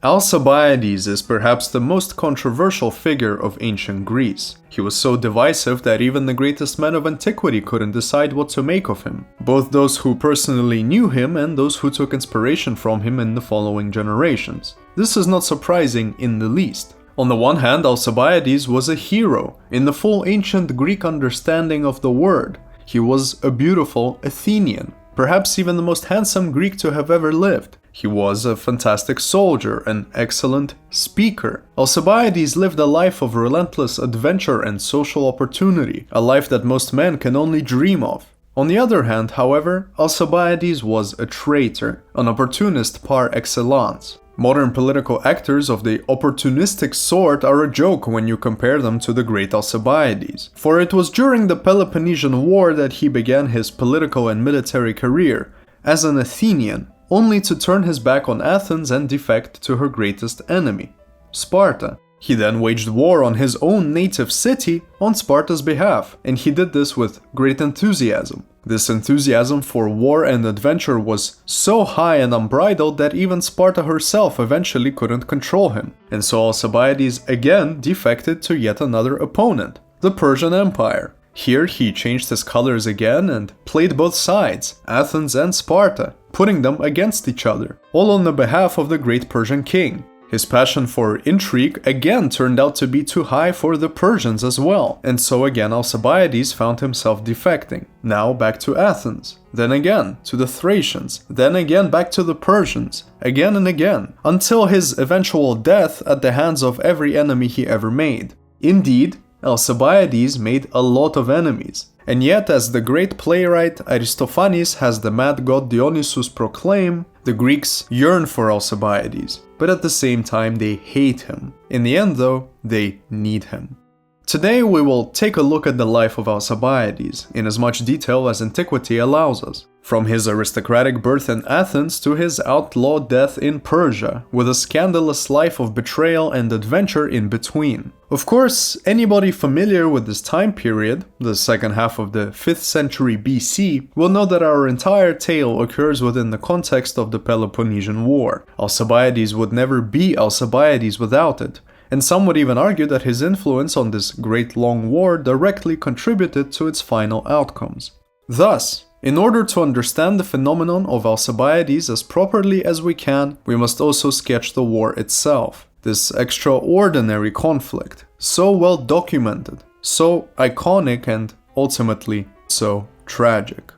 Alcibiades is perhaps the most controversial figure of ancient Greece. He was so divisive that even the greatest men of antiquity couldn't decide what to make of him, both those who personally knew him and those who took inspiration from him in the following generations. This is not surprising in the least. On the one hand, Alcibiades was a hero in the full ancient Greek understanding of the word. He was a beautiful Athenian, perhaps even the most handsome Greek to have ever lived. He was a fantastic soldier, an excellent speaker. Alcibiades lived a life of relentless adventure and social opportunity, a life that most men can only dream of. On the other hand, however, Alcibiades was a traitor, an opportunist par excellence. Modern political actors of the opportunistic sort are a joke when you compare them to the great Alcibiades, for it was during the Peloponnesian War that he began his political and military career as an Athenian, only to turn his back on Athens and defect to her greatest enemy, Sparta. He then waged war on his own native city on Sparta's behalf, and he did this with great enthusiasm. This enthusiasm for war and adventure was so high and unbridled that even Sparta herself eventually couldn't control him, and so Alcibiades again defected to yet another opponent, the Persian Empire. Here he changed his colors again and played both sides, Athens and Sparta, putting them against each other, all on the behalf of the great Persian king. His passion for intrigue again turned out to be too high for the Persians as well, and so again Alcibiades found himself defecting, now back to Athens, then again to the Thracians, then again back to the Persians, again and again, until his eventual death at the hands of every enemy he ever made. Indeed, Alcibiades made a lot of enemies, and yet as the great playwright Aristophanes has the mad god Dionysus proclaim, the Greeks yearn for Alcibiades, but at the same time they hate him. In the end though, they need him. Today we will take a look at the life of Alcibiades in as much detail as Antiquity allows us, from his aristocratic birth in Athens to his outlaw death in Persia, with a scandalous life of betrayal and adventure in between. Of course, anybody familiar with this time period, the second half of the 5th century BC, will know that our entire tale occurs within the context of the Peloponnesian War. Alcibiades would never be Alcibiades without it, and some would even argue that his influence on this great long war directly contributed to its final outcomes. Thus, in order to understand the phenomenon of Alcibiades as properly as we can, we must also sketch the war itself. This extraordinary conflict, so well documented, so iconic and ultimately so tragic.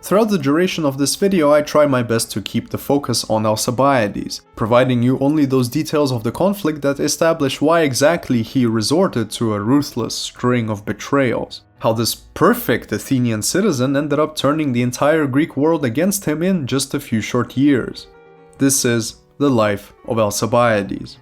Throughout the duration of this video, I try my best to keep the focus on Alcibiades, providing you only those details of the conflict that establish why exactly he resorted to a ruthless string of betrayals, how this perfect Athenian citizen ended up turning the entire Greek world against him in just a few short years. This is the life of Alcibiades.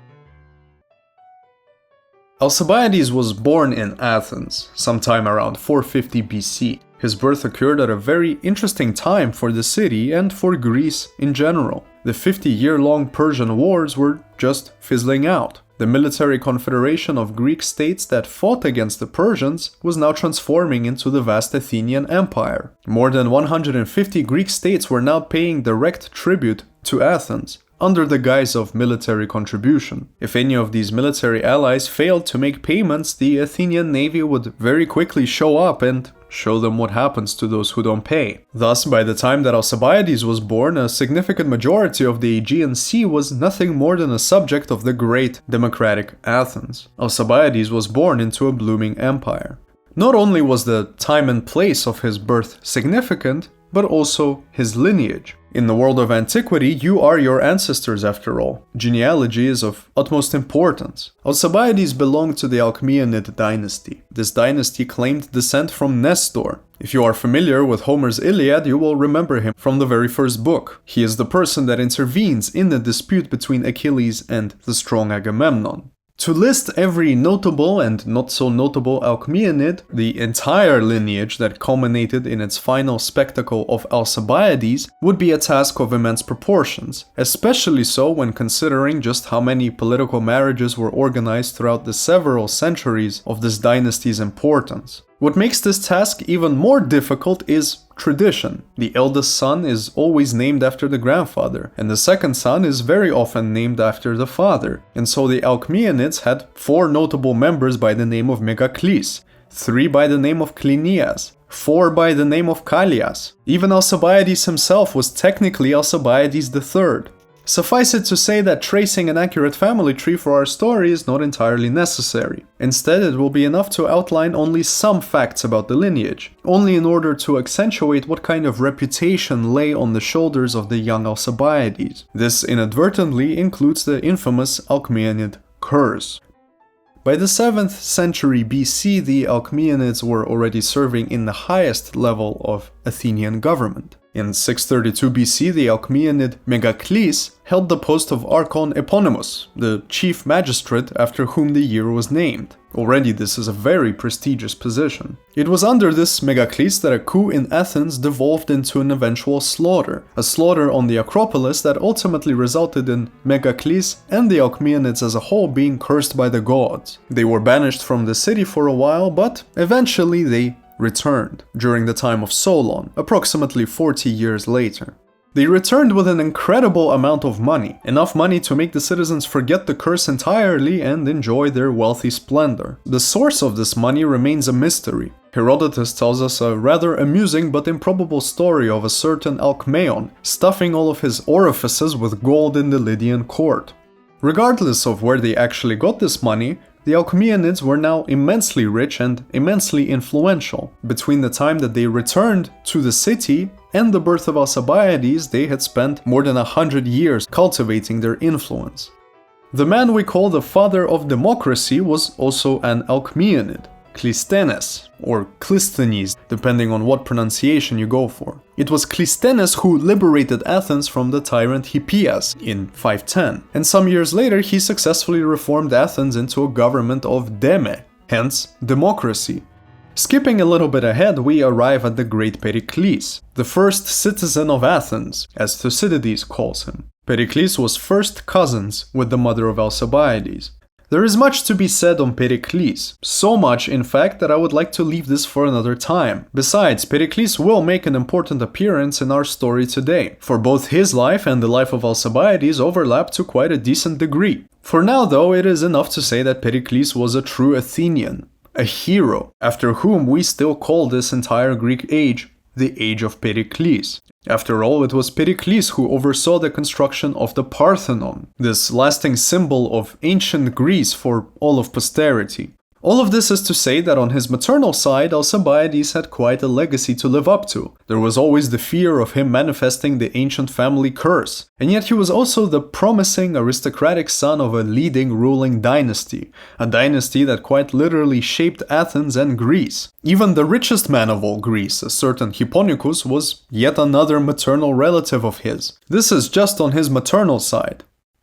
Alcibiades was born in Athens, sometime around 450 BC. His birth occurred at a very interesting time for the city and for Greece in general. The 50-year-long Persian wars were just fizzling out. The military confederation of Greek states that fought against the Persians was now transforming into the vast Athenian Empire. More than 150 Greek states were now paying direct tribute to Athens, under the guise of military contribution. If any of these military allies failed to make payments, the Athenian navy would very quickly show up and show them what happens to those who don't pay. Thus, by the time that Alcibiades was born, a significant majority of the Aegean Sea was nothing more than a subject of the great democratic Athens. Alcibiades was born into a blooming empire. Not only was the time and place of his birth significant, but also his lineage. In the world of antiquity, you are your ancestors after all. Genealogy is of utmost importance. Alcibiades belonged to the Achaemenid dynasty. This dynasty claimed descent from Nestor. If you are familiar with Homer's Iliad, you will remember him from the very first book. He is the person that intervenes in the dispute between Achilles and the strong Agamemnon. To list every notable and not so notable Achaemenid, the entire lineage that culminated in its final spectacle of Alcibiades, would be a task of immense proportions, especially so when considering just how many political marriages were organized throughout the several centuries of this dynasty's importance. What makes this task even more difficult is tradition. The eldest son is always named after the grandfather, and the second son is very often named after the father. And so the Alcmaeonids had 4 notable members by the name of Megacles, 3 by the name of Clinias, 4 by the name of Callias. Even Alcibiades himself was technically Alcibiades III. Suffice it to say that tracing an accurate family tree for our story is not entirely necessary. Instead, it will be enough to outline only some facts about the lineage, only in order to accentuate what kind of reputation lay on the shoulders of the young Alcibiades. This inadvertently includes the infamous Alcmaeonid curse. By the 7th century BC, the Alcmaeonids were already serving in the highest level of Athenian government. In 632 BC, the Alcmaeonid Megacles held the post of Archon Eponymus, the chief magistrate after whom the year was named. Already this is a very prestigious position. It was under this Megacles that a coup in Athens devolved into an eventual slaughter, a slaughter on the Acropolis that ultimately resulted in Megacles and the Alcmaeonids as a whole being cursed by the gods. They were banished from the city for a while, but eventually they returned during the time of Solon, approximately 40 years later. They returned with an incredible amount of money, enough money to make the citizens forget the curse entirely and enjoy their wealthy splendor. The source of this money remains a mystery. Herodotus tells us a rather amusing but improbable story of a certain Alcmaeon stuffing all of his orifices with gold in the Lydian court. Regardless of where they actually got this money, the Alcmaeonids were now immensely rich and immensely influential. Between the time that they returned to the city and the birth of Alcibiades, they had spent more than 100 years cultivating their influence. The man we call the father of democracy was also an Alcmaeonid, Clisthenes, or Clisthenes, depending on what pronunciation you go for. It was Clisthenes who liberated Athens from the tyrant Hippias in 510, and some years later he successfully reformed Athens into a government of deme, hence democracy. Skipping a little bit ahead, we arrive at the great Pericles, the first citizen of Athens, as Thucydides calls him. Pericles was first cousins with the mother of Alcibiades. There is much to be said on Pericles, so much in fact that I would like to leave this for another time. Besides, Pericles will make an important appearance in our story today, for both his life and the life of Alcibiades overlap to quite a decent degree. For now though, it is enough to say that Pericles was a true Athenian, a hero, after whom we still call this entire Greek age the Age of Pericles. After all, it was Pericles who oversaw the construction of the Parthenon, this lasting symbol of ancient Greece for all of posterity. All of this is to say that on his maternal side, Alcibiades had quite a legacy to live up to. There was always the fear of him manifesting the ancient family curse, and yet he was also the promising aristocratic son of a leading ruling dynasty, a dynasty that quite literally shaped Athens and Greece. Even the richest man of all Greece, a certain Hipponicus, was yet another maternal relative of his. This is just on his maternal side.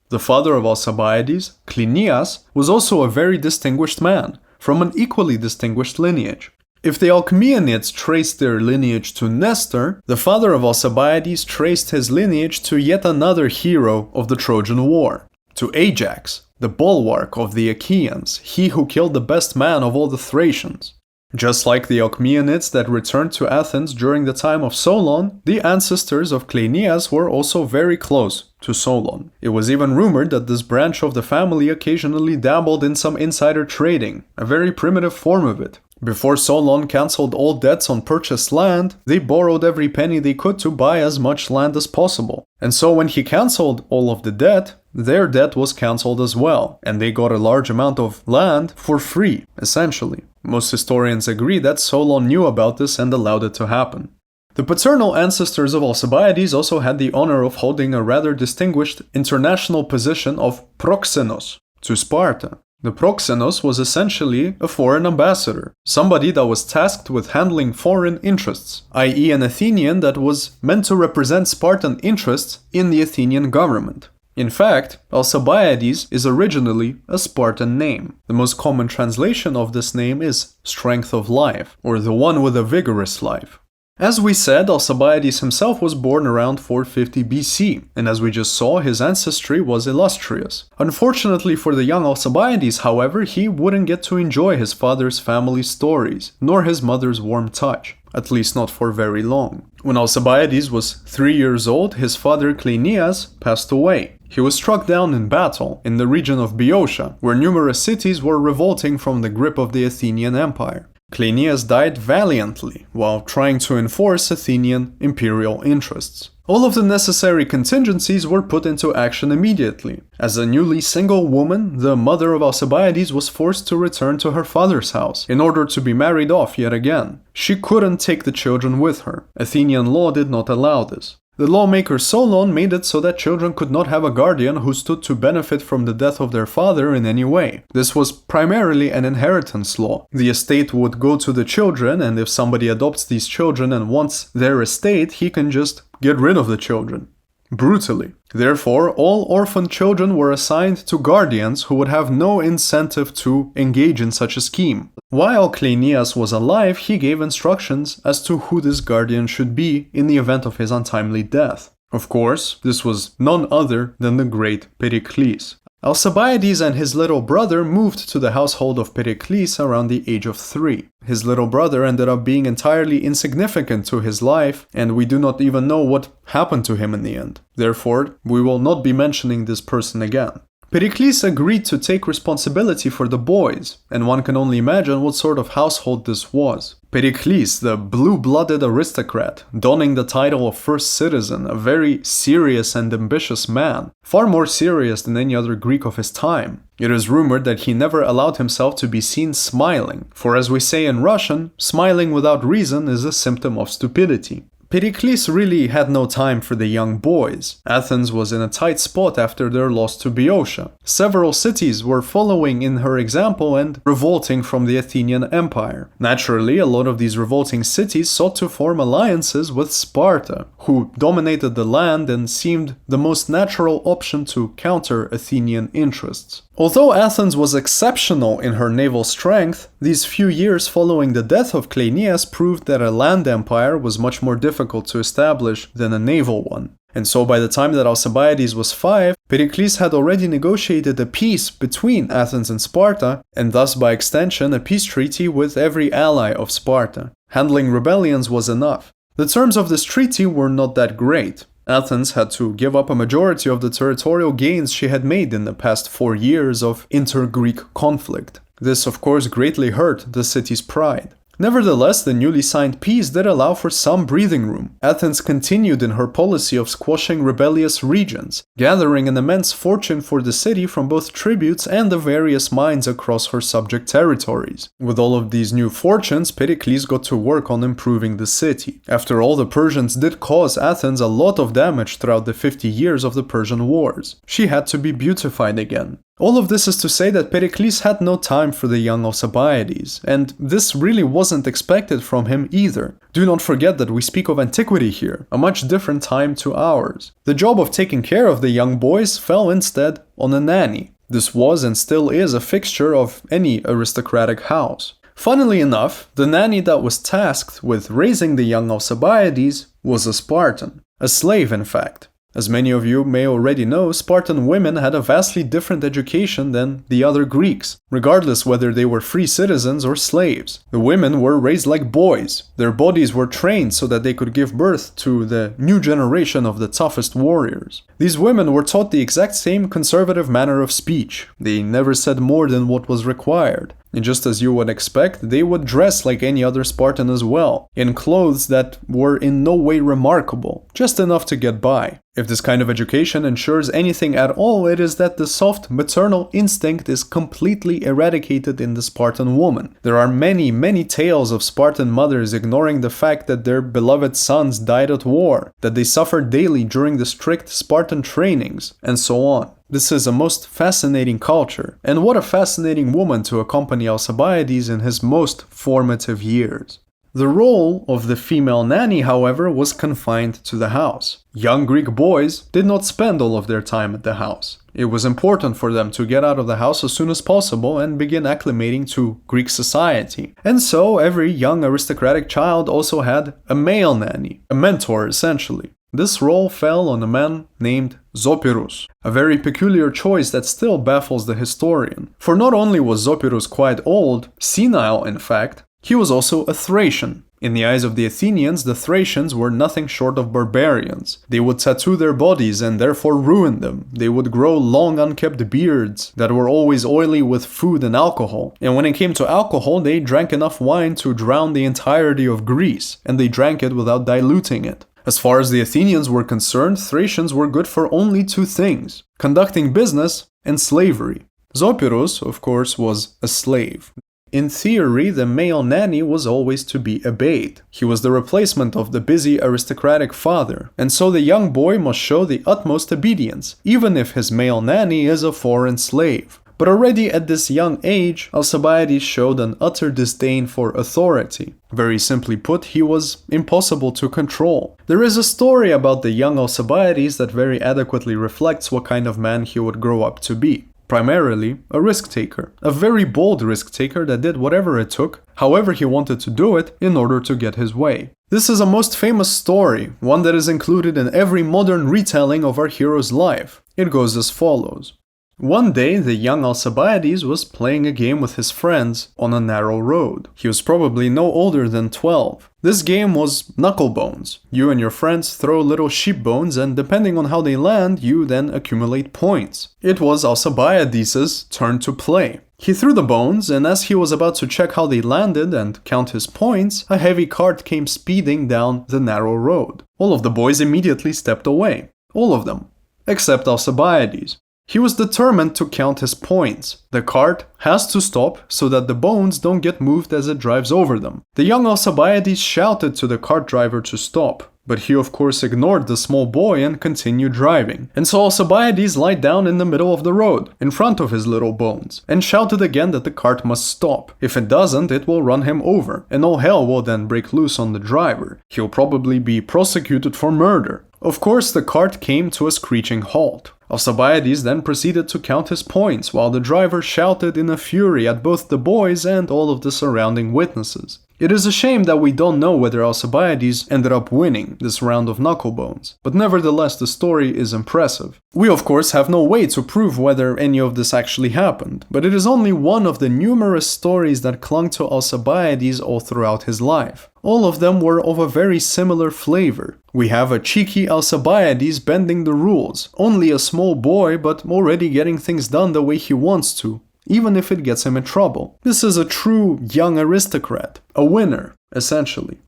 The father of Alcibiades, Clinias, was also a very distinguished man, from an equally distinguished lineage. If the Alcmaeonids traced their lineage to Nestor, the father of Alcibiades traced his lineage to yet another hero of the Trojan War, to Ajax, the bulwark of the Achaeans, he who killed the best man of all the Thracians. Just like the Alcmaeonids that returned to Athens during the time of Solon, the ancestors of Clinias were also very close to Solon. It was even rumored that this branch of the family occasionally dabbled in some insider trading, a very primitive form of it. Before Solon cancelled all debts on purchased land, they borrowed every penny they could to buy as much land as possible. And so when he cancelled all of the debt, their debt was cancelled as well, and they got a large amount of land for free, essentially. Most historians agree that Solon knew about this and allowed it to happen. The paternal ancestors of Alcibiades also had the honor of holding a rather distinguished international position of proxenos to Sparta. The proxenos was essentially a foreign ambassador, somebody that was tasked with handling foreign interests, i.e. an Athenian that was meant to represent Spartan interests in the Athenian government. In fact, Alcibiades is originally a Spartan name. The most common translation of this name is strength of life, or the one with a vigorous life. As we said, Alcibiades himself was born around 450 BC, and as we just saw, his ancestry was illustrious. Unfortunately for the young Alcibiades, however, he wouldn't get to enjoy his father's family stories, nor his mother's warm touch. at least not for very long. When Alcibiades was 3 years old, his father Cleinias passed away. He was struck down in battle in the region of Boeotia, where numerous cities were revolting from the grip of the Athenian Empire. Cleinias died valiantly while trying to enforce Athenian imperial interests. All of the necessary contingencies were put into action immediately. As a newly single woman, the mother of Alcibiades was forced to return to her father's house in order to be married off yet again. She couldn't take the children with her. Athenian law did not allow this. The lawmaker Solon made it so that children could not have a guardian who stood to benefit from the death of their father in any way. This was primarily an inheritance law. The estate would go to the children, and if somebody adopts these children and wants their estate, he can just get rid of the children. Brutally. Therefore, all orphan children were assigned to guardians who would have no incentive to engage in such a scheme. While Cleinias was alive, he gave instructions as to who this guardian should be in the event of his untimely death. Of course, this was none other than the great Pericles. Alcibiades and his little brother moved to the household of Pericles around the age of 3. His little brother ended up being entirely insignificant to his life, and we do not even know what happened to him in the end. Therefore, we will not be mentioning this person again. Pericles agreed to take responsibility for the boys, and one can only imagine what sort of household this was. Pericles, the blue-blooded aristocrat, donning the title of first citizen, a very serious and ambitious man, far more serious than any other Greek of his time. It is rumored that he never allowed himself to be seen smiling, for as we say in Russian, smiling without reason is a symptom of stupidity. Pericles really had no time for the young boys. Athens was in a tight spot after their loss to Boeotia. Several cities were following in her example and revolting from the Athenian Empire. Naturally, a lot of these revolting cities sought to form alliances with Sparta, who dominated the land and seemed the most natural option to counter Athenian interests. Although Athens was exceptional in her naval strength, these few years following the death of Cleinias proved that a land empire was much more difficult to establish than a naval one. And so by the time that Alcibiades was 5, Pericles had already negotiated a peace between Athens and Sparta, and thus by extension a peace treaty with every ally of Sparta. Handling rebellions was enough. The terms of this treaty were not that great. Athens had to give up a majority of the territorial gains she had made in the past 4 years of inter-Greek conflict. This, of course, greatly hurt the city's pride. Nevertheless, the newly signed peace did allow for some breathing room. Athens continued in her policy of squashing rebellious regions, gathering an immense fortune for the city from both tributes and the various mines across her subject territories. With all of these new fortunes, Pericles got to work on improving the city. After all, the Persians did cause Athens a lot of damage throughout the 50 years of the Persian Wars. She had to be beautified again. All of this is to say that Pericles had no time for the young Alcibiades, and this really wasn't expected from him either. Do not forget that we speak of Antiquity here, a much different time to ours. The job of taking care of the young boys fell instead on a nanny. This was and still is a fixture of any aristocratic house. Funnily enough, the nanny that was tasked with raising the young Alcibiades was a Spartan. A slave, in fact. As many of you may already know, Spartan women had a vastly different education than the other Greeks, regardless whether they were free citizens or slaves. The women were raised like boys. Their bodies were trained so that they could give birth to the new generation of the toughest warriors. These women were taught the exact same conservative manner of speech. They never said more than what was required. And just as you would expect, they would dress like any other Spartan as well, in clothes that were in no way remarkable, just enough to get by. If this kind of education ensures anything at all, it is that the soft maternal instinct is completely eradicated in the Spartan woman. There are many, many tales of Spartan mothers ignoring the fact that their beloved sons died at war, that they suffered daily during the strict Spartan trainings, and so on. This is a most fascinating culture, and what a fascinating woman to accompany Alcibiades in his most formative years. The role of the female nanny, however, was confined to the house. Young Greek boys did not spend all of their time at the house. It was important for them to get out of the house as soon as possible and begin acclimating to Greek society. And so every young aristocratic child also had a male nanny, a mentor essentially. This role fell on a man named Zopyrus, a very peculiar choice that still baffles the historian. For not only was Zopyrus quite old, senile in fact, he was also a Thracian. In the eyes of the Athenians, the Thracians were nothing short of barbarians. They would tattoo their bodies and therefore ruin them. They would grow long unkempt beards that were always oily with food and alcohol. And when it came to alcohol, they drank enough wine to drown the entirety of Greece, and they drank it without diluting it. As far as the Athenians were concerned, Thracians were good for only two things: conducting business and slavery. Zopyrus, of course, was a slave. In theory, the male nanny was always to be obeyed. He was the replacement of the busy aristocratic father, and so the young boy must show the utmost obedience, even if his male nanny is a foreign slave. But already at this young age, Alcibiades showed an utter disdain for authority. Very simply put, he was impossible to control. There is a story about the young Alcibiades that very adequately reflects what kind of man he would grow up to be. Primarily, a risk-taker. A very bold risk-taker that did whatever it took, however he wanted to do it, in order to get his way. This is a most famous story, one that is included in every modern retelling of our hero's life. It goes as follows. One day, the young Alcibiades was playing a game with his friends on a narrow road. He was probably no older than 12. This game was knucklebones. You and your friends throw little sheep bones, and depending on how they land, you then accumulate points. It was Alcibiades' turn to play. He threw the bones, and as he was about to check how they landed and count his points, a heavy cart came speeding down the narrow road. All of the boys immediately stepped away. All of them. Except Alcibiades. He was determined to count his points. The cart has to stop so that the bones don't get moved as it drives over them. The young Alcibiades shouted to the cart driver to stop, but he of course ignored the small boy and continued driving. And so Alcibiades lied down in the middle of the road, in front of his little bones, and shouted again that the cart must stop. If it doesn't, it will run him over, and all hell will then break loose on the driver. He'll probably be prosecuted for murder. Of course, the cart came to a screeching halt. Alcibiades then proceeded to count his points, while the driver shouted in a fury at both the boys and all of the surrounding witnesses. It is a shame that we don't know whether Alcibiades ended up winning this round of knucklebones, but nevertheless the story is impressive. We of course have no way to prove whether any of this actually happened, but it is only one of the numerous stories that clung to Alcibiades all throughout his life. All of them were of a very similar flavor. We have a cheeky Alcibiades bending the rules, only a small boy but already getting things done the way he wants to, even if it gets him in trouble. This is a true young aristocrat, a winner, essentially.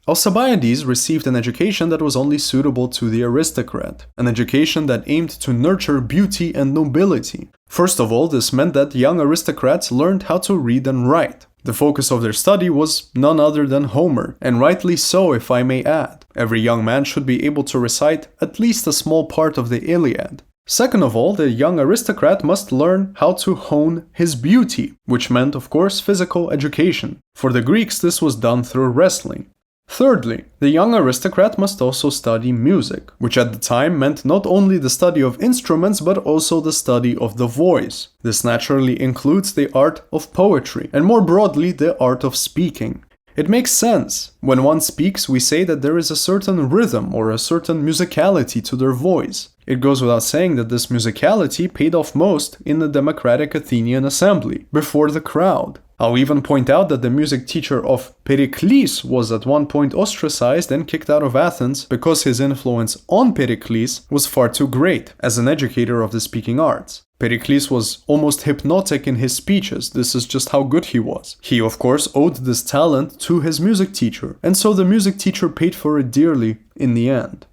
Alcibiades received an education that was only suitable to the aristocrat, an education that aimed to nurture beauty and nobility. First of all, this meant that young aristocrats learned how to read and write. The focus of their study was none other than Homer, and rightly so, if I may add. Every young man should be able to recite at least a small part of the Iliad. Second of all, the young aristocrat must learn how to hone his beauty, which meant, of course, physical education. For the Greeks, this was done through wrestling. Thirdly, the young aristocrat must also study music, which at the time meant not only the study of instruments but also the study of the voice. This naturally includes the art of poetry, and more broadly the art of speaking. It makes sense. When one speaks, we say that there is a certain rhythm or a certain musicality to their voice. It goes without saying that this musicality paid off most in the democratic Athenian assembly, before the crowd. I'll even point out that the music teacher of Pericles was at one point ostracized and kicked out of Athens because his influence on Pericles was far too great as an educator of the speaking arts. Pericles was almost hypnotic in his speeches. This is just how good he was. He, of course, owed this talent to his music teacher, and so the music teacher paid for it dearly in the end.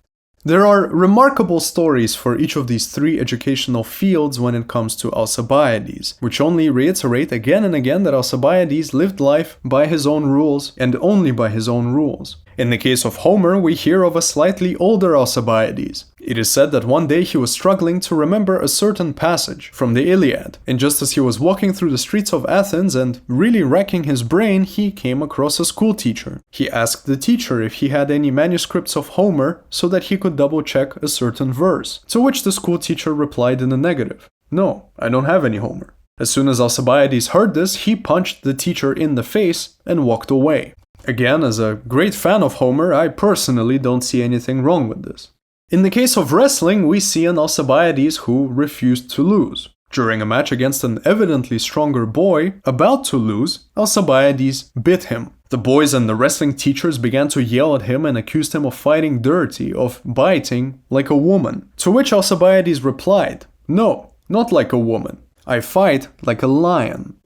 There are remarkable stories for each of these three educational fields when it comes to Alcibiades, which only reiterate again and again that Alcibiades lived life by his own rules and only by his own rules. In the case of Homer, we hear of a slightly older Alcibiades. It is said that one day he was struggling to remember a certain passage from the Iliad, and just as he was walking through the streets of Athens and really racking his brain, he came across a schoolteacher. He asked the teacher if he had any manuscripts of Homer so that he could double-check a certain verse, to which the schoolteacher replied in the negative. "No, I don't have any Homer." As soon as Alcibiades heard this, he punched the teacher in the face and walked away. Again, as a great fan of Homer, I personally don't see anything wrong with this. In the case of wrestling, we see an Alcibiades who refused to lose. During a match against an evidently stronger boy, about to lose, Alcibiades bit him. The boys and the wrestling teachers began to yell at him and accused him of fighting dirty, of biting like a woman. To which Alcibiades replied, "No, not like a woman. I fight like a lion."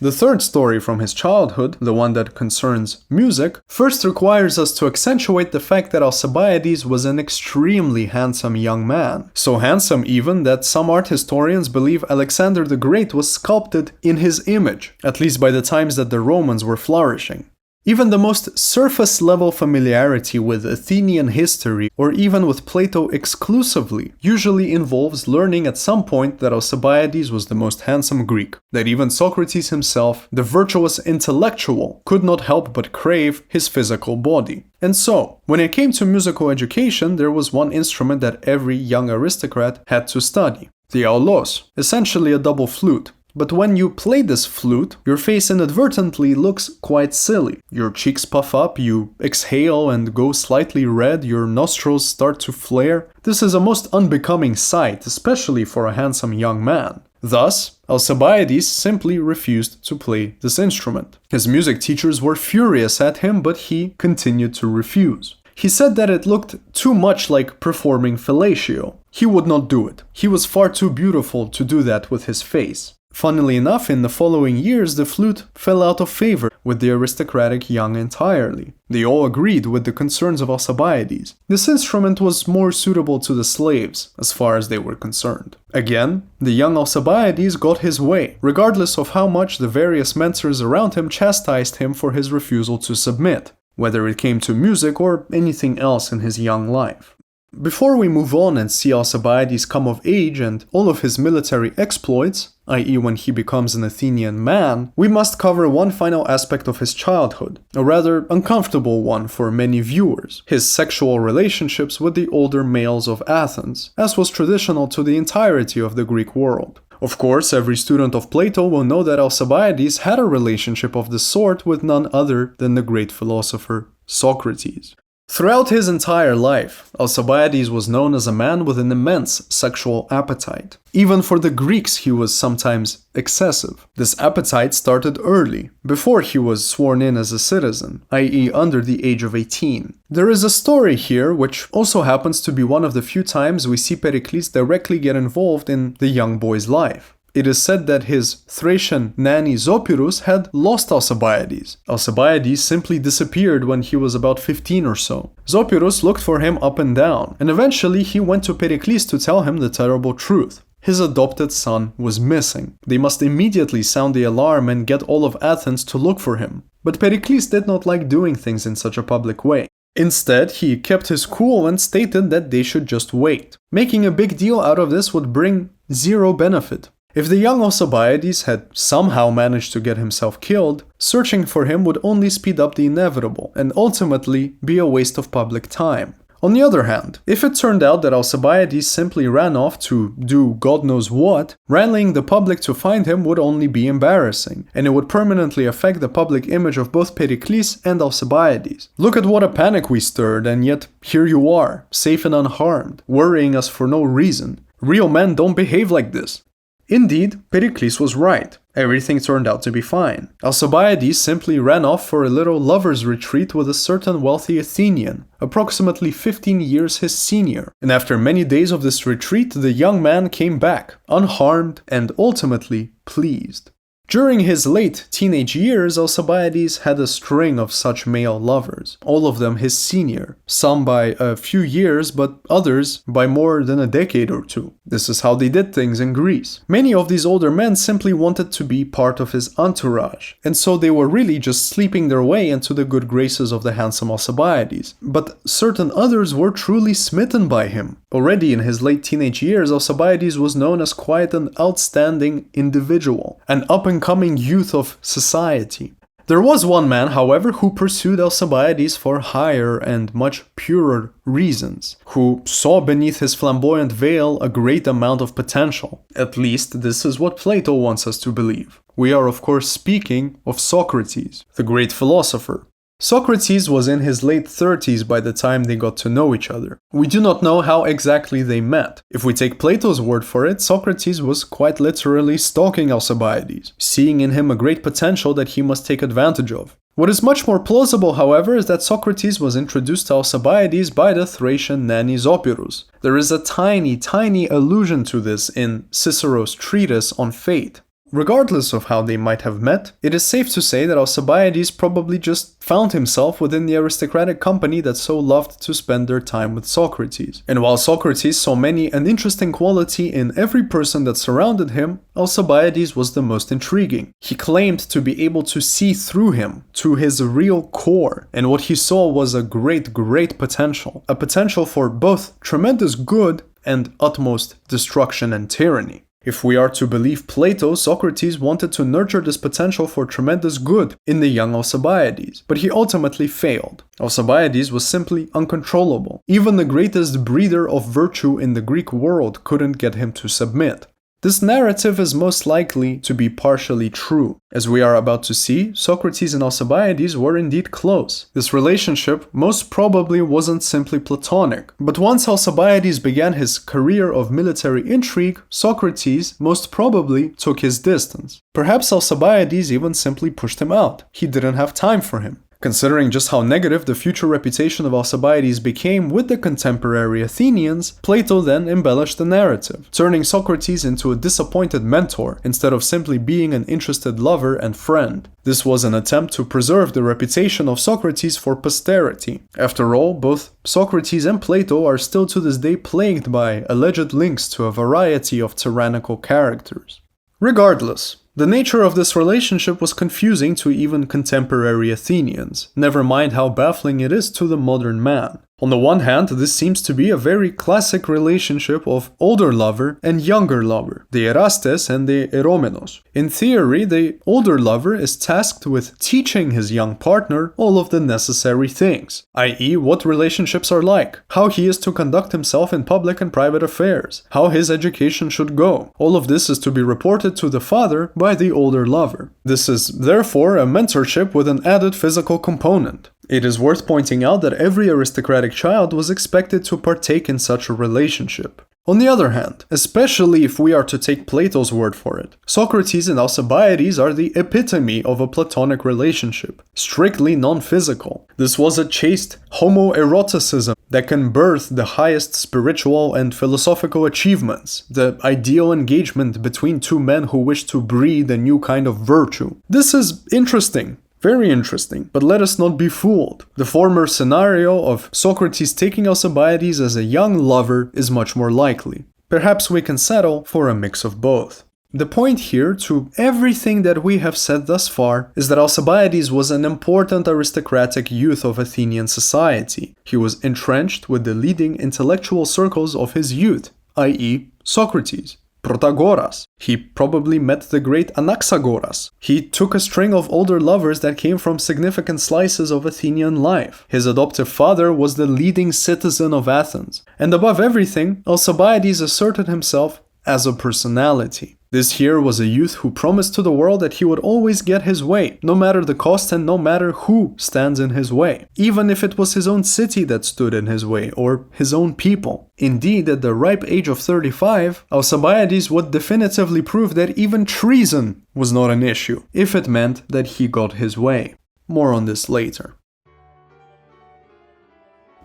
The third story from his childhood, the one that concerns music, first requires us to accentuate the fact that Alcibiades was an extremely handsome young man. So handsome even that some art historians believe Alexander the Great was sculpted in his image, at least by the times that the Romans were flourishing. Even the most surface-level familiarity with Athenian history, or even with Plato exclusively, usually involves learning at some point that Alcibiades was the most handsome Greek, that even Socrates himself, the virtuous intellectual, could not help but crave his physical body. And so, when it came to musical education, there was one instrument that every young aristocrat had to study, the aulos, essentially a double flute. But when you play this flute, your face inadvertently looks quite silly. Your cheeks puff up, you exhale and go slightly red, your nostrils start to flare. This is a most unbecoming sight, especially for a handsome young man. Thus, Alcibiades simply refused to play this instrument. His music teachers were furious at him, but he continued to refuse. He said that it looked too much like performing fellatio. He would not do it. He was far too beautiful to do that with his face. Funnily enough, in the following years, the flute fell out of favor with the aristocratic young entirely. They all agreed with the concerns of Alcibiades. This instrument was more suitable to the slaves, as far as they were concerned. Again, the young Alcibiades got his way, regardless of how much the various mentors around him chastised him for his refusal to submit, whether it came to music or anything else in his young life. Before we move on and see Alcibiades come of age and all of his military exploits, i.e. when he becomes an Athenian man, we must cover one final aspect of his childhood, a rather uncomfortable one for many viewers, his sexual relationships with the older males of Athens, as was traditional to the entirety of the Greek world. Of course, every student of Plato will know that Alcibiades had a relationship of this sort with none other than the great philosopher Socrates. Throughout his entire life, Alcibiades was known as a man with an immense sexual appetite. Even for the Greeks, he was sometimes excessive. This appetite started early, before he was sworn in as a citizen, i.e. under the age of 18. There is a story here which also happens to be one of the few times we see Pericles directly get involved in the young boy's life. It is said that his Thracian nanny Zopyrus had lost Alcibiades. Alcibiades simply disappeared when he was about 15 or so. Zopyrus looked for him up and down, and eventually he went to Pericles to tell him the terrible truth. His adopted son was missing. They must immediately sound the alarm and get all of Athens to look for him. But Pericles did not like doing things in such a public way. Instead, he kept his cool and stated that they should just wait. Making a big deal out of this would bring zero benefit. If the young Alcibiades had somehow managed to get himself killed, searching for him would only speed up the inevitable and ultimately be a waste of public time. On the other hand, if it turned out that Alcibiades simply ran off to do God knows what, rallying the public to find him would only be embarrassing, and it would permanently affect the public image of both Pericles and Alcibiades. Look at what a panic we stirred, and yet here you are, safe and unharmed, worrying us for no reason. Real men don't behave like this. Indeed, Pericles was right. Everything turned out to be fine. Alcibiades simply ran off for a little lover's retreat with a certain wealthy Athenian, approximately 15 years his senior. And after many days of this retreat, the young man came back, unharmed and ultimately pleased. During his late teenage years, Alcibiades had a string of such male lovers, all of them his senior, some by a few years, but others by more than a decade or two. This is how they did things in Greece. Many of these older men simply wanted to be part of his entourage, and so they were really just sleeping their way into the good graces of the handsome Alcibiades. But certain others were truly smitten by him. Already in his late teenage years, Alcibiades was known as quite an outstanding individual, an up-and-coming youth of society. There was one man, however, who pursued Alcibiades for higher and much purer reasons, who saw beneath his flamboyant veil a great amount of potential. At least, this is what Plato wants us to believe. We are, of course, speaking of Socrates, the great philosopher. Socrates was in his late 30s by the time they got to know each other. We do not know how exactly they met. If we take Plato's word for it, Socrates was quite literally stalking Alcibiades, seeing in him a great potential that he must take advantage of. What is much more plausible, however, is that Socrates was introduced to Alcibiades by the Thracian nanny Zopyrus. There is a tiny allusion to this in Cicero's treatise on fate. Regardless of how they might have met, it is safe to say that Alcibiades probably just found himself within the aristocratic company that so loved to spend their time with Socrates. And while Socrates saw many an interesting quality in every person that surrounded him, Alcibiades was the most intriguing. He claimed to be able to see through him, to his real core, and what he saw was a great potential. A potential for both tremendous good and utmost destruction and tyranny. If we are to believe Plato, Socrates wanted to nurture this potential for tremendous good in the young Alcibiades, but he ultimately failed. Alcibiades was simply uncontrollable. Even the greatest breeder of virtue in the Greek world couldn't get him to submit. This narrative is most likely to be partially true. As we are about to see, Socrates and Alcibiades were indeed close. This relationship most probably wasn't simply platonic, but once Alcibiades began his career of military intrigue, Socrates most probably took his distance. Perhaps Alcibiades even simply pushed him out. He didn't have time for him. Considering just how negative the future reputation of Alcibiades became with the contemporary Athenians, Plato then embellished the narrative, turning Socrates into a disappointed mentor instead of simply being an interested lover and friend. This was an attempt to preserve the reputation of Socrates for posterity. After all, both Socrates and Plato are still to this day plagued by alleged links to a variety of tyrannical characters. Regardless, the nature of this relationship was confusing to even contemporary Athenians, never mind how baffling it is to the modern man. On the one hand, this seems to be a very classic relationship of older lover and younger lover, the erastes and the eromenos. In theory, the older lover is tasked with teaching his young partner all of the necessary things, i.e. what relationships are like, how he is to conduct himself in public and private affairs, how his education should go. All of this is to be reported to the father by the older lover. This is therefore a mentorship with an added physical component. It is worth pointing out that every aristocratic child was expected to partake in such a relationship. On the other hand, especially if we are to take Plato's word for it, Socrates and Alcibiades are the epitome of a platonic relationship, strictly non-physical. This was a chaste homoeroticism that can birth the highest spiritual and philosophical achievements, the ideal engagement between two men who wish to breed a new kind of virtue. This is interesting. Very interesting, but let us not be fooled. The former scenario of Socrates taking Alcibiades as a young lover is much more likely. Perhaps we can settle for a mix of both. The point here to everything that we have said thus far is that Alcibiades was an important aristocratic youth of Athenian society. He was entrenched with the leading intellectual circles of his youth, i.e. Socrates. Protagoras. He probably met the great Anaxagoras. He took a string of older lovers that came from significant slices of Athenian life. His adoptive father was the leading citizen of Athens. And above everything, Alcibiades asserted himself as a personality. This here was a youth who promised to the world that he would always get his way, no matter the cost and no matter who stands in his way, even if it was his own city that stood in his way, or his own people. Indeed, at the ripe age of 35, Alcibiades would definitively prove that even treason was not an issue, if it meant that he got his way. More on this later.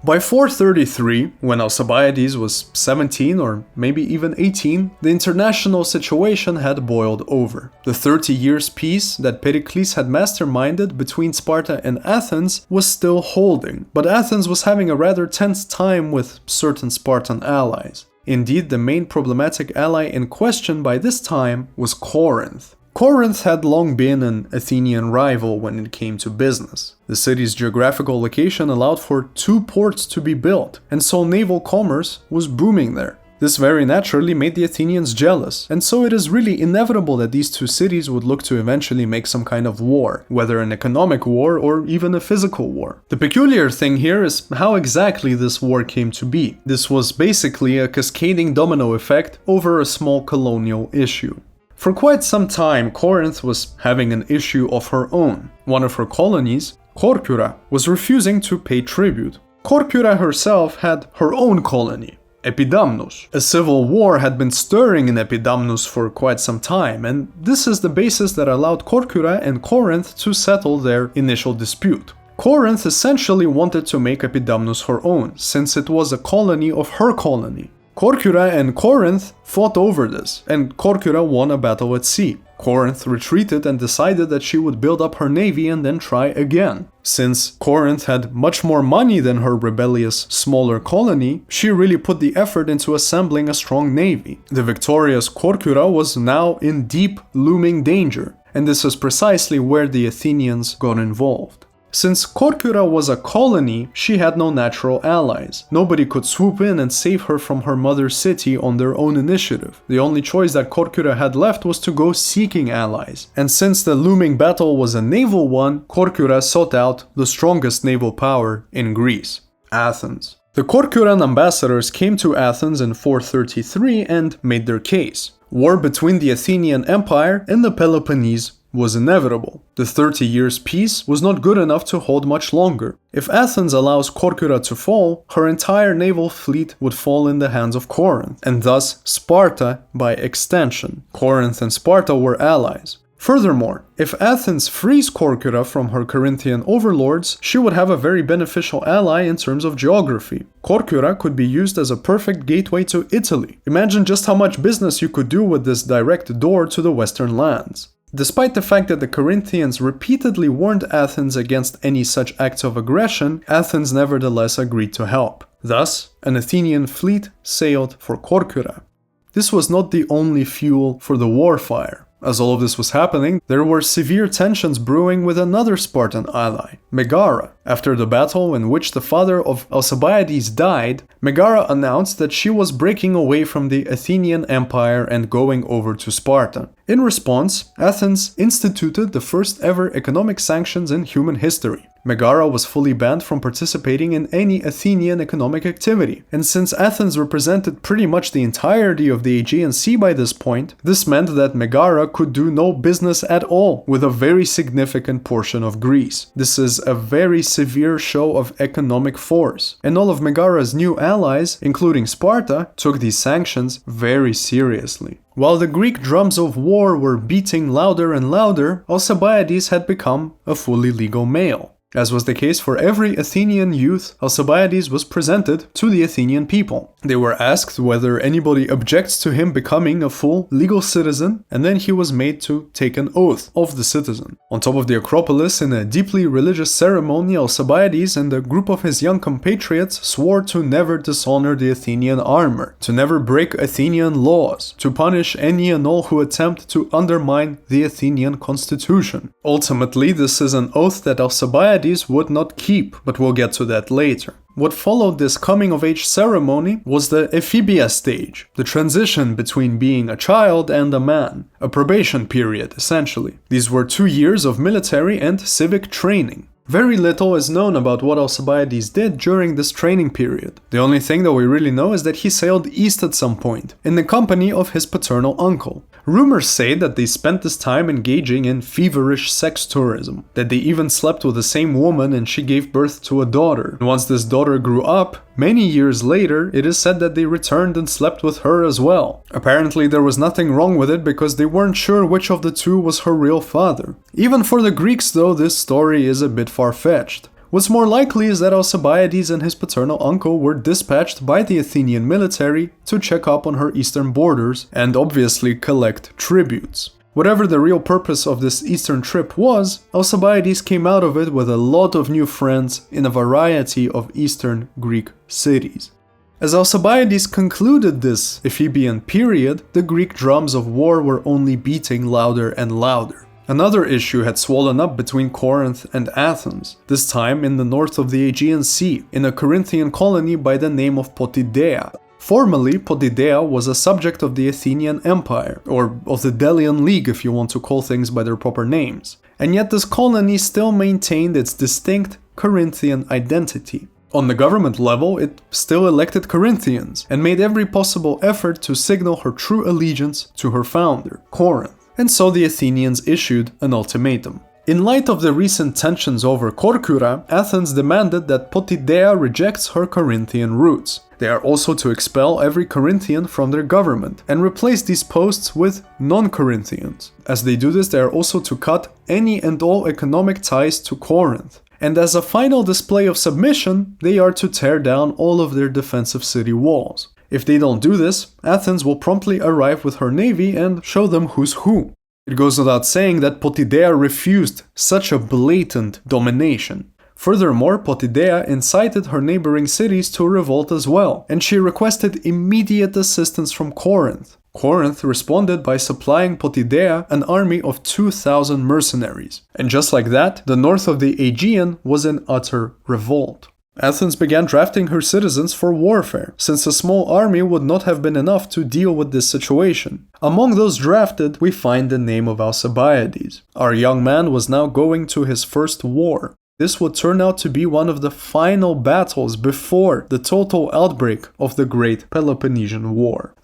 By 433, when Alcibiades was 17 or maybe even 18, the international situation had boiled over. The 30 years peace that Pericles had masterminded between Sparta and Athens was still holding, but Athens was having a rather tense time with certain Spartan allies. Indeed, the main problematic ally in question by this time was Corinth. Corinth had long been an Athenian rival when it came to business. The city's geographical location allowed for 2 ports to be built, and so naval commerce was booming there. This very naturally made the Athenians jealous, and so it is really inevitable that these 2 cities would look to eventually make some kind of war, whether an economic war or even a physical war. The peculiar thing here is how exactly this war came to be. This was basically a cascading domino effect over a small colonial issue. For quite some time, Corinth was having an issue of her own. One of her colonies, Corcyra, was refusing to pay tribute. Corcyra herself had her own colony, Epidamnus. A civil war had been stirring in Epidamnus for quite some time, and this is the basis that allowed Corcyra and Corinth to settle their initial dispute. Corinth essentially wanted to make Epidamnus her own, since it was a colony of her colony. Corcyra and Corinth fought over this, and Corcyra won a battle at sea. Corinth retreated and decided that she would build up her navy and then try again. Since Corinth had much more money than her rebellious, smaller colony, she really put the effort into assembling a strong navy. The victorious Corcyra was now in deep, looming danger, and this is precisely where the Athenians got involved. Since Corcyra was a colony, she had no natural allies. Nobody could swoop in and save her from her mother city on their own initiative. The only choice that Corcyra had left was to go seeking allies. And since the looming battle was a naval one, Corcyra sought out the strongest naval power in Greece, Athens. The Corcyran ambassadors came to Athens in 433 and made their case. War between the Athenian Empire and the Peloponnese was inevitable. The 30 years peace was not good enough to hold much longer. If Athens allows Corcyra to fall, her entire naval fleet would fall in the hands of Corinth, and thus Sparta by extension. Corinth and Sparta were allies. Furthermore, if Athens frees Corcyra from her Corinthian overlords, she would have a very beneficial ally in terms of geography. Corcyra could be used as a perfect gateway to Italy. Imagine just how much business you could do with this direct door to the western lands. Despite the fact that the Corinthians repeatedly warned Athens against any such acts of aggression, Athens nevertheless agreed to help. Thus, an Athenian fleet sailed for Corcyra. This was not the only fuel for the war fire. As all of this was happening, there were severe tensions brewing with another Spartan ally, Megara. After the battle in which the father of Alcibiades died, Megara announced that she was breaking away from the Athenian Empire and going over to Sparta. In response, Athens instituted the first ever economic sanctions in human history. Megara was fully banned from participating in any Athenian economic activity, and since Athens represented pretty much the entirety of the Aegean Sea by this point, this meant that Megara could do no business at all with a very significant portion of Greece. This is a very severe show of economic force, and all of Megara's new allies, including Sparta, took these sanctions very seriously. While the Greek drums of war were beating louder and louder, Alcibiades had become a fully legal male. As was the case for every Athenian youth, Alcibiades was presented to the Athenian people. They were asked whether anybody objects to him becoming a full legal citizen, and then he was made to take an oath of the citizen. On top of the Acropolis, in a deeply religious ceremony, Alcibiades and a group of his young compatriots swore to never dishonor the Athenian armor, to never break Athenian laws, to punish any and all who attempt to undermine the Athenian constitution. Ultimately, this is an oath that Alcibiades would not keep, but we'll get to that later. What followed this coming-of-age ceremony was the ephebia stage, the transition between being a child and a man, a probation period, essentially. These were 2 years of military and civic training. Very little is known about what Alcibiades did during this training period. The only thing that we really know is that he sailed east at some point, in the company of his paternal uncle. Rumors say that they spent this time engaging in feverish sex tourism, that they even slept with the same woman and she gave birth to a daughter. And once this daughter grew up, many years later, it is said that they returned and slept with her as well. Apparently there was nothing wrong with it because they weren't sure which of the two was her real father. Even for the Greeks though, this story is a bit far-fetched. What's more likely is that Alcibiades and his paternal uncle were dispatched by the Athenian military to check up on her eastern borders and obviously collect tributes. Whatever the real purpose of this eastern trip was, Alcibiades came out of it with a lot of new friends in a variety of eastern Greek cities. As Alcibiades concluded this Ephebian period, the Greek drums of war were only beating louder and louder. Another issue had swollen up between Corinth and Athens, this time in the north of the Aegean Sea, in a Corinthian colony by the name of Potidea. Formerly, Potidea was a subject of the Athenian Empire, or of the Delian League if you want to call things by their proper names, and yet this colony still maintained its distinct Corinthian identity. On the government level, it still elected Corinthians, and made every possible effort to signal her true allegiance to her founder, Corinth. And so the Athenians issued an ultimatum. In light of the recent tensions over Corcyra, Athens demanded that Potidea rejects her Corinthian roots. They are also to expel every Corinthian from their government and replace these posts with non-Corinthians. As they do this, they are also to cut any and all economic ties to Corinth. And as a final display of submission, they are to tear down all of their defensive city walls. If they don't do this, Athens will promptly arrive with her navy and show them who's who. It goes without saying that Potidea refused such a blatant domination. Furthermore, Potidea incited her neighboring cities to revolt as well, and she requested immediate assistance from Corinth. Corinth responded by supplying Potidea an army of 2,000 mercenaries. And just like that, the north of the Aegean was in utter revolt. Athens began drafting her citizens for warfare, since a small army would not have been enough to deal with this situation. Among those drafted, we find the name of Alcibiades. Our young man was now going to his first war. This would turn out to be one of the final battles before the total outbreak of the Great Peloponnesian War.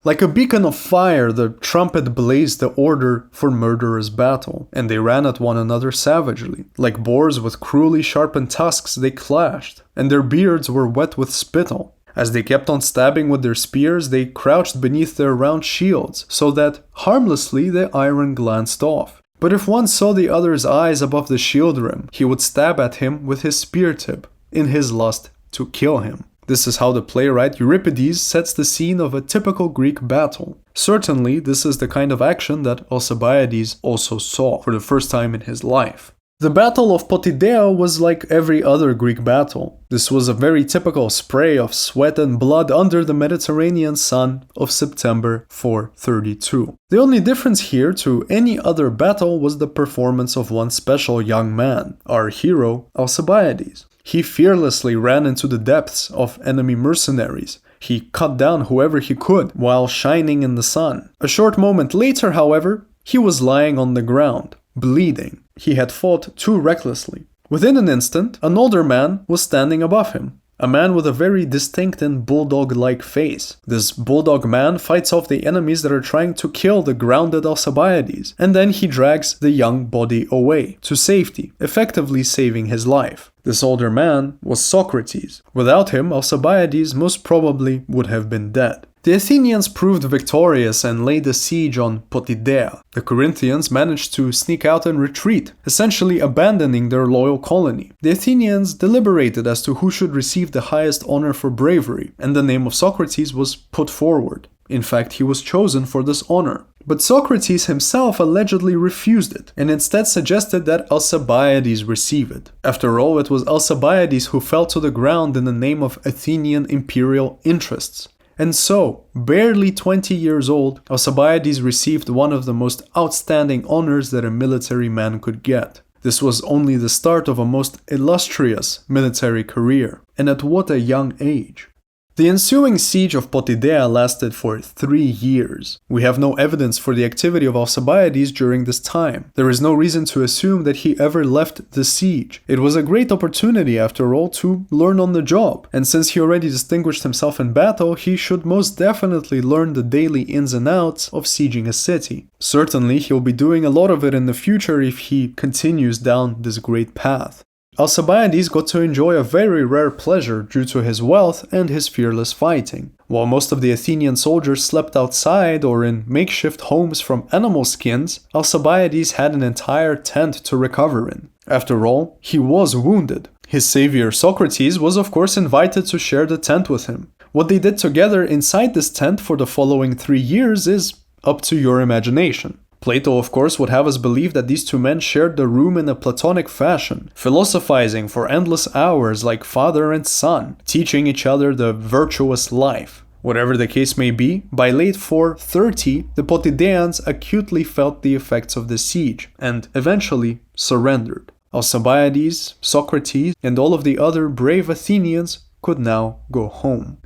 Like a beacon of fire, the trumpet blazed the order for murderous battle, and they ran at one another savagely. Like boars with cruelly sharpened tusks, they clashed, and their beards were wet with spittle. As they kept on stabbing with their spears, they crouched beneath their round shields, so that harmlessly the iron glanced off. But if one saw the other's eyes above the shield rim, he would stab at him with his spear tip, in his lust to kill him. This is how the playwright Euripides sets the scene of a typical Greek battle. Certainly, this is the kind of action that Alcibiades also saw for the first time in his life. The Battle of Potidea was like every other Greek battle. This was a very typical spray of sweat and blood under the Mediterranean sun of September 432. The only difference here to any other battle was the performance of one special young man, our hero Alcibiades. He fearlessly ran into the depths of enemy mercenaries. He cut down whoever he could while shining in the sun. A short moment later, however, he was lying on the ground, bleeding. He had fought too recklessly. Within an instant, an older man was standing above him. A man with a very distinct and bulldog-like face. This bulldog man fights off the enemies that are trying to kill the grounded Alcibiades, and then he drags the young body away to safety, effectively saving his life. This older man was Socrates. Without him, Alcibiades most probably would have been dead. The Athenians proved victorious and laid a siege on Potidea. The Corinthians managed to sneak out and retreat, essentially abandoning their loyal colony. The Athenians deliberated as to who should receive the highest honor for bravery, and the name of Socrates was put forward. In fact, he was chosen for this honor. But Socrates himself allegedly refused it, and instead suggested that Alcibiades receive it. After all, it was Alcibiades who fell to the ground in the name of Athenian imperial interests. And so, barely 20 years old, Alcibiades received one of the most outstanding honors that a military man could get. This was only the start of a most illustrious military career, and at what a young age. The ensuing siege of Potidea lasted for 3 years. We have no evidence for the activity of Alcibiades during this time. There is no reason to assume that he ever left the siege. It was a great opportunity, after all, to learn on the job. And since he already distinguished himself in battle, he should most definitely learn the daily ins and outs of sieging a city. Certainly, he'll be doing a lot of it in the future if he continues down this great path. Alcibiades got to enjoy a very rare pleasure due to his wealth and his fearless fighting. While most of the Athenian soldiers slept outside or in makeshift homes from animal skins, Alcibiades had an entire tent to recover in. After all, he was wounded. His savior Socrates was of course invited to share the tent with him. What they did together inside this tent for the following 3 years is up to your imagination. Plato, of course, would have us believe that these two men shared the room in a Platonic fashion, philosophizing for endless hours like father and son, teaching each other the virtuous life. Whatever the case may be, by late 430, the Potideans acutely felt the effects of the siege, and eventually surrendered. Alcibiades, Socrates, and all of the other brave Athenians could now go home.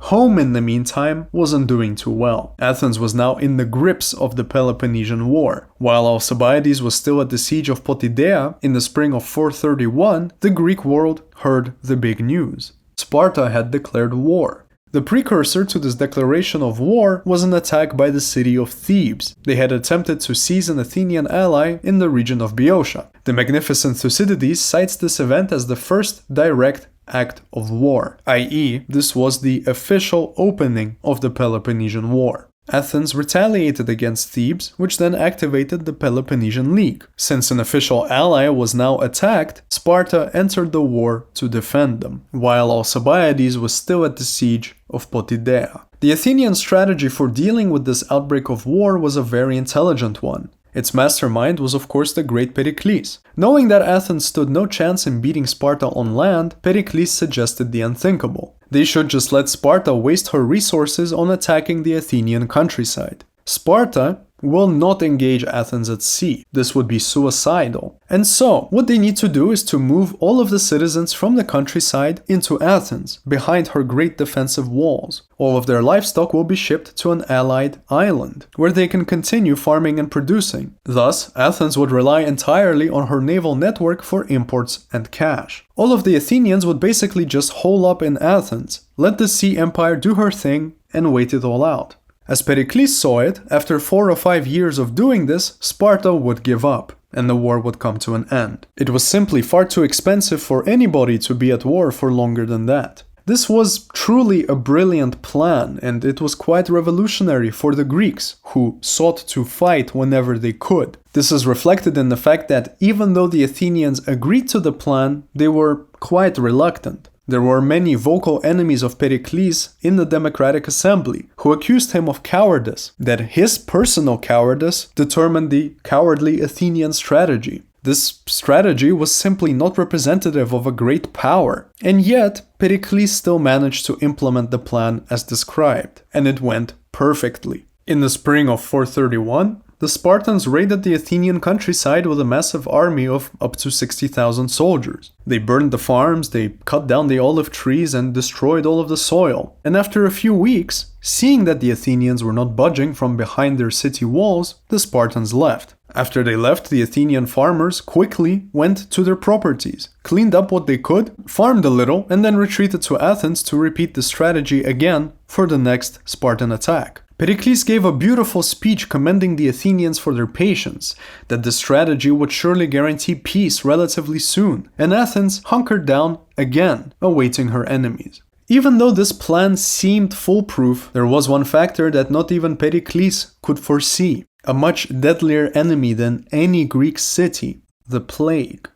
Home, in the meantime, wasn't doing too well. Athens was now in the grips of the Peloponnesian War. While Alcibiades was still at the siege of Potidea in the spring of 431, the Greek world heard the big news. Sparta had declared war. The precursor to this declaration of war was an attack by the city of Thebes. They had attempted to seize an Athenian ally in the region of Boeotia. The magnificent Thucydides cites this event as the first direct act of war, i.e., this was the official opening of the Peloponnesian War. Athens retaliated against Thebes, which then activated the Peloponnesian League. Since an official ally was now attacked, Sparta entered the war to defend them, while Alcibiades was still at the siege of Potidæa. The Athenian strategy for dealing with this outbreak of war was a very intelligent one. Its mastermind was of course the great Pericles. Knowing that Athens stood no chance in beating Sparta on land, Pericles suggested the unthinkable. They should just let Sparta waste her resources on attacking the Athenian countryside. Sparta will not engage Athens at sea. This would be suicidal. And so, what they need to do is to move all of the citizens from the countryside into Athens, behind her great defensive walls. All of their livestock will be shipped to an allied island, where they can continue farming and producing. Thus, Athens would rely entirely on her naval network for imports and cash. All of the Athenians would basically just hole up in Athens, let the sea empire do her thing, and wait it all out. As Pericles saw it, after 4 or 5 years of doing this, Sparta would give up, and the war would come to an end. It was simply far too expensive for anybody to be at war for longer than that. This was truly a brilliant plan, and it was quite revolutionary for the Greeks, who sought to fight whenever they could. This is reflected in the fact that even though the Athenians agreed to the plan, they were quite reluctant. There were many vocal enemies of Pericles in the Democratic Assembly who accused him of cowardice, that his personal cowardice determined the cowardly Athenian strategy. This strategy was simply not representative of a great power, and yet Pericles still managed to implement the plan as described, and it went perfectly. In the spring of 431, the Spartans raided the Athenian countryside with a massive army of up to 60,000 soldiers. They burned the farms, they cut down the olive trees and destroyed all of the soil. And after a few weeks, seeing that the Athenians were not budging from behind their city walls, the Spartans left. After they left, the Athenian farmers quickly went to their properties, cleaned up what they could, farmed a little, and then retreated to Athens to repeat the strategy again for the next Spartan attack. Pericles gave a beautiful speech commending the Athenians for their patience, that the strategy would surely guarantee peace relatively soon, and Athens hunkered down again, awaiting her enemies. Even though this plan seemed foolproof, there was one factor that not even Pericles could foresee, a much deadlier enemy than any Greek city, the plague.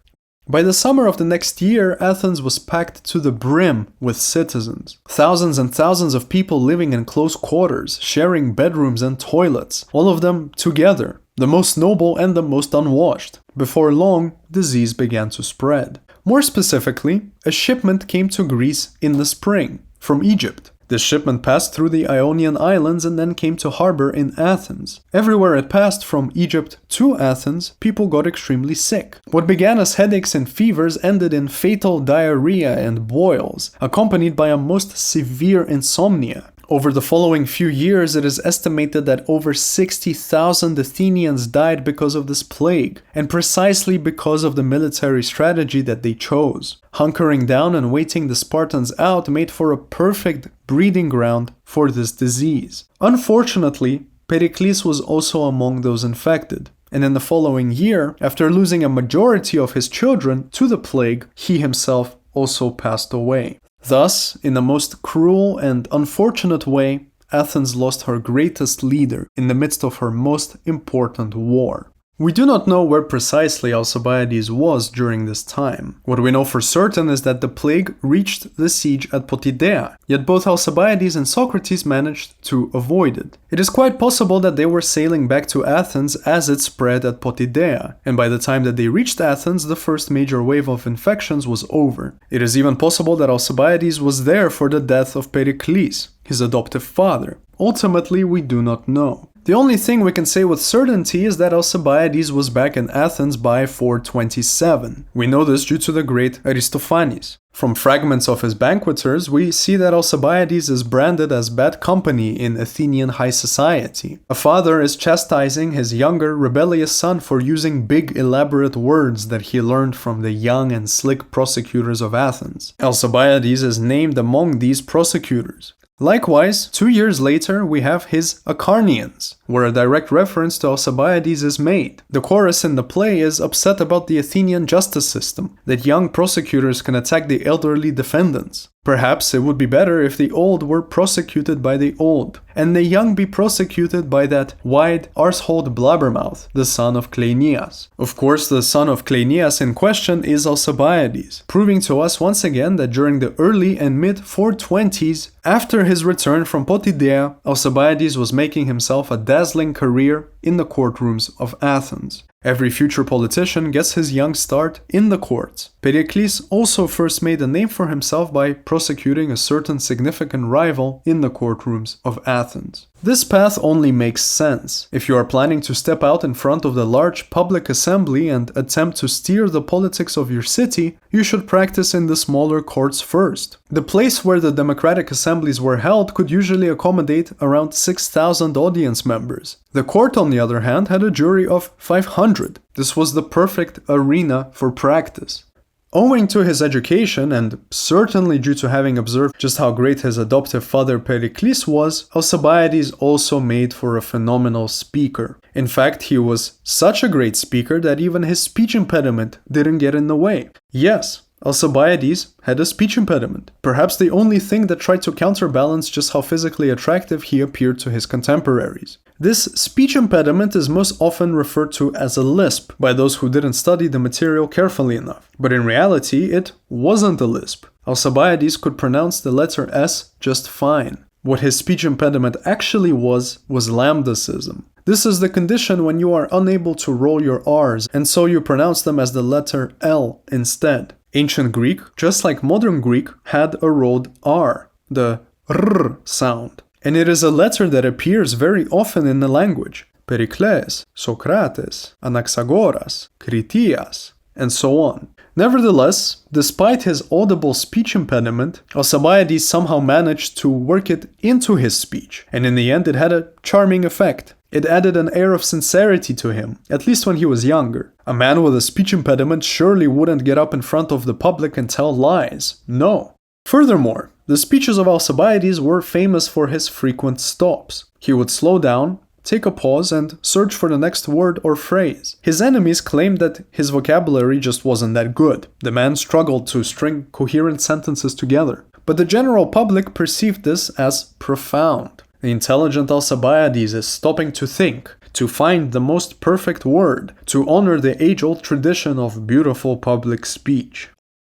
By the summer of the next year, Athens was packed to the brim with citizens. Thousands and thousands of people living in close quarters, sharing bedrooms and toilets, all of them together, the most noble and the most unwashed. Before long, disease began to spread. More specifically, a shipment came to Greece in the spring, from Egypt. This shipment passed through the Ionian Islands and then came to harbor in Athens. Everywhere it passed from Egypt to Athens, people got extremely sick. What began as headaches and fevers ended in fatal diarrhea and boils, accompanied by a most severe insomnia. Over the following few years, it is estimated that over 60,000 Athenians died because of this plague, and precisely because of the military strategy that they chose. Hunkering down and waiting the Spartans out made for a perfect breeding ground for this disease. Unfortunately, Pericles was also among those infected, and in the following year, after losing a majority of his children to the plague, he himself also passed away. Thus, in the most cruel and unfortunate way, Athens lost her greatest leader in the midst of her most important war. We do not know where precisely Alcibiades was during this time. What we know for certain is that the plague reached the siege at Potidæa, yet both Alcibiades and Socrates managed to avoid it. It is quite possible that they were sailing back to Athens as it spread at Potidæa, and by the time that they reached Athens, the first major wave of infections was over. It is even possible that Alcibiades was there for the death of Pericles, his adoptive father. Ultimately, we do not know. The only thing we can say with certainty is that Alcibiades was back in Athens by 427. We know this due to the great Aristophanes. From fragments of his banqueters, we see that Alcibiades is branded as bad company in Athenian high society. A father is chastising his younger, rebellious son for using big, elaborate words that he learned from the young and slick prosecutors of Athens. Alcibiades is named among these prosecutors. Likewise, 2 years later we have his Acarnanians, where a direct reference to Alcibiades is made. The chorus in the play is upset about the Athenian justice system, that young prosecutors can attack the elderly defendants. Perhaps it would be better if the old were prosecuted by the old, and the young be prosecuted by that wide, arseholed blabbermouth, the son of Cleinias. Of course, the son of Cleinias in question is Alcibiades, proving to us once again that during the early and mid-420s, after his return from Potidea, Alcibiades was making himself a dazzling career in the courtrooms of Athens. Every future politician gets his young start in the courts. Pericles also first made a name for himself by prosecuting a certain significant rival in the courtrooms of Athens. This path only makes sense. If you are planning to step out in front of the large public assembly and attempt to steer the politics of your city, you should practice in the smaller courts first. The place where the democratic assemblies were held could usually accommodate around 6,000 audience members. The court, on the other hand, had a jury of 500. This was the perfect arena for practice. Owing to his education, and certainly due to having observed just how great his adoptive father Pericles was, Alcibiades also made for a phenomenal speaker. In fact, he was such a great speaker that even his speech impediment didn't get in the way. Yes, Alcibiades had a speech impediment, perhaps the only thing that tried to counterbalance just how physically attractive he appeared to his contemporaries. This speech impediment is most often referred to as a lisp by those who didn't study the material carefully enough, but in reality it wasn't a lisp. Alcibiades could pronounce the letter S just fine. What his speech impediment actually was lambdacism. This is the condition when you are unable to roll your R's, and so you pronounce them as the letter L instead. Ancient Greek, just like modern Greek, had a rolled R, the R sound. And it is a letter that appears very often in the language. Pericles, Socrates, Anaxagoras, Critias, and so on. Nevertheless, despite his audible speech impediment, Alcibiades somehow managed to work it into his speech, and in the end it had a charming effect. It added an air of sincerity to him, at least when he was younger. A man with a speech impediment surely wouldn't get up in front of the public and tell lies. No. Furthermore, the speeches of Alcibiades were famous for his frequent stops. He would slow down, take a pause, and search for the next word or phrase. His enemies claimed that his vocabulary just wasn't that good. The man struggled to string coherent sentences together. But the general public perceived this as profound. The intelligent Alcibiades is stopping to think, to find the most perfect word, to honor the age-old tradition of beautiful public speech.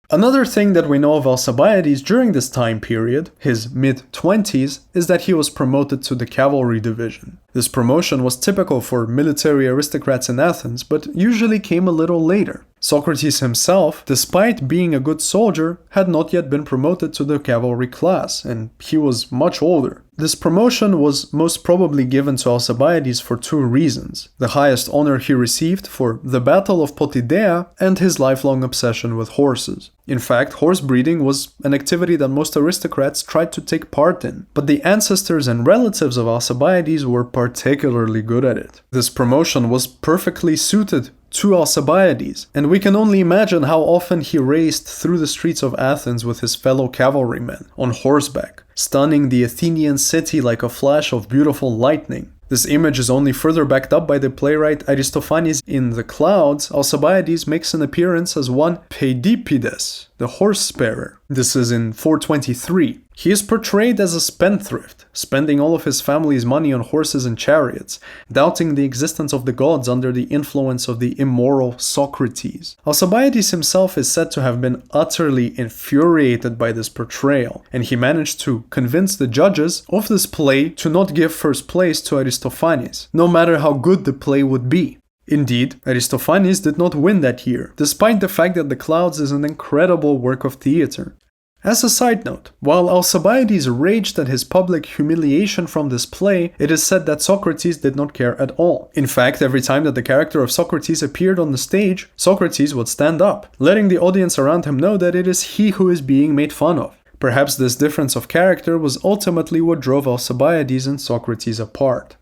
Another thing that we know of Alcibiades during this time period, his mid-20s, is that he was promoted to the cavalry division. This promotion was typical for military aristocrats in Athens, but usually came a little later. Socrates himself, despite being a good soldier, had not yet been promoted to the cavalry class, and he was much older. This promotion was most probably given to Alcibiades for two reasons: the highest honor he received for the Battle of Potidea and his lifelong obsession with horses. In fact, horse breeding was an activity that most aristocrats tried to take part in, but the ancestors and relatives of Alcibiades were particularly good at it. This promotion was perfectly suited to Alcibiades, and we can only imagine how often he raced through the streets of Athens with his fellow cavalrymen, on horseback, stunning the Athenian city like a flash of beautiful lightning. This image is only further backed up by the playwright Aristophanes. In The Clouds, Alcibiades makes an appearance as one Peidipides, the horse sparer. This is in 423. He is portrayed as a spendthrift, spending all of his family's money on horses and chariots, doubting the existence of the gods under the influence of the immoral Socrates. Alcibiades himself is said to have been utterly infuriated by this portrayal, and he managed to convince the judges of this play to not give first place to Aristophanes, no matter how good the play would be. Indeed, Aristophanes did not win that year, despite the fact that The Clouds is an incredible work of theater. As a side note, while Alcibiades raged at his public humiliation from this play, it is said that Socrates did not care at all. In fact, every time that the character of Socrates appeared on the stage, Socrates would stand up, letting the audience around him know that it is he who is being made fun of. Perhaps this difference of character was ultimately what drove Alcibiades and Socrates apart.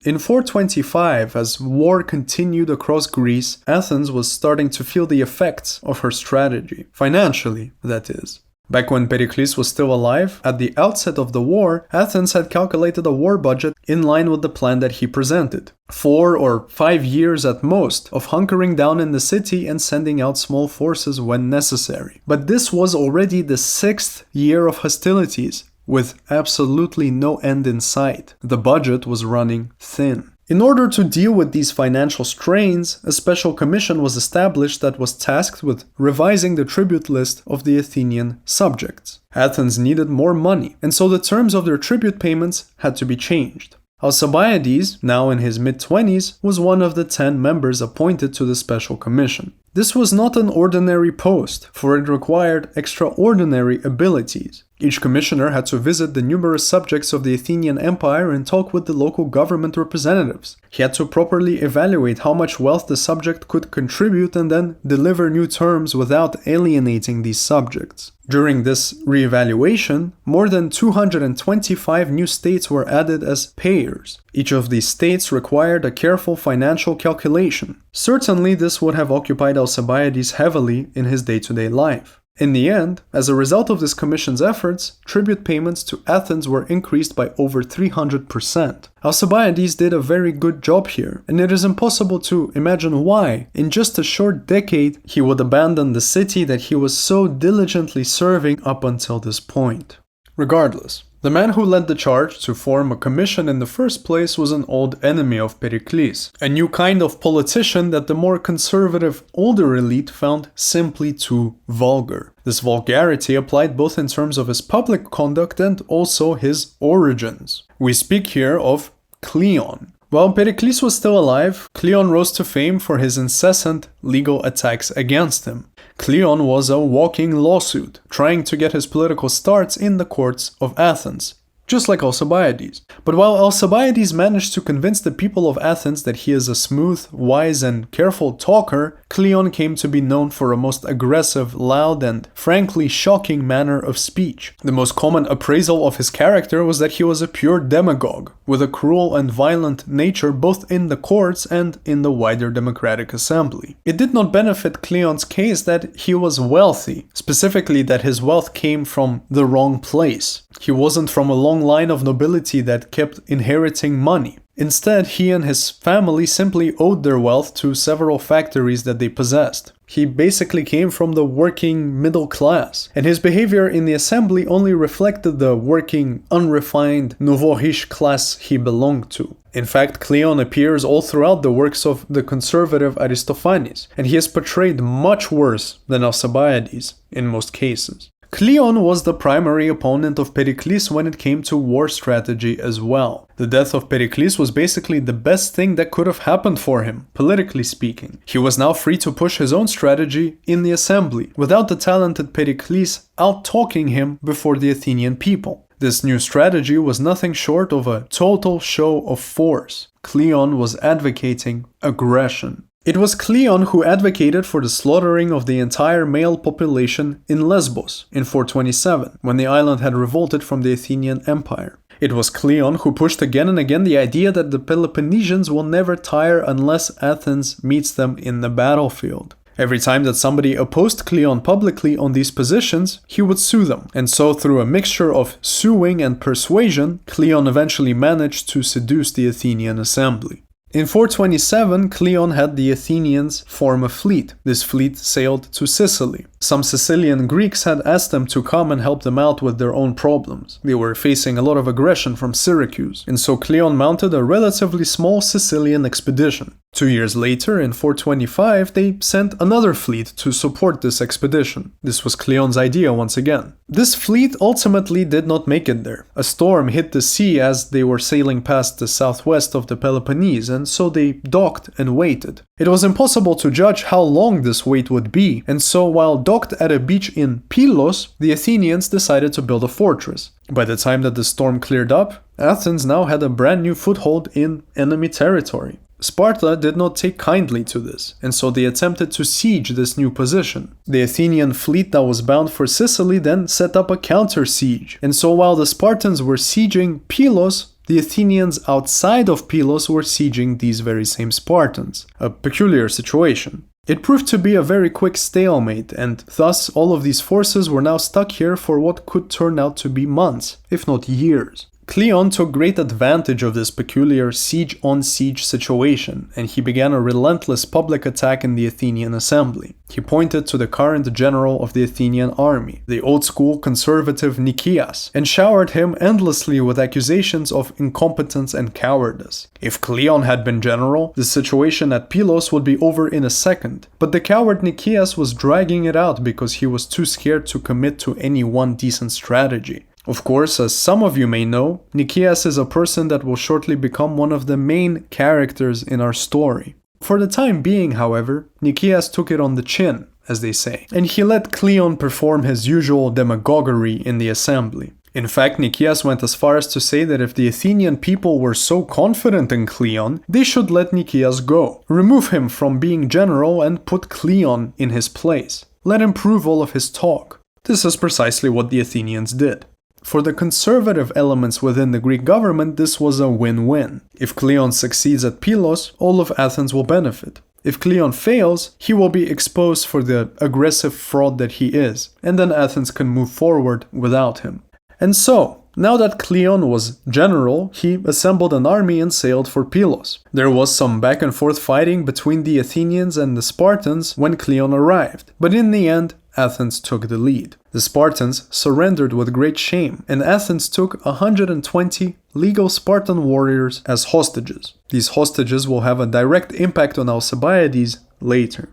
In 425, as war continued across Greece, Athens was starting to feel the effects of her strategy. Financially, that is. Back when Pericles was still alive, at the outset of the war, Athens had calculated a war budget in line with the plan that he presented. 4 or 5 years at most of hunkering down in the city and sending out small forces when necessary. But this was already the 6th year of hostilities, with absolutely no end in sight. The budget was running thin. In order to deal with these financial strains, a special commission was established that was tasked with revising the tribute list of the Athenian subjects. Athens needed more money, and so the terms of their tribute payments had to be changed. Alcibiades, now in his mid-20s, was one of the 10 members appointed to the special commission. This was not an ordinary post, for it required extraordinary abilities. Each commissioner had to visit the numerous subjects of the Athenian Empire and talk with the local government representatives. He had to properly evaluate how much wealth the subject could contribute and then deliver new terms without alienating these subjects. During this reevaluation, more than 225 new states were added as payers. Each of these states required a careful financial calculation. Certainly, this would have occupied Alcibiades heavily in his day-to-day life. In the end, as a result of this commission's efforts, tribute payments to Athens were increased by over 300%. Alcibiades did a very good job here, and it is impossible to imagine why, in just a short decade, he would abandon the city that he was so diligently serving up until this point. Regardless, the man who led the charge to form a commission in the first place was an old enemy of Pericles, a new kind of politician that the more conservative older elite found simply too vulgar. This vulgarity applied both in terms of his public conduct and also his origins. We speak here of Cleon. While Pericles was still alive, Cleon rose to fame for his incessant legal attacks against him. Cleon was a walking lawsuit, trying to get his political starts in the courts of Athens, just like Alcibiades. But while Alcibiades managed to convince the people of Athens that he is a smooth, wise, and careful talker, Cleon came to be known for a most aggressive, loud, and frankly shocking manner of speech. The most common appraisal of his character was that he was a pure demagogue, with a cruel and violent nature both in the courts and in the wider democratic assembly. It did not benefit Cleon's case that he was wealthy, specifically that his wealth came from the wrong place. He wasn't from a long line of nobility that kept inheriting money. Instead, he and his family simply owed their wealth to several factories that they possessed. He basically came from the working middle class, and his behavior in the assembly only reflected the working, unrefined, nouveau riche class he belonged to. In fact, Cleon appears all throughout the works of the conservative Aristophanes, and he is portrayed much worse than Alcibiades in most cases. Cleon was the primary opponent of Pericles when it came to war strategy as well. The death of Pericles was basically the best thing that could have happened for him, politically speaking. He was now free to push his own strategy in the assembly, without the talented Pericles out-talking him before the Athenian people. This new strategy was nothing short of a total show of force. Cleon was advocating aggression. It was Cleon who advocated for the slaughtering of the entire male population in Lesbos in 427, when the island had revolted from the Athenian Empire. It was Cleon who pushed again and again the idea that the Peloponnesians will never tire unless Athens meets them in the battlefield. Every time that somebody opposed Cleon publicly on these positions, he would sue them. And so through a mixture of suing and persuasion, Cleon eventually managed to seduce the Athenian assembly. In 427, Cleon had the Athenians form a fleet. This fleet sailed to Sicily. Some Sicilian Greeks had asked them to come and help them out with their own problems. They were facing a lot of aggression from Syracuse, and so Cleon mounted a relatively small Sicilian expedition. 2 years later, in 425, they sent another fleet to support this expedition. This was Cleon's idea once again. This fleet ultimately did not make it there. A storm hit the sea as they were sailing past the southwest of the Peloponnese, and so they docked and waited. It was impossible to judge how long this wait would be, and so while docked at a beach in Pylos, the Athenians decided to build a fortress. By the time that the storm cleared up, Athens now had a brand new foothold in enemy territory. Sparta did not take kindly to this, and so they attempted to siege this new position. The Athenian fleet that was bound for Sicily then set up a counter-siege, and so while the Spartans were sieging Pylos, the Athenians outside of Pylos were sieging these very same Spartans. A peculiar situation. It proved to be a very quick stalemate, and thus all of these forces were now stuck here for what could turn out to be months, if not years. Cleon took great advantage of this peculiar siege-on-siege situation, and he began a relentless public attack in the Athenian assembly. He pointed to the current general of the Athenian army, the old-school conservative Nicias, and showered him endlessly with accusations of incompetence and cowardice. If Cleon had been general, the situation at Pylos would be over in a second, but the coward Nicias was dragging it out because he was too scared to commit to any one decent strategy. Of course, as some of you may know, Nicias is a person that will shortly become one of the main characters in our story. For the time being, however, Nicias took it on the chin, as they say, and he let Cleon perform his usual demagoguery in the assembly. In fact, Nicias went as far as to say that if the Athenian people were so confident in Cleon, they should let Nicias go, remove him from being general and put Cleon in his place. Let him prove all of his talk. This is precisely what the Athenians did. For the conservative elements within the Greek government, this was a win-win. If Cleon succeeds at Pylos, all of Athens will benefit. If Cleon fails, he will be exposed for the aggressive fraud that he is, and then Athens can move forward without him. And so, now that Cleon was general, he assembled an army and sailed for Pylos. There was some back and forth fighting between the Athenians and the Spartans when Cleon arrived, but in the end, Athens took the lead. The Spartans surrendered with great shame, and Athens took 120 legal Spartan warriors as hostages. These hostages will have a direct impact on Alcibiades later.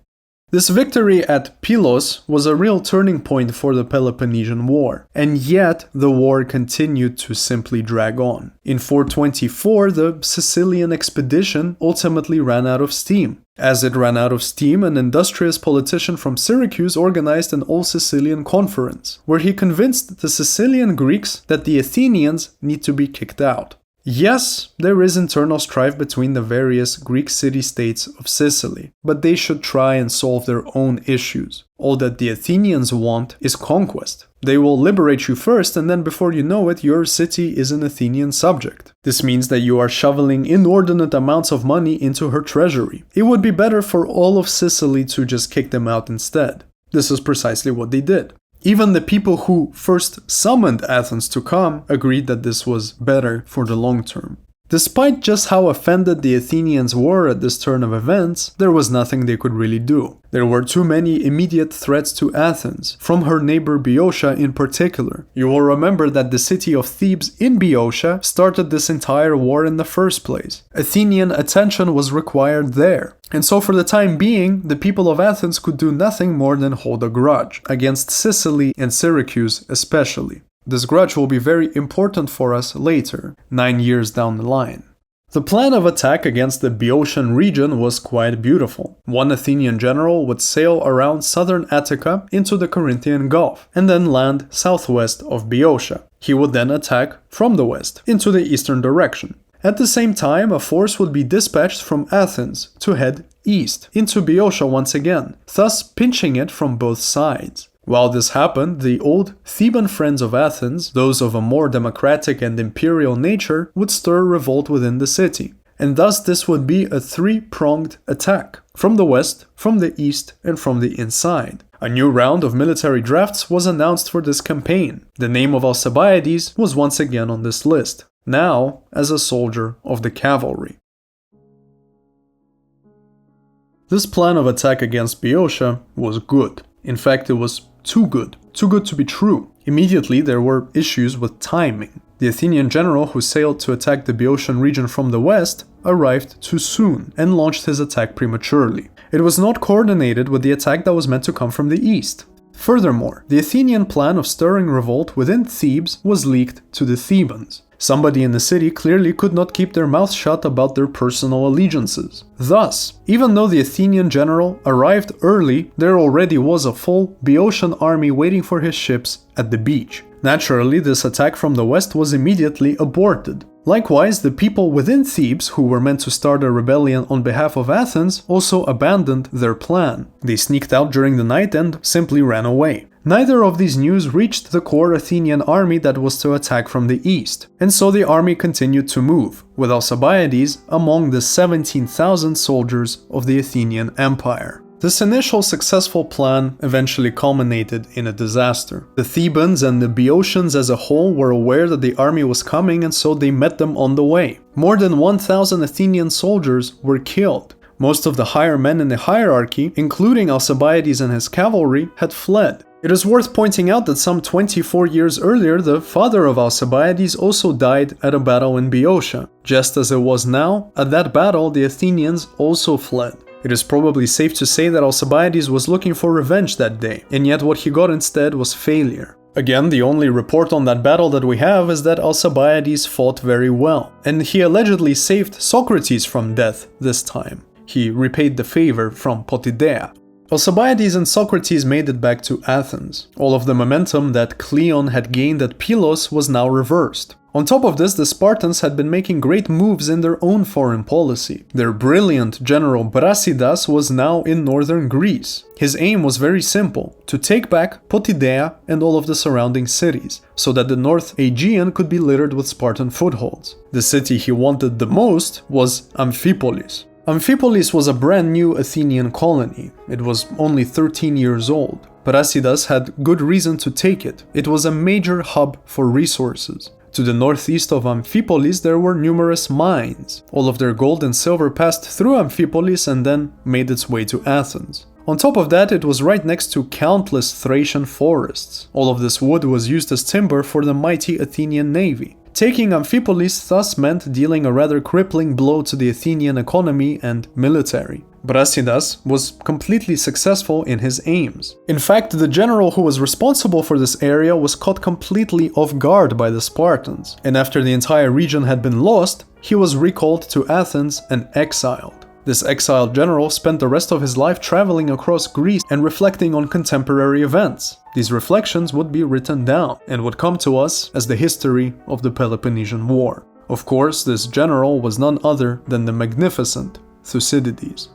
This victory at Pylos was a real turning point for the Peloponnesian War, and yet the war continued to simply drag on. In 424, the Sicilian Expedition ultimately ran out of steam. As it ran out of steam, an industrious politician from Syracuse organized an all-Sicilian conference, where he convinced the Sicilian Greeks that the Athenians need to be kicked out. Yes, there is internal strife between the various Greek city-states of Sicily, but they should try and solve their own issues. All that the Athenians want is conquest. They will liberate you first, and then before you know it, your city is an Athenian subject. This means that you are shoveling inordinate amounts of money into her treasury. It would be better for all of Sicily to just kick them out instead. This is precisely what they did. Even the people who first summoned Athens to come agreed that this was better for the long term. Despite just how offended the Athenians were at this turn of events, there was nothing they could really do. There were too many immediate threats to Athens, from her neighbor Boeotia in particular. You will remember that the city of Thebes in Boeotia started this entire war in the first place. Athenian attention was required there. And so for the time being, the people of Athens could do nothing more than hold a grudge, against Sicily and Syracuse especially. This grudge will be very important for us later, 9 years down the line. The plan of attack against the Boeotian region was quite beautiful. One Athenian general would sail around southern Attica into the Corinthian Gulf, and then land southwest of Boeotia. He would then attack from the west, into the eastern direction. At the same time, a force would be dispatched from Athens to head east, into Boeotia once again, thus pinching it from both sides. While this happened, the old Theban friends of Athens, those of a more democratic and imperial nature, would stir revolt within the city. And thus this would be a three-pronged attack, from the west, from the east, and from the inside. A new round of military drafts was announced for this campaign. The name of Alcibiades was once again on this list, now as a soldier of the cavalry. This plan of attack against Boeotia was good. In fact, it was too good to be true. Immediately there were issues with timing. The Athenian general who sailed to attack the Boeotian region from the west arrived too soon and launched his attack prematurely. It was not coordinated with the attack that was meant to come from the east. Furthermore, the Athenian plan of stirring revolt within Thebes was leaked to the Thebans. Somebody in the city clearly could not keep their mouth shut about their personal allegiances. Thus, even though the Athenian general arrived early, there already was a full Boeotian army waiting for his ships at the beach. Naturally, this attack from the west was immediately aborted. Likewise, the people within Thebes who were meant to start a rebellion on behalf of Athens also abandoned their plan. They sneaked out during the night and simply ran away. Neither of these news reached the core Athenian army that was to attack from the east, and so the army continued to move, with Alcibiades among the 17,000 soldiers of the Athenian Empire. This initial successful plan eventually culminated in a disaster. The Thebans and the Boeotians as a whole were aware that the army was coming, and so they met them on the way. More than 1,000 Athenian soldiers were killed. Most of the higher men in the hierarchy, including Alcibiades and his cavalry, had fled. It is worth pointing out that some 24 years earlier, the father of Alcibiades also died at a battle in Boeotia. Just as it was now, at that battle the Athenians also fled. It is probably safe to say that Alcibiades was looking for revenge that day, and yet what he got instead was failure. Again, the only report on that battle that we have is that Alcibiades fought very well, and he allegedly saved Socrates from death this time. He repaid the favor from Potidea. Alcibiades and Socrates made it back to Athens. All of the momentum that Cleon had gained at Pylos was now reversed. On top of this, the Spartans had been making great moves in their own foreign policy. Their brilliant general Brasidas was now in northern Greece. His aim was very simple: to take back Potidea and all of the surrounding cities, so that the North Aegean could be littered with Spartan footholds. The city he wanted the most was Amphipolis. Amphipolis was a brand new Athenian colony. It was only 13 years old. Brasidas had good reason to take it. It was a major hub for resources. To the northeast of Amphipolis there were numerous mines. All of their gold and silver passed through Amphipolis and then made its way to Athens. On top of that, it was right next to countless Thracian forests. All of this wood was used as timber for the mighty Athenian navy. Taking Amphipolis thus meant dealing a rather crippling blow to the Athenian economy and military. Brasidas was completely successful in his aims. In fact, the general who was responsible for this area was caught completely off guard by the Spartans, and after the entire region had been lost, he was recalled to Athens and exiled. This exiled general spent the rest of his life traveling across Greece and reflecting on contemporary events. These reflections would be written down and would come to us as the history of the Peloponnesian War. Of course, this general was none other than the magnificent Thucydides.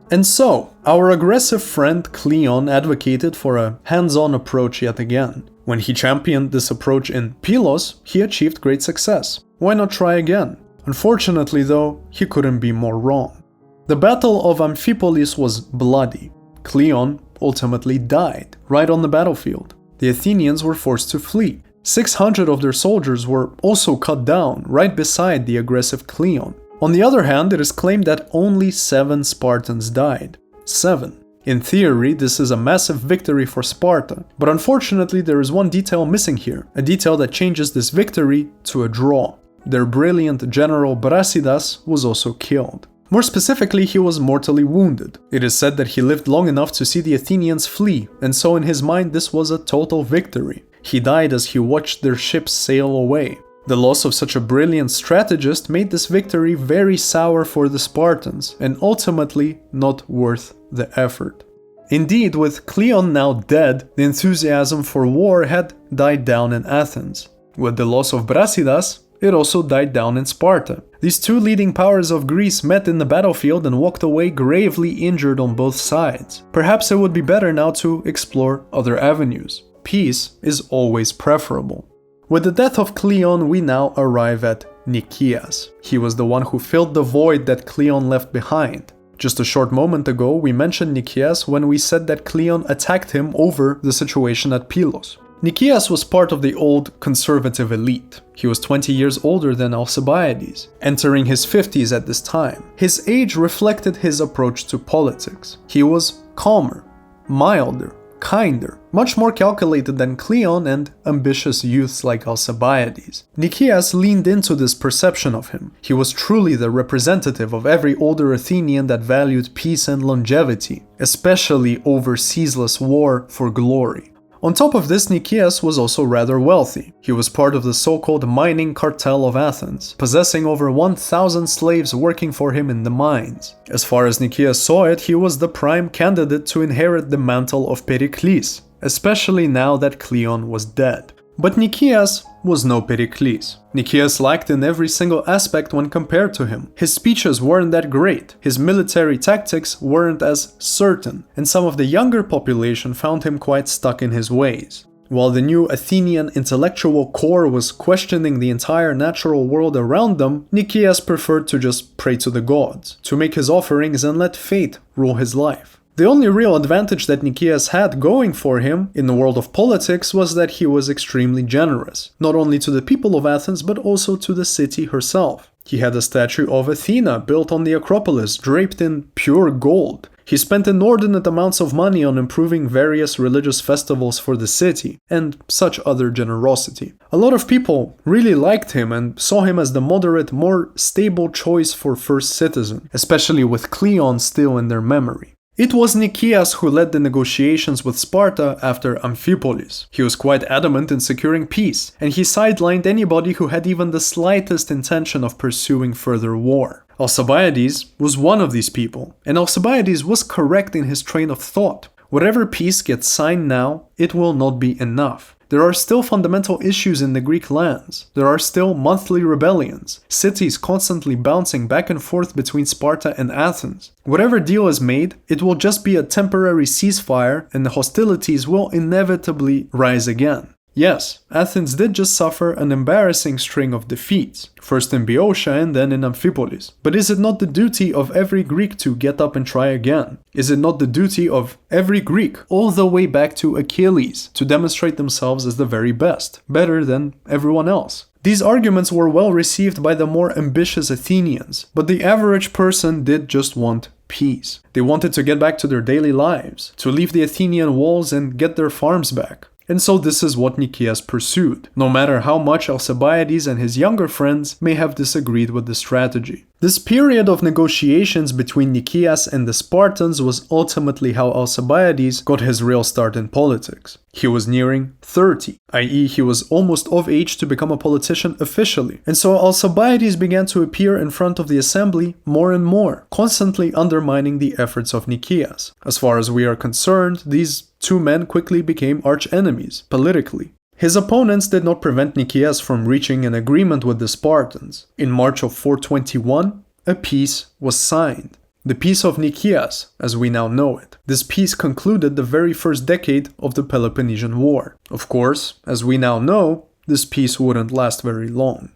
And so, our aggressive friend Cleon advocated for a hands-on approach yet again. When he championed this approach in Pylos, he achieved great success. Why not try again? Unfortunately though, he couldn't be more wrong. The Battle of Amphipolis was bloody. Cleon ultimately died right on the battlefield. The Athenians were forced to flee. 600 of their soldiers were also cut down right beside the aggressive Cleon. On the other hand, it is claimed that only 7 Spartans died. 7. In theory, this is a massive victory for Sparta, but unfortunately there is one detail missing here, a detail that changes this victory to a draw. Their brilliant general Brasidas was also killed. More specifically, he was mortally wounded. It is said that he lived long enough to see the Athenians flee, and so in his mind this was a total victory. He died as he watched their ships sail away. The loss of such a brilliant strategist made this victory very sour for the Spartans, and ultimately not worth the effort. Indeed, with Cleon now dead, the enthusiasm for war had died down in Athens. With the loss of Brasidas, it also died down in Sparta. These two leading powers of Greece met in the battlefield and walked away gravely injured on both sides. Perhaps it would be better now to explore other avenues. Peace is always preferable. With the death of Cleon, we now arrive at Nicias. He was the one who filled the void that Cleon left behind. Just a short moment ago, we mentioned Nicias when we said that Cleon attacked him over the situation at Pylos. Nicias was part of the old conservative elite. He was 20 years older than Alcibiades, entering his 50s at this time. His age reflected his approach to politics. He was calmer, milder, kinder, much more calculated than Cleon and ambitious youths like Alcibiades. Nicias leaned into this perception of him. He was truly the representative of every older Athenian that valued peace and longevity, especially over ceaseless war for glory. On top of this, Nicias was also rather wealthy. He was part of the so-called mining cartel of Athens, possessing over 1,000 slaves working for him in the mines. As far as Nicias saw it, he was the prime candidate to inherit the mantle of Pericles, especially now that Cleon was dead. But Nicias was no Pericles. Nicias lacked in every single aspect when compared to him. His speeches weren't that great, his military tactics weren't as certain, and some of the younger population found him quite stuck in his ways. While the new Athenian intellectual core was questioning the entire natural world around them, Nicias preferred to just pray to the gods, to make his offerings and let fate rule his life. The only real advantage that Nicias had going for him in the world of politics was that he was extremely generous, not only to the people of Athens but also to the city herself. He had a statue of Athena built on the Acropolis, draped in pure gold. He spent inordinate amounts of money on improving various religious festivals for the city, and such other generosity. A lot of people really liked him and saw him as the moderate, more stable choice for first citizen, especially with Cleon still in their memory. It was Nicias who led the negotiations with Sparta after Amphipolis. He was quite adamant in securing peace, and he sidelined anybody who had even the slightest intention of pursuing further war. Alcibiades was one of these people, and Alcibiades was correct in his train of thought. Whatever peace gets signed now, it will not be enough. There are still fundamental issues in the Greek lands. There are still monthly rebellions, cities constantly bouncing back and forth between Sparta and Athens. Whatever deal is made, it will just be a temporary ceasefire and the hostilities will inevitably rise again. Yes, Athens did just suffer an embarrassing string of defeats, first in Boeotia and then in Amphipolis. But is it not the duty of every Greek to get up and try again? Is it not the duty of every Greek, all the way back to Achilles, to demonstrate themselves as the very best, better than everyone else? These arguments were well received by the more ambitious Athenians, but the average person did just want peace. They wanted to get back to their daily lives, to leave the Athenian walls and get their farms back. And so this is what Nicias pursued, no matter how much Alcibiades and his younger friends may have disagreed with the strategy. This period of negotiations between Nicias and the Spartans was ultimately how Alcibiades got his real start in politics. He was nearing 30, i.e. he was almost of age to become a politician officially, and so Alcibiades began to appear in front of the assembly more and more, constantly undermining the efforts of Nicias. As far as we are concerned, these two men quickly became arch-enemies, politically. His opponents did not prevent Nicias from reaching an agreement with the Spartans. In March of 421, a peace was signed. The Peace of Nicias, as we now know it. This peace concluded the very first decade of the Peloponnesian War. Of course, as we now know, this peace wouldn't last very long.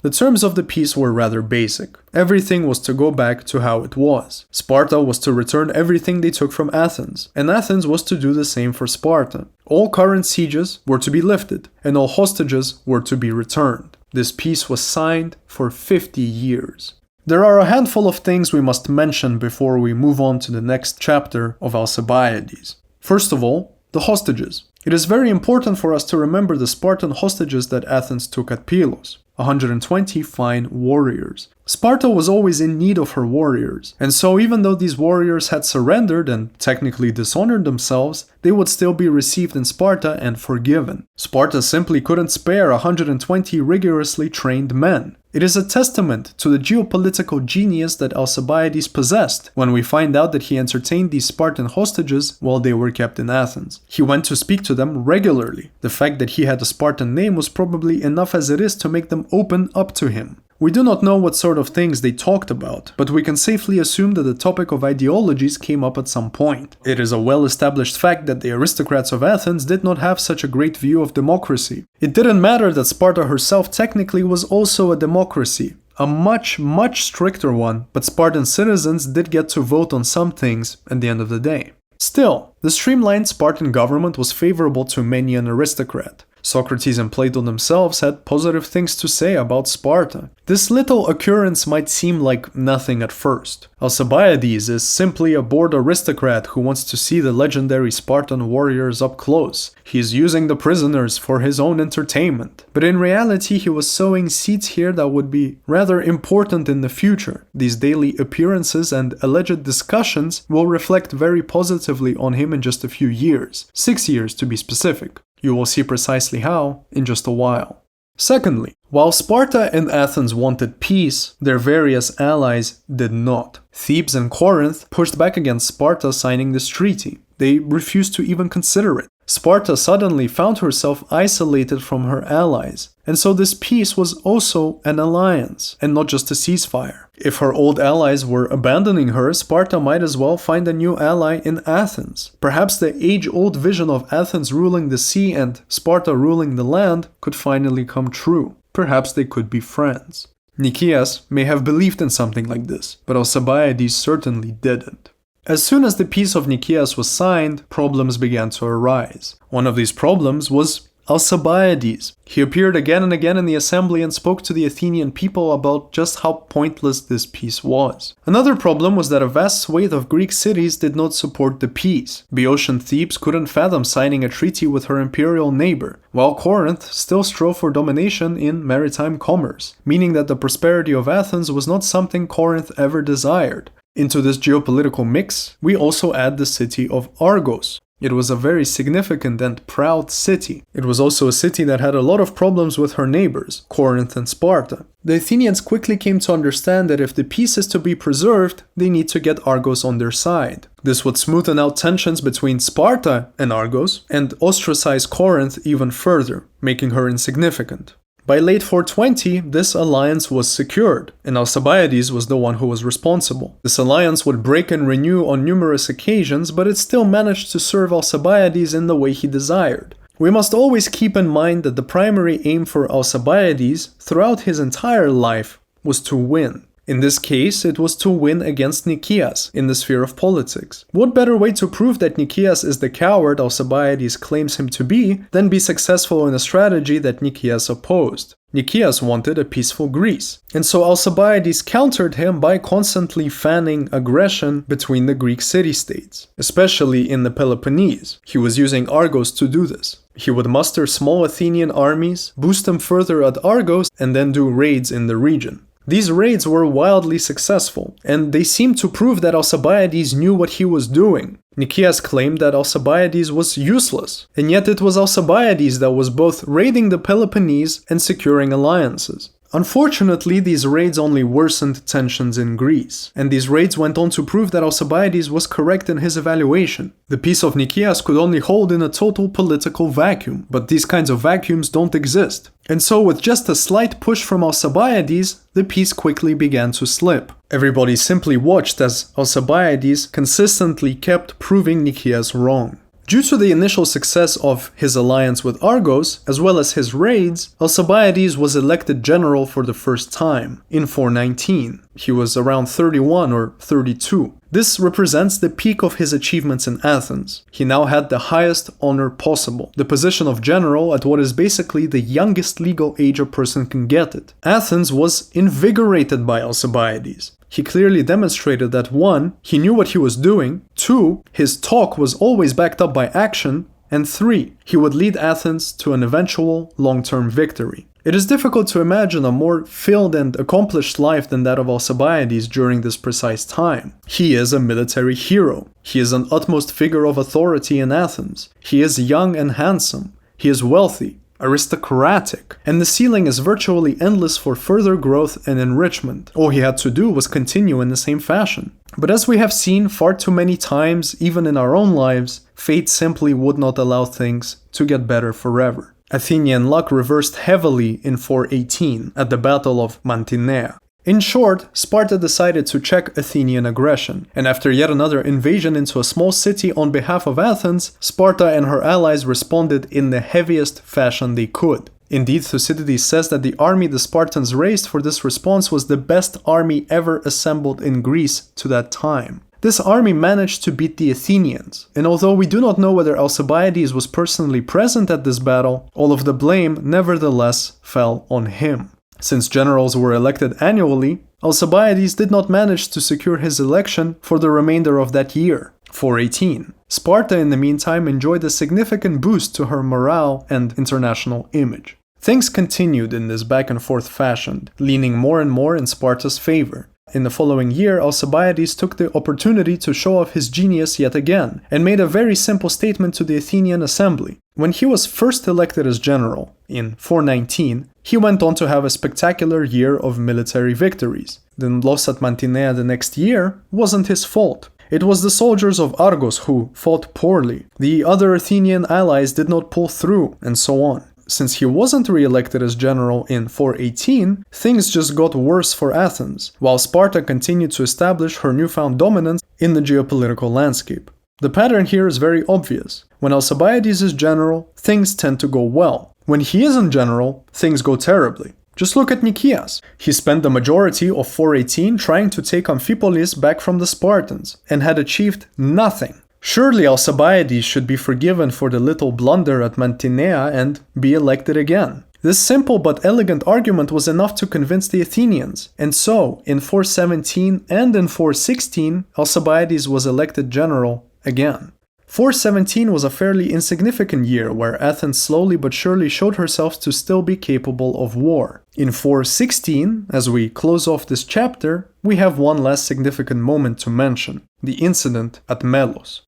The terms of the peace were rather basic. Everything was to go back to how it was. Sparta was to return everything they took from Athens, and Athens was to do the same for Sparta. All current sieges were to be lifted, and all hostages were to be returned. This peace was signed for 50 years. There are a handful of things we must mention before we move on to the next chapter of Alcibiades. First of all, the hostages. It is very important for us to remember the Spartan hostages that Athens took at Pylos. 120 fine warriors. Sparta was always in need of her warriors, and so even though these warriors had surrendered and technically dishonored themselves, they would still be received in Sparta and forgiven. Sparta simply couldn't spare 120 rigorously trained men. It is a testament to the geopolitical genius that Alcibiades possessed when we find out that he entertained these Spartan hostages while they were kept in Athens. He went to speak to them regularly. The fact that he had a Spartan name was probably enough as it is to make them open up to him. We do not know what sort of things they talked about, but we can safely assume that the topic of ideologies came up at some point. It is a well-established fact that the aristocrats of Athens did not have such a great view of democracy. It didn't matter that Sparta herself technically was also a democracy, a much stricter one, but Spartan citizens did get to vote on some things at the end of the day. Still, the streamlined Spartan government was favorable to many an aristocrat. Socrates and Plato themselves had positive things to say about Sparta. This little occurrence might seem like nothing at first. Alcibiades is simply a bored aristocrat who wants to see the legendary Spartan warriors up close. He is using the prisoners for his own entertainment. But in reality, he was sowing seeds here that would be rather important in the future. These daily appearances and alleged discussions will reflect very positively on him in just a few years. 6 years to be specific. You will see precisely how in just a while. Secondly, while Sparta and Athens wanted peace, their various allies did not. Thebes and Corinth pushed back against Sparta signing this treaty. They refused to even consider it. Sparta suddenly found herself isolated from her allies, and so this peace was also an alliance, and not just a ceasefire. If her old allies were abandoning her, Sparta might as well find a new ally in Athens. Perhaps the age-old vision of Athens ruling the sea and Sparta ruling the land could finally come true. Perhaps they could be friends. Nicias may have believed in something like this, but Alcibiades certainly didn't. As soon as the Peace of Nicaeas was signed, problems began to arise. One of these problems was Alcibiades. He appeared again and again in the assembly and spoke to the Athenian people about just how pointless this peace was. Another problem was that a vast swathe of Greek cities did not support the peace. Boeotian Thebes couldn't fathom signing a treaty with her imperial neighbor, while Corinth still strove for domination in maritime commerce, meaning that the prosperity of Athens was not something Corinth ever desired. Into this geopolitical mix, we also add the city of Argos. It was a very significant and proud city. It was also a city that had a lot of problems with her neighbors, Corinth and Sparta. The Athenians quickly came to understand that if the peace is to be preserved, they need to get Argos on their side. This would smoothen out tensions between Sparta and Argos and ostracize Corinth even further, making her insignificant. By late 420, this alliance was secured, and Alcibiades was the one who was responsible. This alliance would break and renew on numerous occasions, but it still managed to serve Alcibiades in the way he desired. We must always keep in mind that the primary aim for Alcibiades throughout his entire life was to win. In this case, it was to win against Nicaeas in the sphere of politics. What better way to prove that Nicaeas is the coward Alcibiades claims him to be than be successful in a strategy that Nicaeas opposed? Nicaeas wanted a peaceful Greece, and so Alcibiades countered him by constantly fanning aggression between the Greek city-states, especially in the Peloponnese. He was using Argos to do this. He would muster small Athenian armies, boost them further at Argos, and then do raids in the region. These raids were wildly successful, and they seemed to prove that Alcibiades knew what he was doing. Nicaeas claimed that Alcibiades was useless, and yet it was Alcibiades that was both raiding the Peloponnese and securing alliances. Unfortunately, these raids only worsened tensions in Greece, and these raids went on to prove that Alcibiades was correct in his evaluation. The Peace of Nicaeas could only hold in a total political vacuum, but these kinds of vacuums don't exist. And so with just a slight push from Alcibiades, the peace quickly began to slip. Everybody simply watched as Alcibiades consistently kept proving Nicaeas wrong. Due to the initial success of his alliance with Argos, as well as his raids, Alcibiades was elected general for the first time, in 419. He was around 31 or 32. This represents the peak of his achievements in Athens. He now had the highest honor possible, the position of general at what is basically the youngest legal age a person can get it. Athens was invigorated by Alcibiades. He clearly demonstrated that 1. He knew what he was doing, 2. His talk was always backed up by action, and 3. He would lead Athens to an eventual long-term victory. It is difficult to imagine a more filled and accomplished life than that of Alcibiades during this precise time. He is a military hero. He is an utmost figure of authority in Athens. He is young and handsome. He is wealthy, aristocratic, and the ceiling is virtually endless for further growth and enrichment. All he had to do was continue in the same fashion. But as we have seen far too many times, even in our own lives, fate simply would not allow things to get better forever. Athenian luck reversed heavily in 418 at the Battle of Mantinea. In short, Sparta decided to check Athenian aggression, and after yet another invasion into a small city on behalf of Athens, Sparta and her allies responded in the heaviest fashion they could. Indeed, Thucydides says that the army the Spartans raised for this response was the best army ever assembled in Greece to that time. This army managed to beat the Athenians, and although we do not know whether Alcibiades was personally present at this battle, all of the blame nevertheless fell on him. Since generals were elected annually, Alcibiades did not manage to secure his election for the remainder of that year, 418. Sparta, in the meantime, enjoyed a significant boost to her morale and international image. Things continued in this back-and-forth fashion, leaning more and more in Sparta's favor. In the following year, Alcibiades took the opportunity to show off his genius yet again, and made a very simple statement to the Athenian assembly. When he was first elected as general, in 419, he went on to have a spectacular year of military victories. The loss at Mantinea the next year wasn't his fault. It was the soldiers of Argos who fought poorly. The other Athenian allies did not pull through, and so on. Since he wasn't re-elected as general in 418, things just got worse for Athens, while Sparta continued to establish her newfound dominance in the geopolitical landscape. The pattern here is very obvious. When Alcibiades is general, things tend to go well. When he isn't general, things go terribly. Just look at Nicias. He spent the majority of 418 trying to take Amphipolis back from the Spartans, and had achieved nothing. Surely Alcibiades should be forgiven for the little blunder at Mantinea and be elected again. This simple but elegant argument was enough to convince the Athenians, and so, in 417 and in 416, Alcibiades was elected general again. 417 was a fairly insignificant year where Athens slowly but surely showed herself to still be capable of war. In 416, as we close off this chapter, we have one last significant moment to mention, the incident at Melos.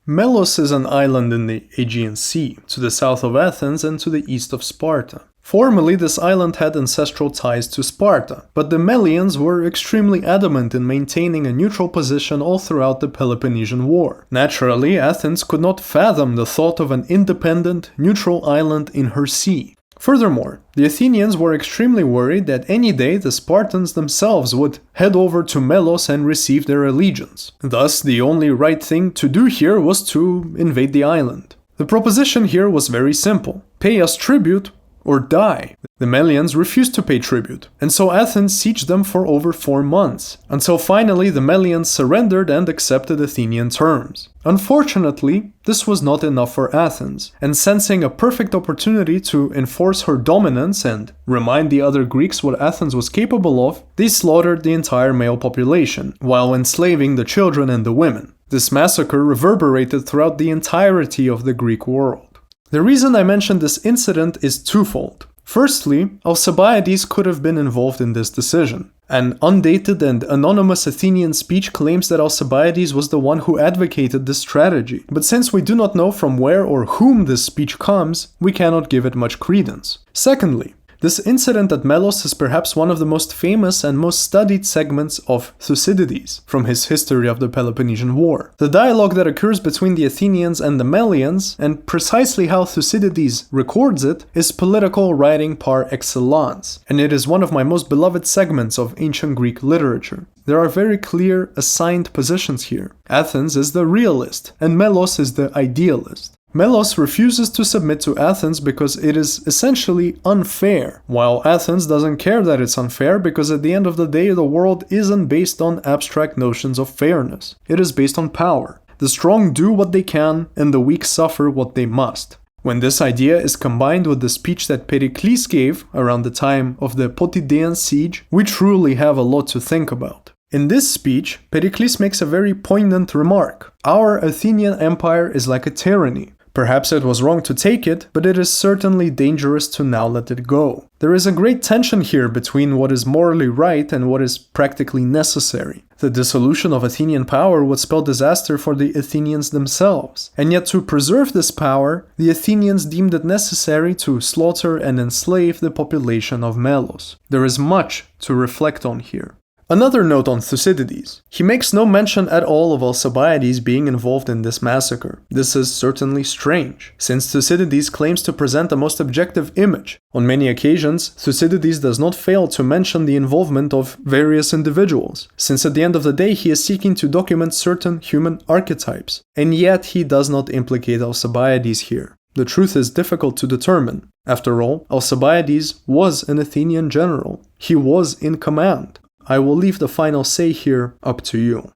Melos is an island in the Aegean Sea, to the south of Athens and to the east of Sparta. Formerly, this island had ancestral ties to Sparta, but the Melians were extremely adamant in maintaining a neutral position all throughout the Peloponnesian War. Naturally, Athens could not fathom the thought of an independent, neutral island in her sea. Furthermore, the Athenians were extremely worried that any day the Spartans themselves would head over to Melos and receive their allegiance. Thus, the only right thing to do here was to invade the island. The proposition here was very simple: pay us tribute or die. The Melians refused to pay tribute, and so Athens sieged them for over 4 months, until finally the Melians surrendered and accepted Athenian terms. Unfortunately, this was not enough for Athens, and sensing a perfect opportunity to enforce her dominance and remind the other Greeks what Athens was capable of, they slaughtered the entire male population, while enslaving the children and the women. This massacre reverberated throughout the entirety of the Greek world. The reason I mention this incident is twofold. Firstly, Alcibiades could have been involved in this decision. An undated and anonymous Athenian speech claims that Alcibiades was the one who advocated this strategy, but since we do not know from where or whom this speech comes, we cannot give it much credence. Secondly, this incident at Melos is perhaps one of the most famous and most studied segments of Thucydides, from his History of the Peloponnesian War. The dialogue that occurs between the Athenians and the Melians, and precisely how Thucydides records it, is political writing par excellence, and it is one of my most beloved segments of ancient Greek literature. There are very clear assigned positions here. Athens is the realist, and Melos is the idealist. Melos refuses to submit to Athens because it is essentially unfair, while Athens doesn't care that it's unfair because at the end of the day the world isn't based on abstract notions of fairness. It is based on power. The strong do what they can and the weak suffer what they must. When this idea is combined with the speech that Pericles gave around the time of the Potidæan siege, we truly have a lot to think about. In this speech, Pericles makes a very poignant remark. Our Athenian empire is like a tyranny. Perhaps it was wrong to take it, but it is certainly dangerous to now let it go. There is a great tension here between what is morally right and what is practically necessary. The dissolution of Athenian power would spell disaster for the Athenians themselves, and yet to preserve this power, the Athenians deemed it necessary to slaughter and enslave the population of Melos. There is much to reflect on here. Another note on Thucydides. He makes no mention at all of Alcibiades being involved in this massacre. This is certainly strange, since Thucydides claims to present a most objective image. On many occasions, Thucydides does not fail to mention the involvement of various individuals, since at the end of the day he is seeking to document certain human archetypes, and yet he does not implicate Alcibiades here. The truth is difficult to determine. After all, Alcibiades was an Athenian general. He was in command. I will leave the final say here up to you.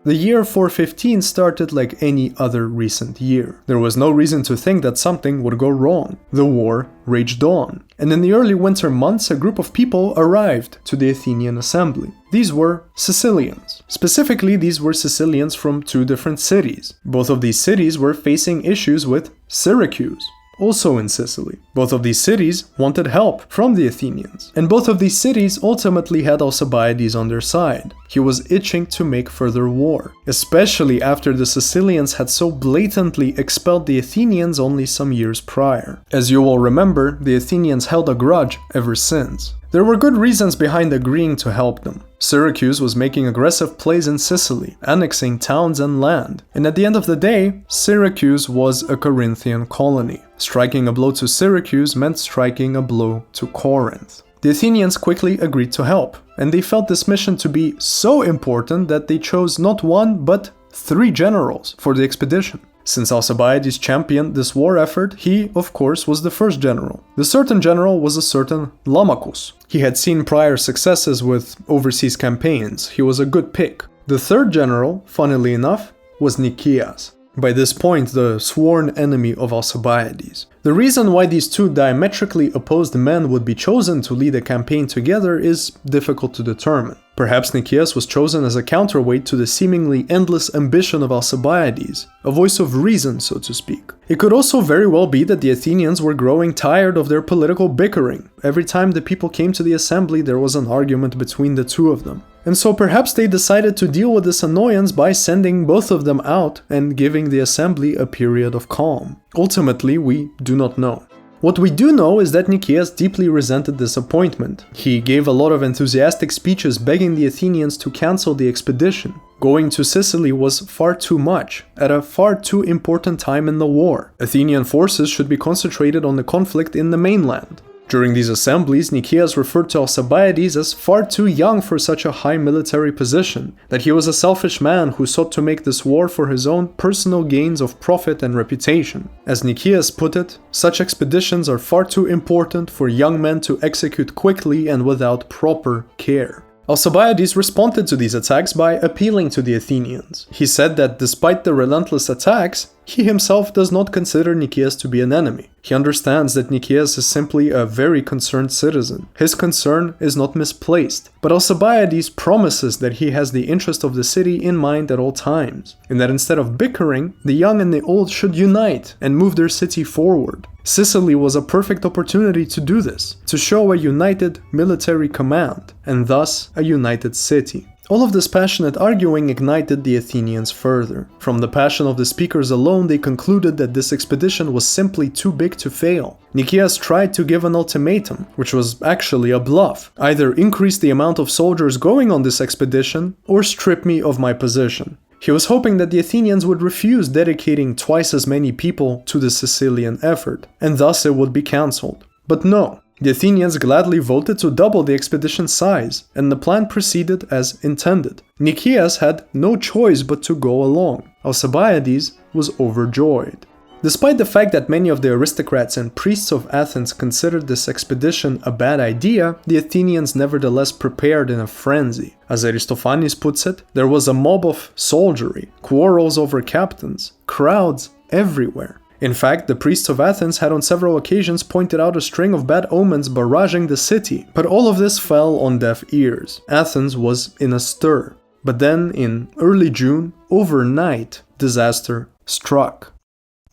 The year 415 started like any other recent year. There was no reason to think that something would go wrong. The war raged on, and in the early winter months a group of people arrived to the Athenian assembly. These were Sicilians. Specifically, these were Sicilians from 2 different cities. Both of these cities were facing issues with Syracuse, also in Sicily. Both of these cities wanted help from the Athenians, and both of these cities ultimately had Alcibiades on their side. He was itching to make further war, especially after the Sicilians had so blatantly expelled the Athenians only some years prior. As you will remember, the Athenians held a grudge ever since. There were good reasons behind agreeing to help them. Syracuse was making aggressive plays in Sicily, annexing towns and land, and at the end of the day, Syracuse was a Corinthian colony. Striking a blow to Syracuse meant striking a blow to Corinth. The Athenians quickly agreed to help, and they felt this mission to be so important that they chose not 1 but 3 generals for the expedition. Since Alcibiades championed this war effort, he, of course, was the first general. The certain general was a certain Lamachus. He had seen prior successes with overseas campaigns. He was a good pick. The third general, funnily enough, was Nicias, by this point the sworn enemy of Alcibiades. The reason why these two diametrically opposed men would be chosen to lead a campaign together is difficult to determine. Perhaps Nicias was chosen as a counterweight to the seemingly endless ambition of Alcibiades, a voice of reason, so to speak. It could also very well be that the Athenians were growing tired of their political bickering. Every time the people came to the assembly, there was an argument between the two of them. And so perhaps they decided to deal with this annoyance by sending both of them out and giving the assembly a period of calm. Ultimately, we do not know. What we do know is that Nicias deeply resented this appointment. He gave a lot of enthusiastic speeches begging the Athenians to cancel the expedition. Going to Sicily was far too much, at a far too important time in the war. Athenian forces should be concentrated on the conflict in the mainland. During these assemblies, Nicias referred to Alcibiades as far too young for such a high military position, that he was a selfish man who sought to make this war for his own personal gains of profit and reputation. As Nicias put it, such expeditions are far too important for young men to execute quickly and without proper care. Alcibiades responded to these attacks by appealing to the Athenians. He said that despite the relentless attacks, he himself does not consider Nicias to be an enemy. He understands that Nicias is simply a very concerned citizen. His concern is not misplaced, but Alcibiades promises that he has the interest of the city in mind at all times, and that instead of bickering, the young and the old should unite and move their city forward. Sicily was a perfect opportunity to do this, to show a united military command, and thus a united city. All of this passionate arguing ignited the Athenians further. From the passion of the speakers alone, they concluded that this expedition was simply too big to fail. Nicias tried to give an ultimatum, which was actually a bluff. Either increase the amount of soldiers going on this expedition, or strip me of my position. He was hoping that the Athenians would refuse dedicating twice as many people to the Sicilian effort, and thus it would be cancelled. But no. The Athenians gladly voted to double the expedition's size, and the plan proceeded as intended. Nicias had no choice but to go along. Alcibiades was overjoyed. Despite the fact that many of the aristocrats and priests of Athens considered this expedition a bad idea, the Athenians nevertheless prepared in a frenzy. As Aristophanes puts it, there was a mob of soldiery, quarrels over captains, crowds everywhere. In fact, the priests of Athens had on several occasions pointed out a string of bad omens barraging the city, but all of this fell on deaf ears. Athens was in a stir. But then, in early June, overnight, disaster struck.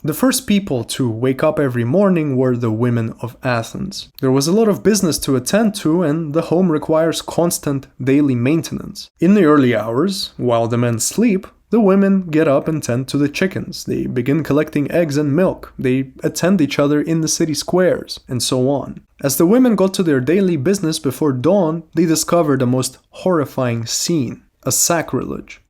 The first people to wake up every morning were the women of Athens. There was a lot of business to attend to, and the home requires constant daily maintenance. In the early hours, while the men sleep, the women get up and tend to the chickens. They begin collecting eggs and milk. They attend each other in the city squares, and so on. As the women got to their daily business before dawn, they discovered a most horrifying scene, a sacrilege.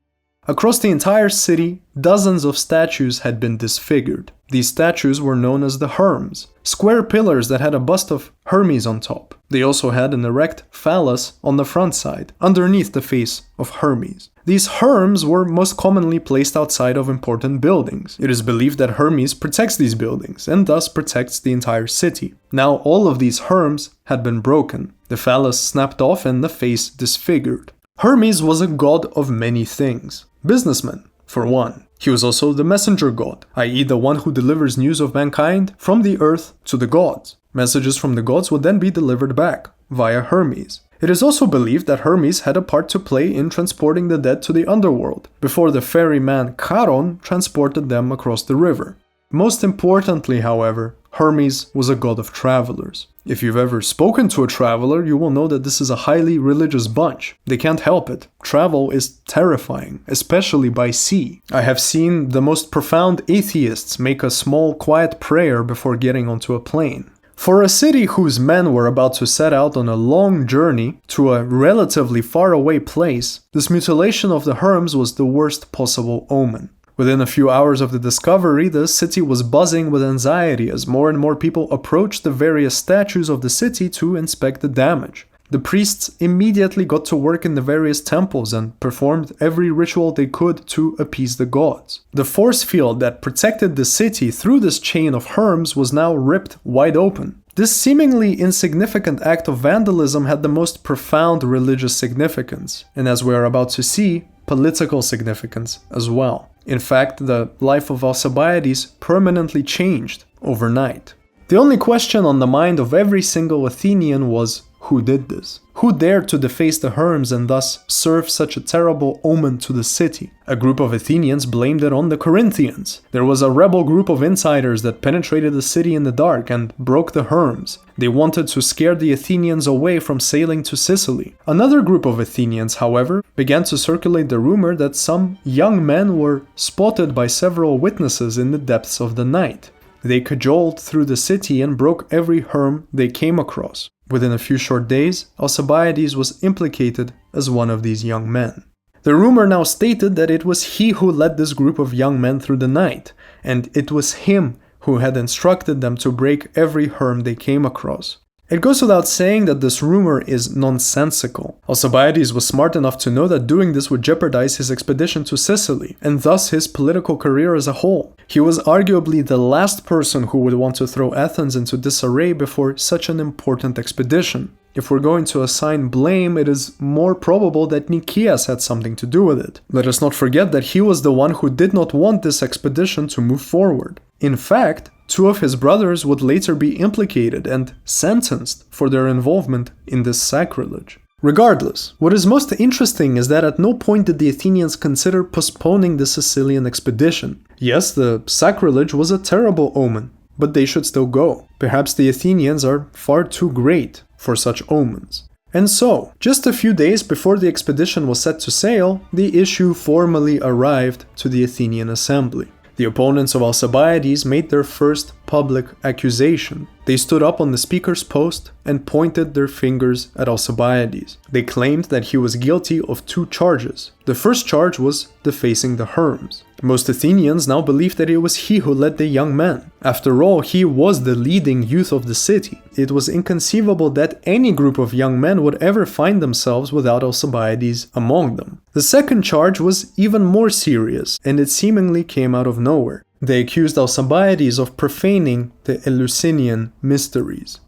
Across the entire city, dozens of statues had been disfigured. These statues were known as the Herms, square pillars that had a bust of Hermes on top. They also had an erect phallus on the front side, underneath the face of Hermes. These Herms were most commonly placed outside of important buildings. It is believed that Hermes protects these buildings, and thus protects the entire city. Now all of these Herms had been broken, the phallus snapped off and the face disfigured. Hermes was a god of many things. Businessman, for one. He was also the messenger god, i.e. the one who delivers news of mankind from the earth to the gods. Messages from the gods would then be delivered back, via Hermes. It is also believed that Hermes had a part to play in transporting the dead to the underworld, before the ferryman Charon transported them across the river. Most importantly, however, Hermes was a god of travelers. If you've ever spoken to a traveler, you will know that this is a highly religious bunch. They can't help it. Travel is terrifying, especially by sea. I have seen the most profound atheists make a small, quiet prayer before getting onto a plane. For a city whose men were about to set out on a long journey to a relatively faraway place, this mutilation of the Herms was the worst possible omen. Within a few hours of the discovery, the city was buzzing with anxiety as more and more people approached the various statues of the city to inspect the damage. The priests immediately got to work in the various temples and performed every ritual they could to appease the gods. The force field that protected the city through this chain of herms was now ripped wide open. This seemingly insignificant act of vandalism had the most profound religious significance, and as we are about to see, political significance as well. In fact, the life of Alcibiades permanently changed overnight. The only question on the mind of every single Athenian was, who did this? Who dared to deface the herms and thus serve such a terrible omen to the city? A group of Athenians blamed it on the Corinthians. There was a rebel group of insiders that penetrated the city in the dark and broke the herms. They wanted to scare the Athenians away from sailing to Sicily. Another group of Athenians, however, began to circulate the rumor that some young men were spotted by several witnesses in the depths of the night. They cajoled through the city and broke every herm they came across. Within a few short days, Alcibiades was implicated as one of these young men. The rumor now stated that it was he who led this group of young men through the night, and it was him who had instructed them to break every herm they came across. It goes without saying that this rumor is nonsensical. Alcibiades was smart enough to know that doing this would jeopardize his expedition to Sicily, and thus his political career as a whole. He was arguably the last person who would want to throw Athens into disarray before such an important expedition. If we're going to assign blame, it is more probable that Nicias had something to do with it. Let us not forget that he was the one who did not want this expedition to move forward. In fact, two of his brothers would later be implicated and sentenced for their involvement in this sacrilege. Regardless, what is most interesting is that at no point did the Athenians consider postponing the Sicilian expedition. Yes, the sacrilege was a terrible omen, but they should still go. Perhaps the Athenians are far too great for such omens. And so, just a few days before the expedition was set to sail, the issue formally arrived to the Athenian assembly. The opponents of Alcibiades made their first public accusation. They stood up on the speaker's post and pointed their fingers at Alcibiades. They claimed that he was guilty of two charges. The first charge was defacing the herms. Most Athenians now believed that it was he who led the young men. After all, he was the leading youth of the city. It was inconceivable that any group of young men would ever find themselves without Alcibiades among them. The second charge was even more serious, and it seemingly came out of nowhere. They accused Alcibiades of profaning the Eleusinian mysteries.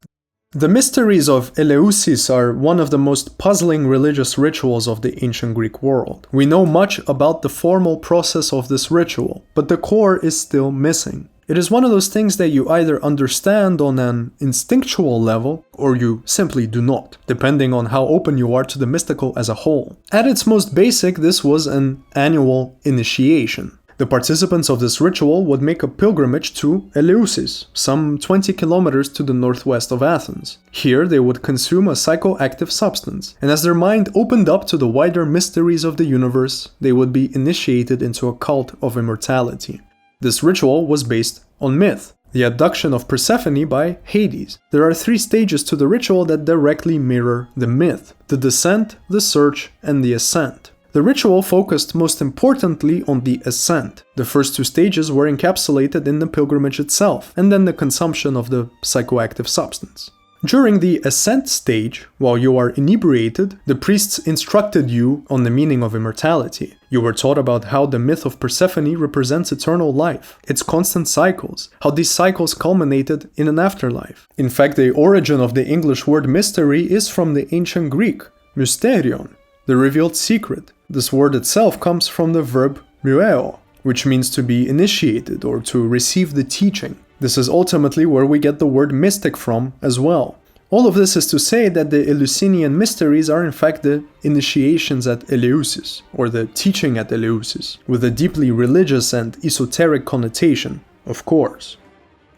The mysteries of Eleusis are one of the most puzzling religious rituals of the ancient Greek world. We know much about the formal process of this ritual, but the core is still missing. It is one of those things that you either understand on an instinctual level, or you simply do not, depending on how open you are to the mystical as a whole. At its most basic, this was an annual initiation. The participants of this ritual would make a pilgrimage to Eleusis, some 20 kilometers to the northwest of Athens. Here they would consume a psychoactive substance, and as their mind opened up to the wider mysteries of the universe, they would be initiated into a cult of immortality. This ritual was based on myth, the abduction of Persephone by Hades. There are 3 stages to the ritual that directly mirror the myth: the descent, the search, and the ascent. The ritual focused most importantly on the ascent. The first 2 stages were encapsulated in the pilgrimage itself, and then the consumption of the psychoactive substance. During the ascent stage, while you are inebriated, the priests instructed you on the meaning of immortality. You were taught about how the myth of Persephone represents eternal life, its constant cycles, how these cycles culminated in an afterlife. In fact, the origin of the English word mystery is from the ancient Greek, mysterion, the revealed secret. This word itself comes from the verb myeo, which means to be initiated or to receive the teaching. This is ultimately where we get the word mystic from as well. All of this is to say that the Eleusinian mysteries are in fact the initiations at Eleusis, or the teaching at Eleusis, with a deeply religious and esoteric connotation, of course.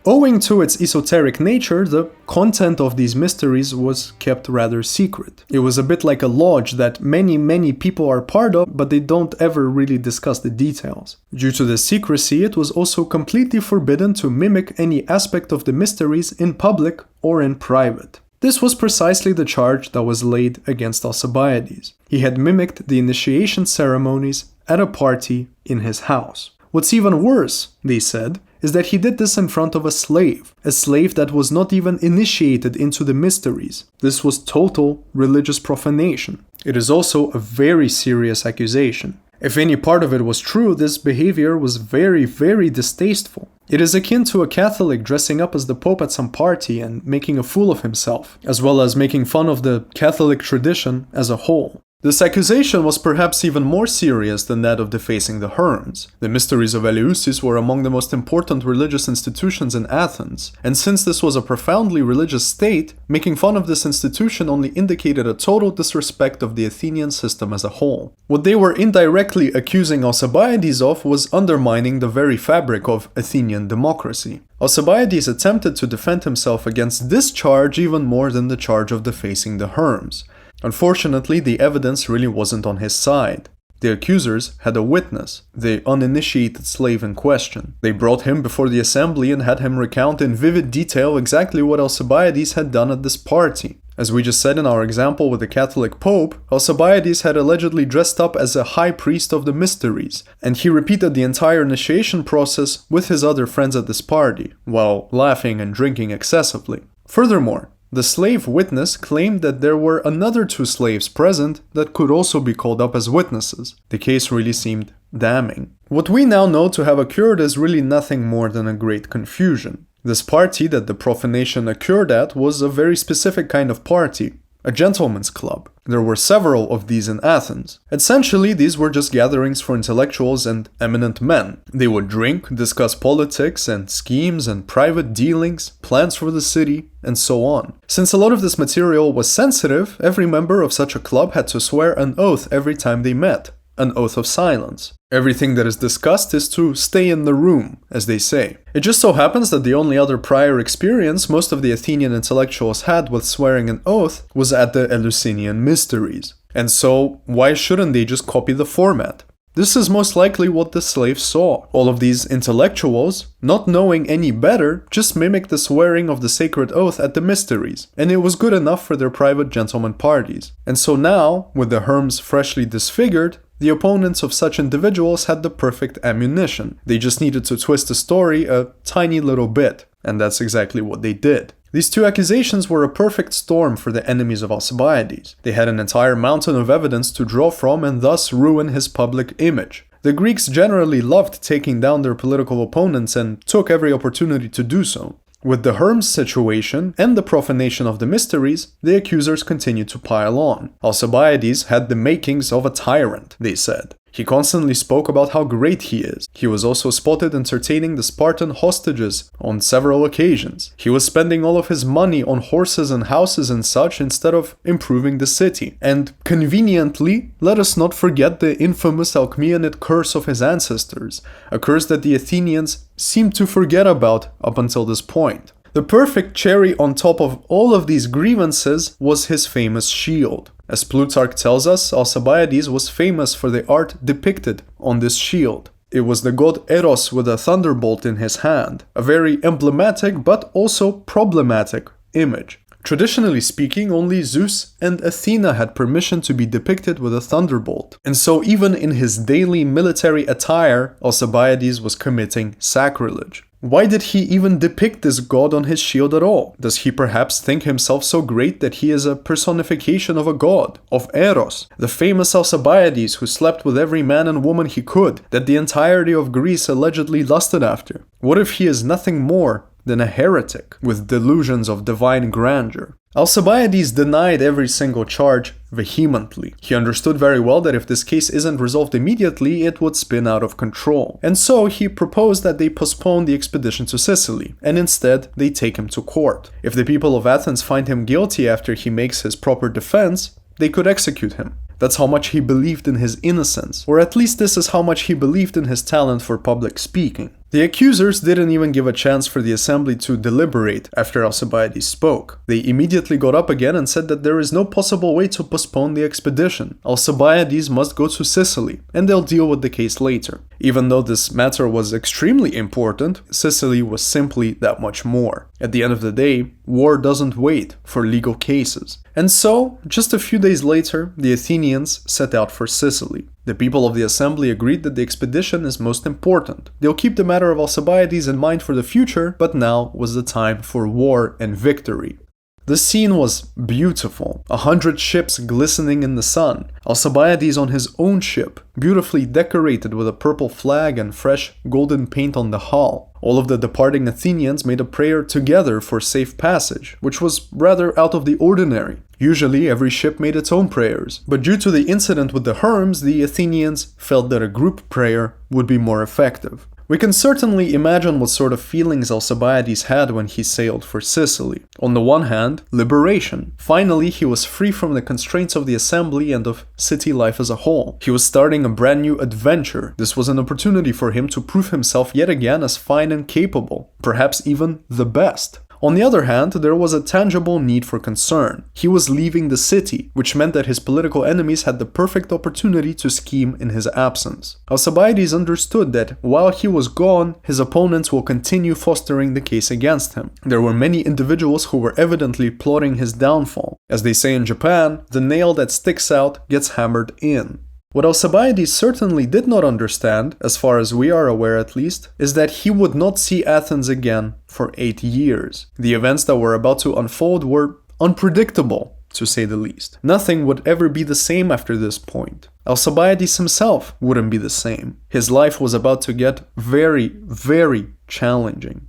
Owing to its esoteric nature, the content of these mysteries was kept rather secret. It was a bit like a lodge that many people are part of, but they don't ever really discuss the details. Due to the secrecy, it was also completely forbidden to mimic any aspect of the mysteries in public or in private. This was precisely the charge that was laid against Alcibiades. He had mimicked the initiation ceremonies at a party in his house. What's even worse, they said, is that he did this in front of a slave that was not even initiated into the mysteries. This was total religious profanation. It is also a very serious accusation. If any part of it was true, this behavior was very, very distasteful. It is akin to a Catholic dressing up as the Pope at some party and making a fool of himself, as well as making fun of the Catholic tradition as a whole. This accusation was perhaps even more serious than that of defacing the Herms. The mysteries of Eleusis were among the most important religious institutions in Athens, and since this was a profoundly religious state, making fun of this institution only indicated a total disrespect of the Athenian system as a whole. What they were indirectly accusing Alcibiades of was undermining the very fabric of Athenian democracy. Alcibiades attempted to defend himself against this charge even more than the charge of defacing the Herms. Unfortunately, the evidence really wasn't on his side. The accusers had a witness, the uninitiated slave in question. They brought him before the assembly and had him recount in vivid detail exactly what Alcibiades had done at this party. As we just said in our example with the Catholic Pope, Alcibiades had allegedly dressed up as a high priest of the mysteries, and he repeated the entire initiation process with his other friends at this party, while laughing and drinking excessively. Furthermore, the slave witness claimed that there were another 2 slaves present that could also be called up as witnesses. The case really seemed damning. What we now know to have occurred is really nothing more than a great confusion. This party that the profanation occurred at was a very specific kind of party, a gentleman's club. There were several of these in Athens. Essentially, these were just gatherings for intellectuals and eminent men. They would drink, discuss politics and schemes and private dealings, plans for the city, and so on. Since a lot of this material was sensitive, every member of such a club had to swear an oath every time they met. An oath of silence. Everything that is discussed is to stay in the room, as they say. It just so happens that the only other prior experience most of the Athenian intellectuals had with swearing an oath was at the Eleusinian mysteries. And so, why shouldn't they just copy the format? This is most likely what the slaves saw. All of these intellectuals, not knowing any better, just mimicked the swearing of the sacred oath at the mysteries, and it was good enough for their private gentleman parties. And so now, with the Herms freshly disfigured, the opponents of such individuals had the perfect ammunition. They just needed to twist the story a tiny little bit, and that's exactly what they did. These 2 accusations were a perfect storm for the enemies of Alcibiades. They had an entire mountain of evidence to draw from and thus ruin his public image. The Greeks generally loved taking down their political opponents and took every opportunity to do so. With the Herms situation and the profanation of the mysteries, the accusers continued to pile on. Alcibiades had the makings of a tyrant, they said. He constantly spoke about how great he is. He was also spotted entertaining the Spartan hostages on several occasions. He was spending all of his money on horses and houses and such instead of improving the city. And conveniently, let us not forget the infamous Alcmaeonid curse of his ancestors, a curse that the Athenians seemed to forget about up until this point. The perfect cherry on top of all of these grievances was his famous shield. As Plutarch tells us, Alcibiades was famous for the art depicted on this shield. It was the god Eros with a thunderbolt in his hand, a very emblematic but also problematic image. Traditionally speaking, only Zeus and Athena had permission to be depicted with a thunderbolt, and so even in his daily military attire, Alcibiades was committing sacrilege. Why did he even depict this god on his shield at all? Does he perhaps think himself so great that he is a personification of a god, of Eros, the famous Alcibiades who slept with every man and woman he could, that the entirety of Greece allegedly lusted after? What if he is nothing more than a heretic with delusions of divine grandeur? Alcibiades denied every single charge vehemently. He understood very well that if this case isn't resolved immediately, it would spin out of control. And so he proposed that they postpone the expedition to Sicily, and instead they take him to court. If the people of Athens find him guilty after he makes his proper defense, they could execute him. That's how much he believed in his innocence, or at least this is how much he believed in his talent for public speaking. The accusers didn't even give a chance for the assembly to deliberate after Alcibiades spoke. They immediately got up again and said that there is no possible way to postpone the expedition. Alcibiades must go to Sicily, and they'll deal with the case later. Even though this matter was extremely important, Sicily was simply that much more. At the end of the day, war doesn't wait for legal cases. And so, just a few days later, the Athenians set out for Sicily. The people of the assembly agreed that the expedition is most important. They'll keep the matter of Alcibiades in mind for the future, but now was the time for war and victory. The scene was beautiful, 100 ships glistening in the sun, Alcibiades on his own ship, beautifully decorated with a purple flag and fresh golden paint on the hull. All of the departing Athenians made a prayer together for safe passage, which was rather out of the ordinary. Usually every ship made its own prayers, but due to the incident with the Herms, the Athenians felt that a group prayer would be more effective. We can certainly imagine what sort of feelings Alcibiades had when he sailed for Sicily. On the one hand, liberation. Finally, he was free from the constraints of the assembly and of city life as a whole. He was starting a brand new adventure. This was an opportunity for him to prove himself yet again as fine and capable, perhaps even the best. On the other hand, there was a tangible need for concern. He was leaving the city, which meant that his political enemies had the perfect opportunity to scheme in his absence. Alcibiades understood that while he was gone, his opponents will continue fostering the case against him. There were many individuals who were evidently plotting his downfall. As they say in Japan, the nail that sticks out gets hammered in. What Alcibiades certainly did not understand, as far as we are aware at least, is that he would not see Athens again for 8 years. The events that were about to unfold were unpredictable, to say the least. Nothing would ever be the same after this point. Alcibiades himself wouldn't be the same. His life was about to get very, very challenging.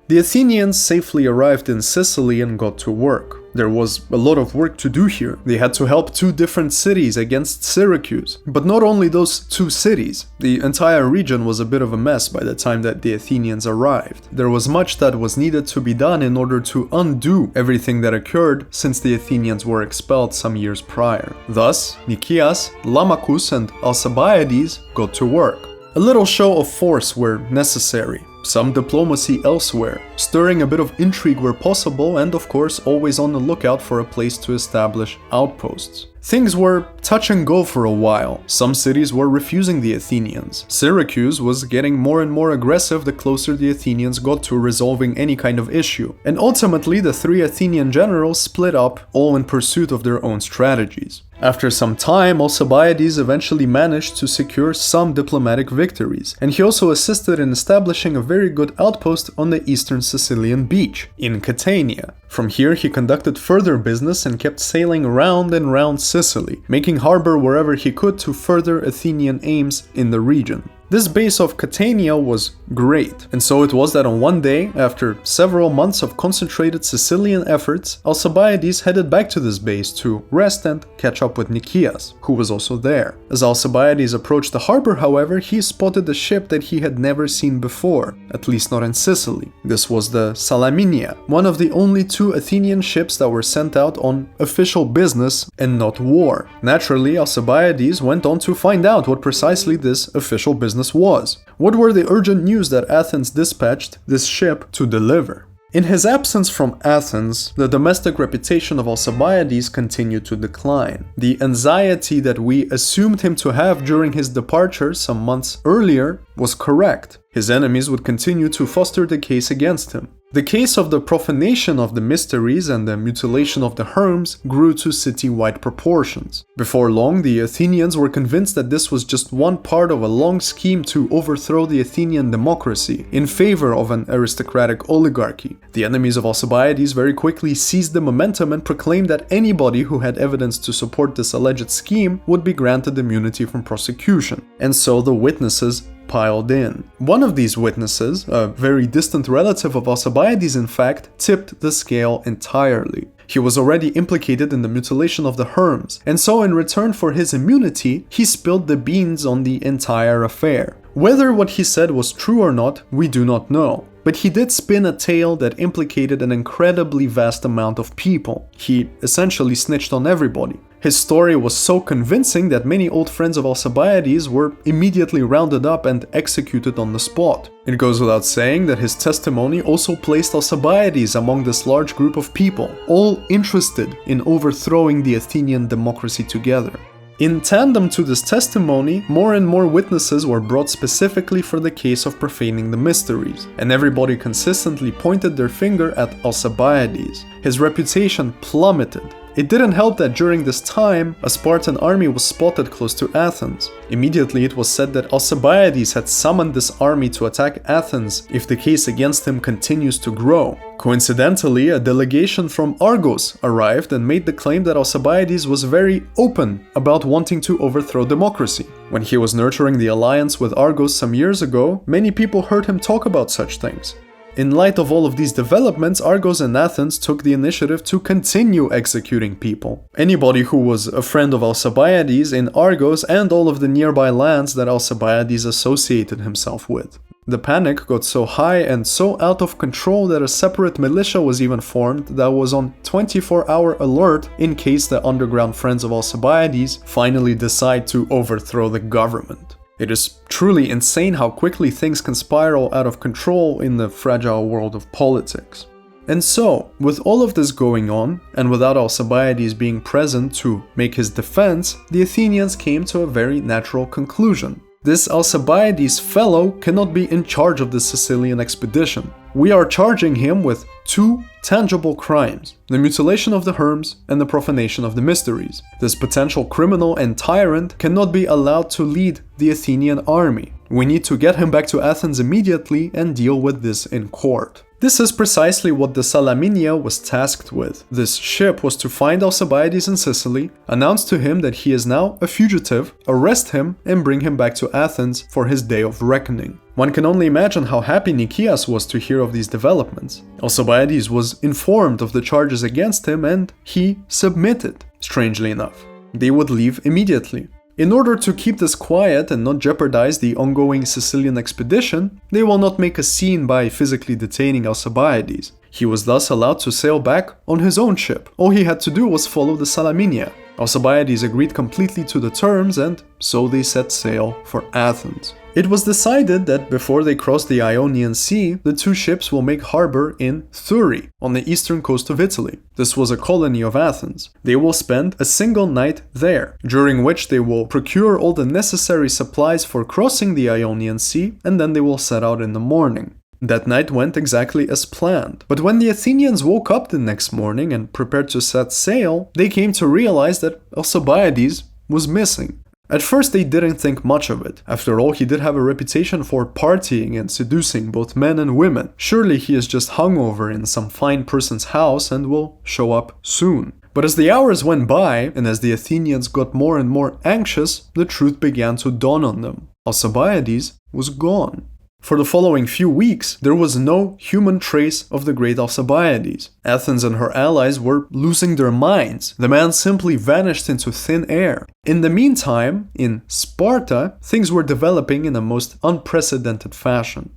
The Athenians safely arrived in Sicily and got to work. There was a lot of work to do here. They had to help 2 different cities against Syracuse. But not only those 2 cities, the entire region was a bit of a mess by the time that the Athenians arrived. There was much that was needed to be done in order to undo everything that occurred since the Athenians were expelled some years prior. Thus, Nicias, Lamachus and Alcibiades got to work. A little show of force where necessary. Some diplomacy elsewhere, stirring a bit of intrigue where possible, and of course always on the lookout for a place to establish outposts. Things were touch and go for a while. Some cities were refusing the Athenians. Syracuse was getting more and more aggressive the closer the Athenians got to resolving any kind of issue. And ultimately the 3 Athenian generals split up, all in pursuit of their own strategies. After some time, Alcibiades eventually managed to secure some diplomatic victories, and he also assisted in establishing a very good outpost on the eastern Sicilian beach, in Catania. From here he conducted further business and kept sailing round and round Sicily, making harbor wherever he could to further Athenian aims in the region. This base of Catania was great, and so it was that on one day, after several months of concentrated Sicilian efforts, Alcibiades headed back to this base to rest and catch up with Nicias, who was also there. As Alcibiades approached the harbor, however, he spotted a ship that he had never seen before, at least not in Sicily. This was the Salaminia, one of the only 2 Athenian ships that were sent out on official business and not war. Naturally, Alcibiades went on to find out what precisely this official business was. What were the urgent news that Athens dispatched this ship to deliver? In his absence from Athens, the domestic reputation of Alcibiades continued to decline. The anxiety that we assumed him to have during his departure some months earlier was correct. His enemies would continue to foster the case against him. The case of the profanation of the mysteries and the mutilation of the Herms grew to city-wide proportions. Before long, the Athenians were convinced that this was just one part of a long scheme to overthrow the Athenian democracy in favor of an aristocratic oligarchy. The enemies of Alcibiades very quickly seized the momentum and proclaimed that anybody who had evidence to support this alleged scheme would be granted immunity from prosecution. And so the witnesses piled in. One of these witnesses, a very distant relative of Alcibiades in fact, tipped the scale entirely. He was already implicated in the mutilation of the Herms, and so in return for his immunity, he spilled the beans on the entire affair. Whether what he said was true or not, we do not know. But he did spin a tale that implicated an incredibly vast amount of people. He essentially snitched on everybody. His story was so convincing that many old friends of Alcibiades were immediately rounded up and executed on the spot. It goes without saying that his testimony also placed Alcibiades among this large group of people, all interested in overthrowing the Athenian democracy together. In tandem to this testimony, more and more witnesses were brought specifically for the case of profaning the mysteries, and everybody consistently pointed their finger at Alcibiades. His reputation plummeted. It didn't help that during this time, a Spartan army was spotted close to Athens. Immediately it was said that Alcibiades had summoned this army to attack Athens if the case against him continues to grow. Coincidentally, a delegation from Argos arrived and made the claim that Alcibiades was very open about wanting to overthrow democracy. When he was nurturing the alliance with Argos some years ago, many people heard him talk about such things. In light of all of these developments, Argos and Athens took the initiative to continue executing people. Anybody who was a friend of Alcibiades in Argos and all of the nearby lands that Alcibiades associated himself with. The panic got so high and so out of control that a separate militia was even formed that was on 24-hour alert in case the underground friends of Alcibiades finally decide to overthrow the government. It is truly insane how quickly things can spiral out of control in the fragile world of politics. And so, with all of this going on, and without Alcibiades being present to make his defense, the Athenians came to a very natural conclusion. This Alcibiades fellow cannot be in charge of the Sicilian expedition. We are charging him with two tangible crimes: the mutilation of the Herms and the profanation of the mysteries. This potential criminal and tyrant cannot be allowed to lead the Athenian army. We need to get him back to Athens immediately and deal with this in court. This is precisely what the Salaminia was tasked with. This ship was to find Alcibiades in Sicily, announce to him that he is now a fugitive, arrest him, and bring him back to Athens for his day of reckoning. One can only imagine how happy Nicias was to hear of these developments. Alcibiades was informed of the charges against him and he submitted, strangely enough. They would leave immediately. In order to keep this quiet and not jeopardize the ongoing Sicilian expedition, they will not make a scene by physically detaining Alcibiades. He was thus allowed to sail back on his own ship. All he had to do was follow the Salaminia. Alcibiades agreed completely to the terms, and so they set sail for Athens. It was decided that before they crossed the Ionian Sea, the two ships will make harbor in Thurii, on the eastern coast of Italy. This was a colony of Athens. They will spend a single night there, during which they will procure all the necessary supplies for crossing the Ionian Sea, and then they will set out in the morning. That night went exactly as planned. But when the Athenians woke up the next morning and prepared to set sail, they came to realize that Alcibiades was missing. At first they didn't think much of it. After all, he did have a reputation for partying and seducing both men and women. Surely he is just hungover in some fine person's house and will show up soon. But as the hours went by, and as the Athenians got more and more anxious, the truth began to dawn on them. Alcibiades was gone. For the following few weeks, there was no human trace of the great Alcibiades. Athens and her allies were losing their minds. The man simply vanished into thin air. In the meantime, in Sparta, things were developing in a most unprecedented fashion.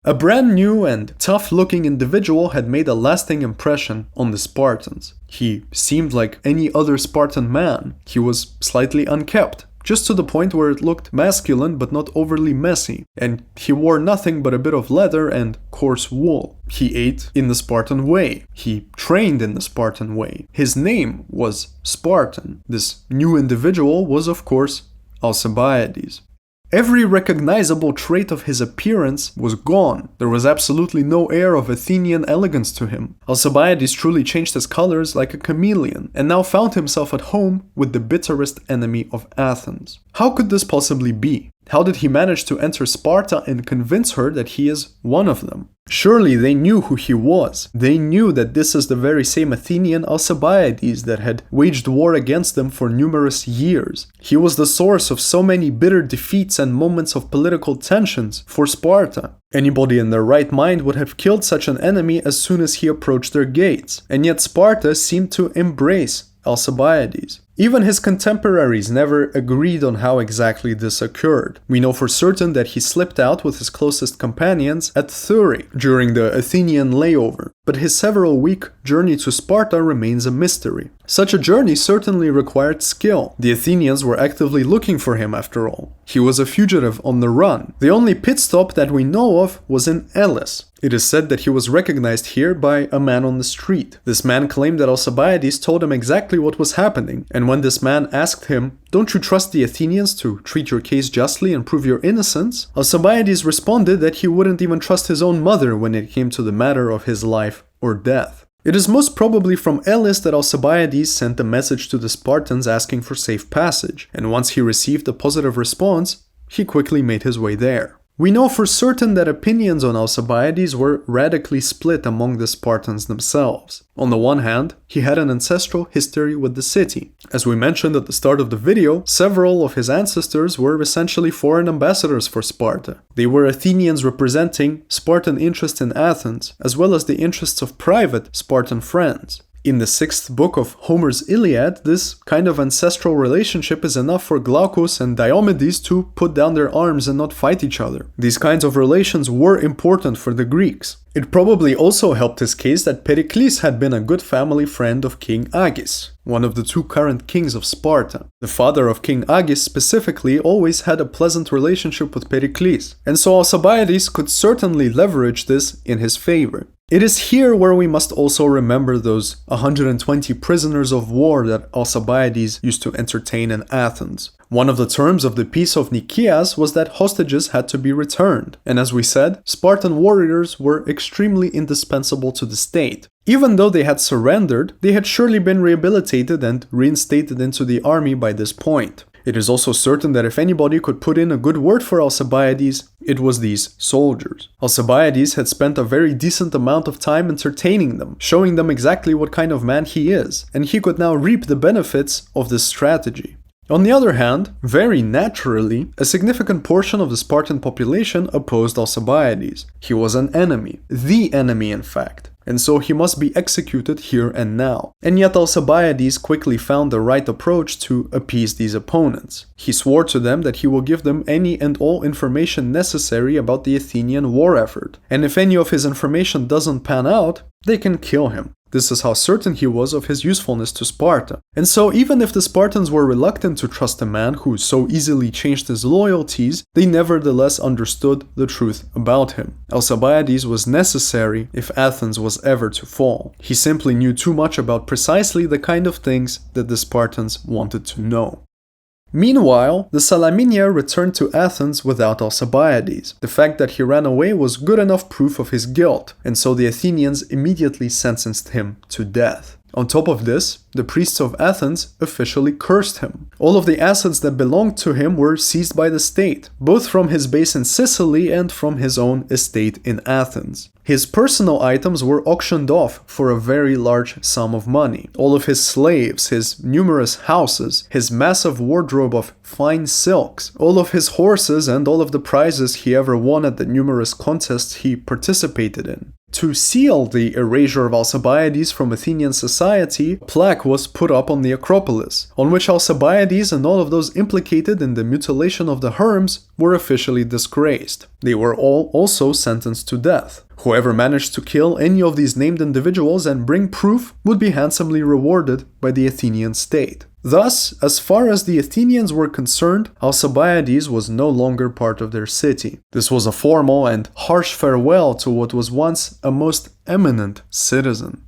A brand new and tough-looking individual had made a lasting impression on the Spartans. He seemed like any other Spartan man. He was slightly unkempt, just to the point where it looked masculine but not overly messy, and he wore nothing but a bit of leather and coarse wool. He ate in the Spartan way. He trained in the Spartan way. His name was Spartan. This new individual was, of course, Alcibiades. Every recognizable trait of his appearance was gone. There was absolutely no air of Athenian elegance to him. Alcibiades truly changed his colors like a chameleon, and now found himself at home with the bitterest enemy of Athens. How could this possibly be? How did he manage to enter Sparta and convince her that he is one of them? Surely they knew who he was. They knew that this is the very same Athenian Alcibiades that had waged war against them for numerous years. He was the source of so many bitter defeats and moments of political tensions for Sparta. Anybody in their right mind would have killed such an enemy as soon as he approached their gates. And yet Sparta seemed to embrace Alcibiades. Even his contemporaries never agreed on how exactly this occurred. We know for certain that he slipped out with his closest companions at Thurii during the Athenian layover, but his several-week journey to Sparta remains a mystery. Such a journey certainly required skill. The Athenians were actively looking for him after all. He was a fugitive on the run. The only pit stop that we know of was in Elis. It is said that he was recognized here by a man on the street. This man claimed that Alcibiades told him exactly what was happening, and when this man asked him, "Don't you trust the Athenians to treat your case justly and prove your innocence?" Alcibiades responded that he wouldn't even trust his own mother when it came to the matter of his life or death. It is most probably from Elis that Alcibiades sent a message to the Spartans asking for safe passage, and once he received a positive response, he quickly made his way there. We know for certain that opinions on Alcibiades were radically split among the Spartans themselves. On the one hand, he had an ancestral history with the city. As we mentioned at the start of the video, several of his ancestors were essentially foreign ambassadors for Sparta. They were Athenians representing Spartan interests in Athens, as well as the interests of private Spartan friends. In the 6th book of Homer's Iliad, this kind of ancestral relationship is enough for Glaucus and Diomedes to put down their arms and not fight each other. These kinds of relations were important for the Greeks. It probably also helped his case that Pericles had been a good family friend of King Agis, one of the 2 current kings of Sparta. The father of King Agis specifically always had a pleasant relationship with Pericles, and so Alcibiades could certainly leverage this in his favor. It is here where we must also remember those 120 prisoners of war that Alcibiades used to entertain in Athens. One of the terms of the Peace of Nicaeas was that hostages had to be returned, and as we said, Spartan warriors were extremely indispensable to the state. Even though they had surrendered, they had surely been rehabilitated and reinstated into the army by this point. It is also certain that if anybody could put in a good word for Alcibiades, it was these soldiers. Alcibiades had spent a very decent amount of time entertaining them, showing them exactly what kind of man he is, and he could now reap the benefits of this strategy. On the other hand, very naturally, a significant portion of the Spartan population opposed Alcibiades. He was an enemy, the enemy in fact, and so he must be executed here and now. And yet Alcibiades quickly found the right approach to appease these opponents. He swore to them that he will give them any and all information necessary about the Athenian war effort, and if any of his information doesn't pan out, they can kill him. This is how certain he was of his usefulness to Sparta. And so even if the Spartans were reluctant to trust a man who so easily changed his loyalties, they nevertheless understood the truth about him. Alcibiades was necessary if Athens was ever to fall. He simply knew too much about precisely the kind of things that the Spartans wanted to know. Meanwhile, the Salaminia returned to Athens without Alcibiades. The fact that he ran away was good enough proof of his guilt, and so the Athenians immediately sentenced him to death. On top of this, the priests of Athens officially cursed him. All of the assets that belonged to him were seized by the state, both from his base in Sicily and from his own estate in Athens. His personal items were auctioned off for a very large sum of money. All of his slaves, his numerous houses, his massive wardrobe of fine silks, all of his horses and all of the prizes he ever won at the numerous contests he participated in. To seal the erasure of Alcibiades from Athenian society, a plaque was put up on the Acropolis, on which Alcibiades and all of those implicated in the mutilation of the Herms were officially disgraced. They were all also sentenced to death. Whoever managed to kill any of these named individuals and bring proof would be handsomely rewarded by the Athenian state. Thus, as far as the Athenians were concerned, Alcibiades was no longer part of their city. This was a formal and harsh farewell to what was once a most eminent citizen.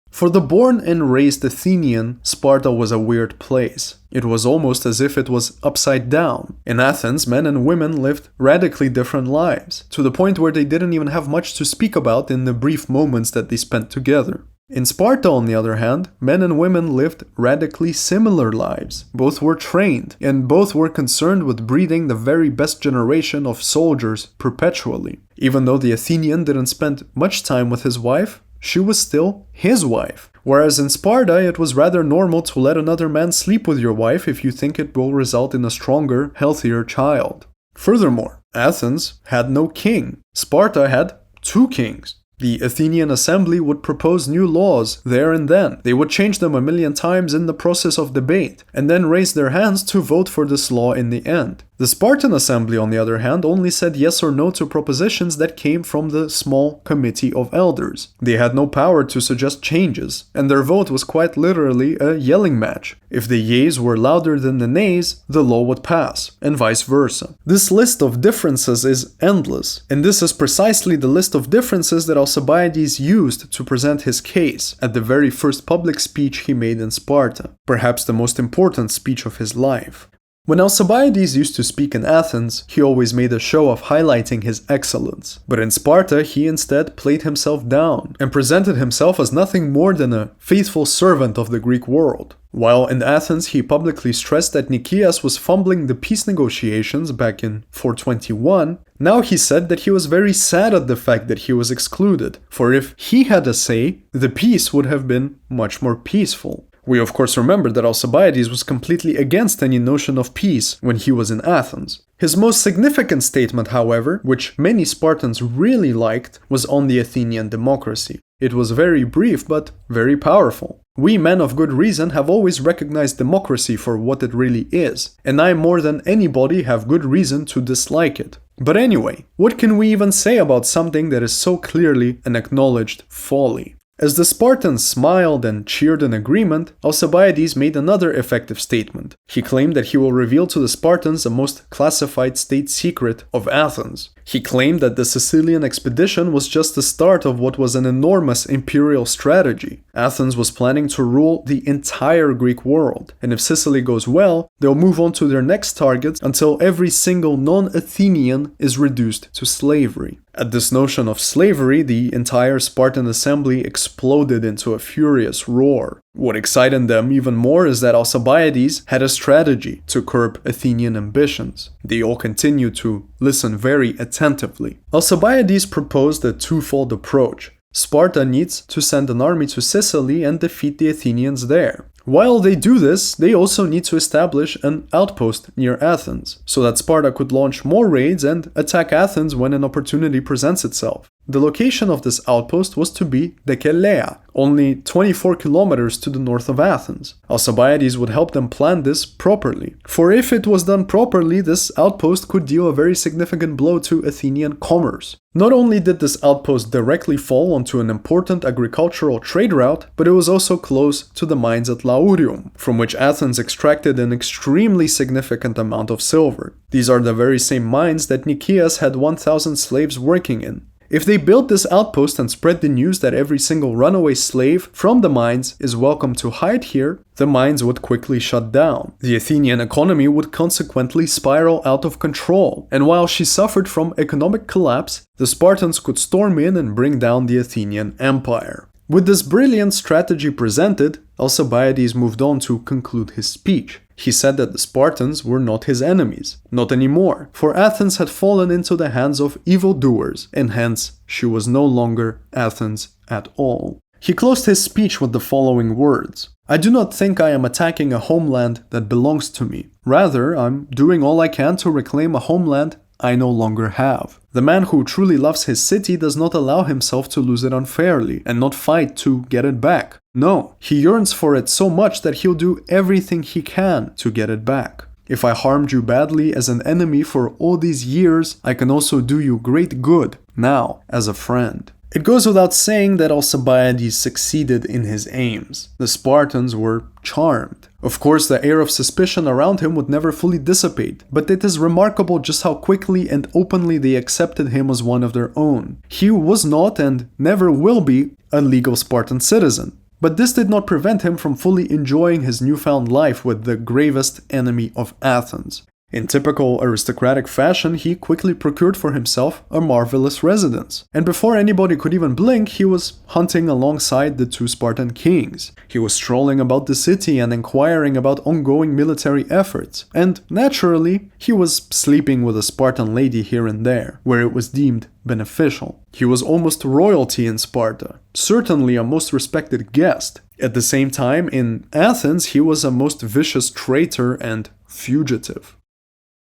For the born and raised Athenian, Sparta was a weird place. It was almost as if it was upside down. In Athens, men and women lived radically different lives, to the point where they didn't even have much to speak about in the brief moments that they spent together. In Sparta, on the other hand, men and women lived radically similar lives. Both were trained, and both were concerned with breeding the very best generation of soldiers perpetually. Even though the Athenian didn't spend much time with his wife, she was still his wife. Whereas in Sparta, it was rather normal to let another man sleep with your wife if you think it will result in a stronger, healthier child. Furthermore, Athens had no king. Sparta had 2 kings. The Athenian assembly would propose new laws there and then. They would change them a million times in the process of debate, and then raise their hands to vote for this law in the end. The Spartan assembly, on the other hand, only said yes or no to propositions that came from the small committee of elders. They had no power to suggest changes, and their vote was quite literally a yelling match. If the yeas were louder than the nays, the law would pass, and vice versa. This list of differences is endless, and this is precisely the list of differences that Alcibiades used to present his case at the very first public speech he made in Sparta, perhaps the most important speech of his life. When Alcibiades used to speak in Athens, he always made a show of highlighting his excellence. But in Sparta, he instead played himself down and presented himself as nothing more than a faithful servant of the Greek world. While in Athens, he publicly stressed that Nicias was fumbling the peace negotiations back in 421, now he said that he was very sad at the fact that he was excluded, for if he had a say, the peace would have been much more peaceful. We of course remember that Alcibiades was completely against any notion of peace when he was in Athens. His most significant statement, however, which many Spartans really liked, was on the Athenian democracy. It was very brief but very powerful. We men of good reason have always recognized democracy for what it really is, and I more than anybody have good reason to dislike it. But anyway, what can we even say about something that is so clearly an acknowledged folly? As the Spartans smiled and cheered in agreement, Alcibiades made another effective statement. He claimed that he will reveal to the Spartans the most classified state secret of Athens. He claimed that the Sicilian Expedition was just the start of what was an enormous imperial strategy. Athens was planning to rule the entire Greek world, and if Sicily goes well, they'll move on to their next targets until every single non-Athenian is reduced to slavery. At this notion of slavery, the entire Spartan assembly exploded into a furious roar. What excited them even more is that Alcibiades had a strategy to curb Athenian ambitions. They all continued to listen very attentively. Alcibiades proposed a twofold approach. Sparta needs to send an army to Sicily and defeat the Athenians there. While they do this, they also need to establish an outpost near Athens, so that Sparta could launch more raids and attack Athens when an opportunity presents itself. The location of this outpost was to be Dekelea, only 24 kilometers to the north of Athens. Alcibiades would help them plan this properly, for if it was done properly, this outpost could deal a very significant blow to Athenian commerce. Not only did this outpost directly fall onto an important agricultural trade route, but it was also close to the mines at Laurium, from which Athens extracted an extremely significant amount of silver. These are the very same mines that Nicias had 1,000 slaves working in. If they built this outpost and spread the news that every single runaway slave from the mines is welcome to hide here, the mines would quickly shut down. The Athenian economy would consequently spiral out of control, and while she suffered from economic collapse, the Spartans could storm in and bring down the Athenian Empire. With this brilliant strategy presented, Alcibiades moved on to conclude his speech. He said that the Spartans were not his enemies, not anymore, for Athens had fallen into the hands of evildoers, and hence she was no longer Athens at all. He closed his speech with the following words: "I do not think I am attacking a homeland that belongs to me. Rather, I'm doing all I can to reclaim a homeland I no longer have. The man who truly loves his city does not allow himself to lose it unfairly and not fight to get it back. No, he yearns for it so much that he'll do everything he can to get it back. If I harmed you badly as an enemy for all these years, I can also do you great good now as a friend." It goes without saying that Alcibiades succeeded in his aims. The Spartans were charmed. Of course, the air of suspicion around him would never fully dissipate, but it is remarkable just how quickly and openly they accepted him as one of their own. He was not and never will be a legal Spartan citizen. But this did not prevent him from fully enjoying his newfound life with the gravest enemy of Athens. In typical aristocratic fashion, he quickly procured for himself a marvelous residence. And before anybody could even blink, he was hunting alongside the two Spartan kings. He was strolling about the city and inquiring about ongoing military efforts. And naturally, he was sleeping with a Spartan lady here and there, where it was deemed beneficial. He was almost royalty in Sparta, certainly a most respected guest. At the same time, in Athens, he was a most vicious traitor and fugitive.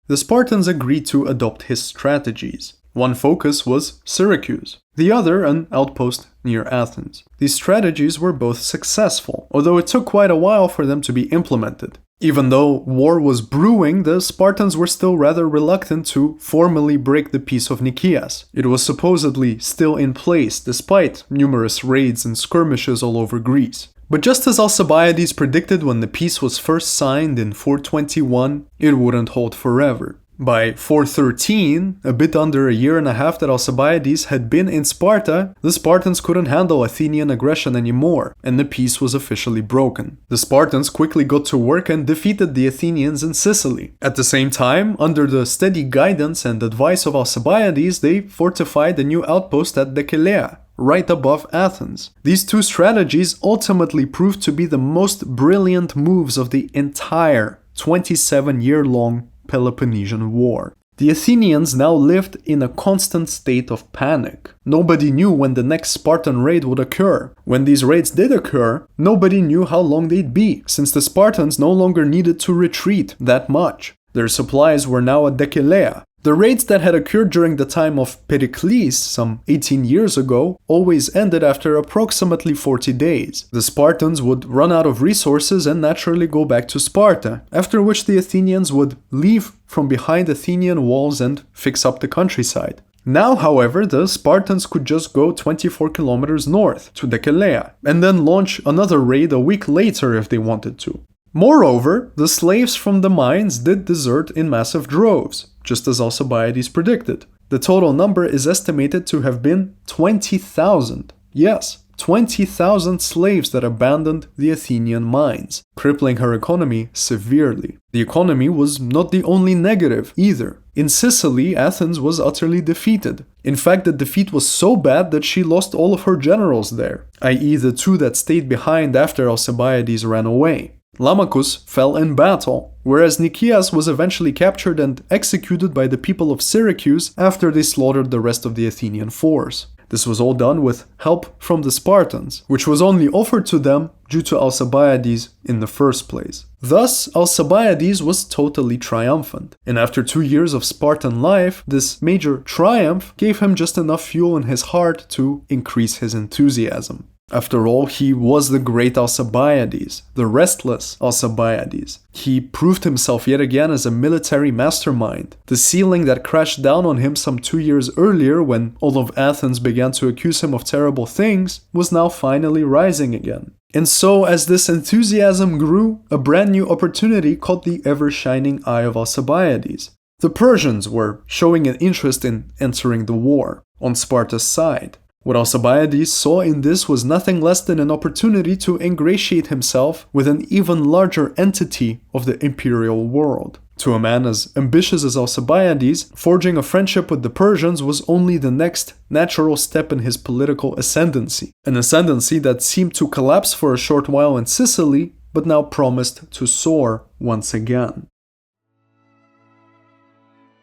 The Spartans agreed to adopt his strategies. One focus was Syracuse, the other an outpost near Athens. These strategies were both successful, although it took quite a while for them to be implemented. Even though war was brewing, the Spartans were still rather reluctant to formally break the peace of Nicias. It was supposedly still in place despite numerous raids and skirmishes all over Greece. But just as Alcibiades predicted when the peace was first signed in 421, it wouldn't hold forever. By 413, a bit under a year and a half that Alcibiades had been in Sparta, the Spartans couldn't handle Athenian aggression anymore, and the peace was officially broken. The Spartans quickly got to work and defeated the Athenians in Sicily. At the same time, under the steady guidance and advice of Alcibiades, they fortified a new outpost at Decelea, right above Athens. These two strategies ultimately proved to be the most brilliant moves of the entire 27-year-long Peloponnesian War. The Athenians now lived in a constant state of panic. Nobody knew when the next Spartan raid would occur. When these raids did occur, nobody knew how long they'd be, since the Spartans no longer needed to retreat that much. Their supplies were now at Decelea. The raids that had occurred during the time of Pericles, some 18 years ago, always ended after approximately 40 days. The Spartans would run out of resources and naturally go back to Sparta, after which the Athenians would leave from behind Athenian walls and fix up the countryside. Now, however, the Spartans could just go 24 kilometers north to Decelea, and then launch another raid a week later if they wanted to. Moreover, the slaves from the mines did desert in massive droves, just as Alcibiades predicted. The total number is estimated to have been 20,000. Yes, 20,000 slaves that abandoned the Athenian mines, crippling her economy severely. The economy was not the only negative either. In Sicily, Athens was utterly defeated. In fact, the defeat was so bad that she lost all of her generals there, i.e. the two that stayed behind after Alcibiades ran away. Lamachus fell in battle, whereas Nicias was eventually captured and executed by the people of Syracuse after they slaughtered the rest of the Athenian force. This was all done with help from the Spartans, which was only offered to them due to Alcibiades in the first place. Thus, Alcibiades was totally triumphant, and after 2 years of Spartan life, this major triumph gave him just enough fuel in his heart to increase his enthusiasm. After all, he was the great Alcibiades, the restless Alcibiades. He proved himself yet again as a military mastermind. The ceiling that crashed down on him some 2 years earlier when all of Athens began to accuse him of terrible things was now finally rising again. And so, as this enthusiasm grew, a brand new opportunity caught the ever-shining eye of Alcibiades. The Persians were showing an interest in entering the war on Sparta's side. What Alcibiades saw in this was nothing less than an opportunity to ingratiate himself with an even larger entity of the imperial world. To a man as ambitious as Alcibiades, forging a friendship with the Persians was only the next natural step in his political ascendancy. An ascendancy that seemed to collapse for a short while in Sicily, but now promised to soar once again.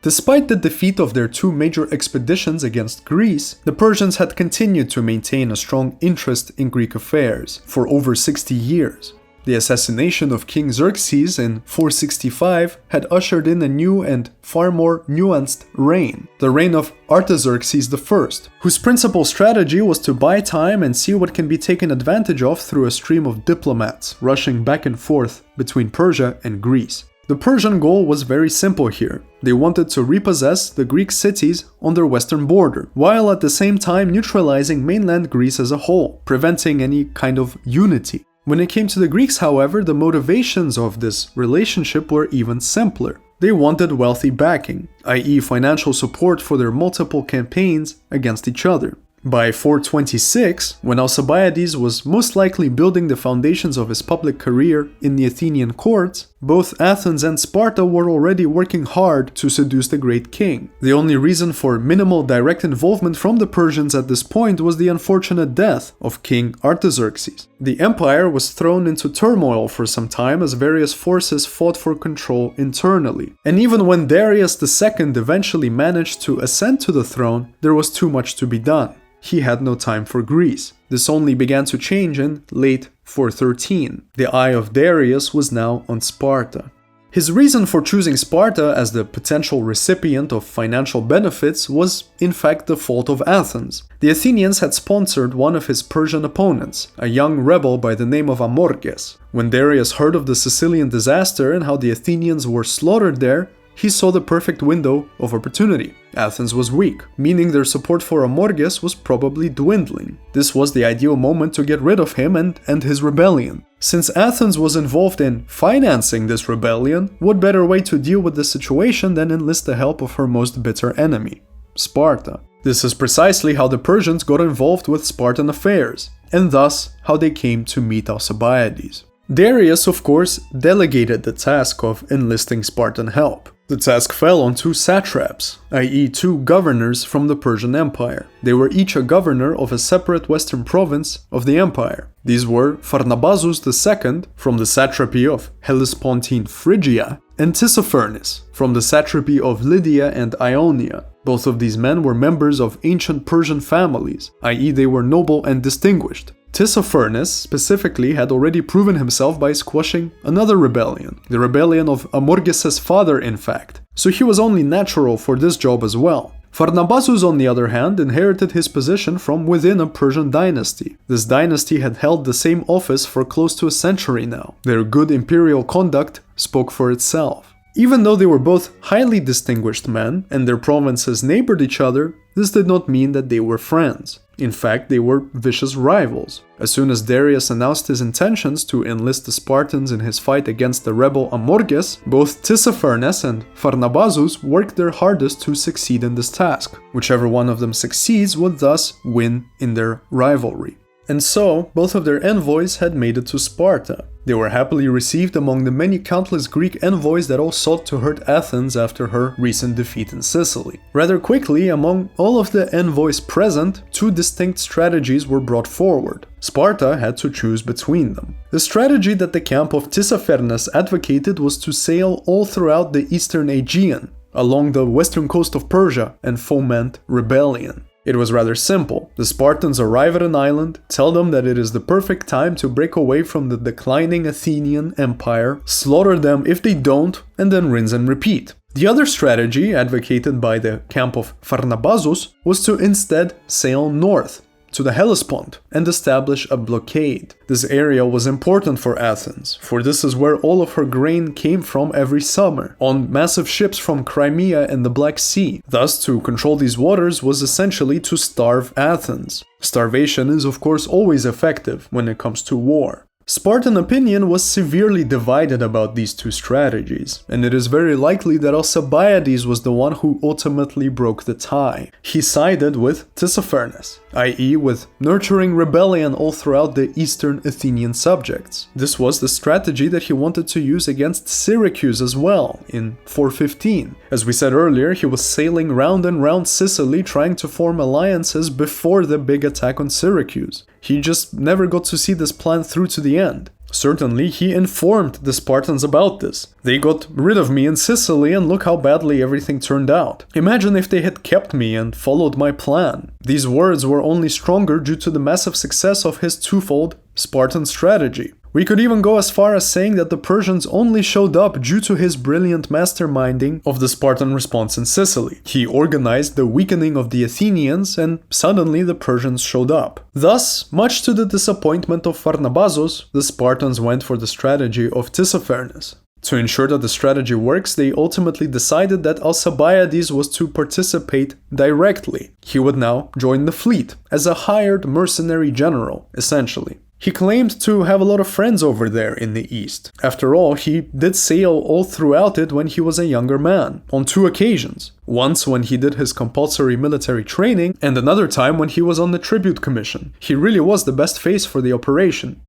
Despite the defeat of their two major expeditions against Greece, the Persians had continued to maintain a strong interest in Greek affairs for over 60 years. The assassination of King Xerxes in 465 had ushered in a new and far more nuanced reign, the reign of Artaxerxes I, whose principal strategy was to buy time and see what can be taken advantage of through a stream of diplomats rushing back and forth between Persia and Greece. The Persian goal was very simple here. They wanted to repossess the Greek cities on their western border, while at the same time neutralizing mainland Greece as a whole, preventing any kind of unity. When it came to the Greeks, however, the motivations of this relationship were even simpler. They wanted wealthy backing, i.e. financial support for their multiple campaigns against each other. By 426, when Alcibiades was most likely building the foundations of his public career in the Athenian courts, both Athens and Sparta were already working hard to seduce the great king. The only reason for minimal direct involvement from the Persians at this point was the unfortunate death of King Artaxerxes. The empire was thrown into turmoil for some time as various forces fought for control internally. And even when Darius II eventually managed to ascend to the throne, there was too much to be done. He had no time for Greece. This only began to change in late 413. The eye of Darius was now on Sparta. His reason for choosing Sparta as the potential recipient of financial benefits was, in fact, the fault of Athens. The Athenians had sponsored one of his Persian opponents, a young rebel by the name of Amorges. When Darius heard of the Sicilian disaster and how the Athenians were slaughtered there, he saw the perfect window of opportunity. Athens was weak, meaning their support for Amorges was probably dwindling. This was the ideal moment to get rid of him and end his rebellion. Since Athens was involved in financing this rebellion, what better way to deal with the situation than enlist the help of her most bitter enemy, Sparta? This is precisely how the Persians got involved with Spartan affairs, and thus how they came to meet Alcibiades. Darius, of course, delegated the task of enlisting Spartan help. The task fell on two satraps, i.e. two governors from the Persian Empire. They were each a governor of a separate western province of the empire. These were Pharnabazus II from the satrapy of Hellespontine Phrygia and Tissaphernes from the satrapy of Lydia and Ionia. Both of these men were members of ancient Persian families, i.e. they were noble and distinguished. Tissaphernes specifically had already proven himself by squashing another rebellion, the rebellion of Amorges' father in fact, so he was only natural for this job as well. Pharnabazus, on the other hand, inherited his position from within a Persian dynasty. This dynasty had held the same office for close to a century now. Their good imperial conduct spoke for itself. Even though they were both highly distinguished men and their provinces neighbored each other, this did not mean that they were friends. In fact, they were vicious rivals. As soon as Darius announced his intentions to enlist the Spartans in his fight against the rebel Amorges, both Tissaphernes and Pharnabazus worked their hardest to succeed in this task. Whichever one of them succeeds would thus win in their rivalry. And so, both of their envoys had made it to Sparta. They were happily received among the many countless Greek envoys that all sought to hurt Athens after her recent defeat in Sicily. Rather quickly, among all of the envoys present, two distinct strategies were brought forward. Sparta had to choose between them. The strategy that the camp of Tissaphernes advocated was to sail all throughout the eastern Aegean, along the western coast of Persia, and foment rebellion. It was rather simple. The Spartans arrive at an island, tell them that it is the perfect time to break away from the declining Athenian empire, slaughter them if they don't, and then rinse and repeat. The other strategy, advocated by the camp of Pharnabazus, was to instead sail north to the Hellespont and establish a blockade. This area was important for Athens, for this is where all of her grain came from every summer, on massive ships from Crimea and the Black Sea. Thus, to control these waters was essentially to starve Athens. Starvation is of course always effective when it comes to war. Spartan opinion was severely divided about these two strategies, and it is very likely that Alcibiades was the one who ultimately broke the tie. He sided with Tissaphernes, i.e. with nurturing rebellion all throughout the eastern Athenian subjects. This was the strategy that he wanted to use against Syracuse as well, in 415. As we said earlier, he was sailing round and round Sicily trying to form alliances before the big attack on Syracuse. He just never got to see this plan through to the end. Certainly, he informed the Spartans about this. They got rid of me in Sicily and look how badly everything turned out. Imagine if they had kept me and followed my plan. These words were only stronger due to the massive success of his twofold Spartan strategy. We could even go as far as saying that the Persians only showed up due to his brilliant masterminding of the Spartan response in Sicily. He organized the weakening of the Athenians and suddenly the Persians showed up. Thus, much to the disappointment of Pharnabazus, the Spartans went for the strategy of Tissaphernes. To ensure that the strategy works, they ultimately decided that Alcibiades was to participate directly. He would now join the fleet, as a hired mercenary general, essentially. He claimed to have a lot of friends over there in the east. After all, he did sail all throughout it when he was a younger man, on two occasions. Once when he did his compulsory military training, and another time when he was on the tribute commission. He really was the best face for the operation.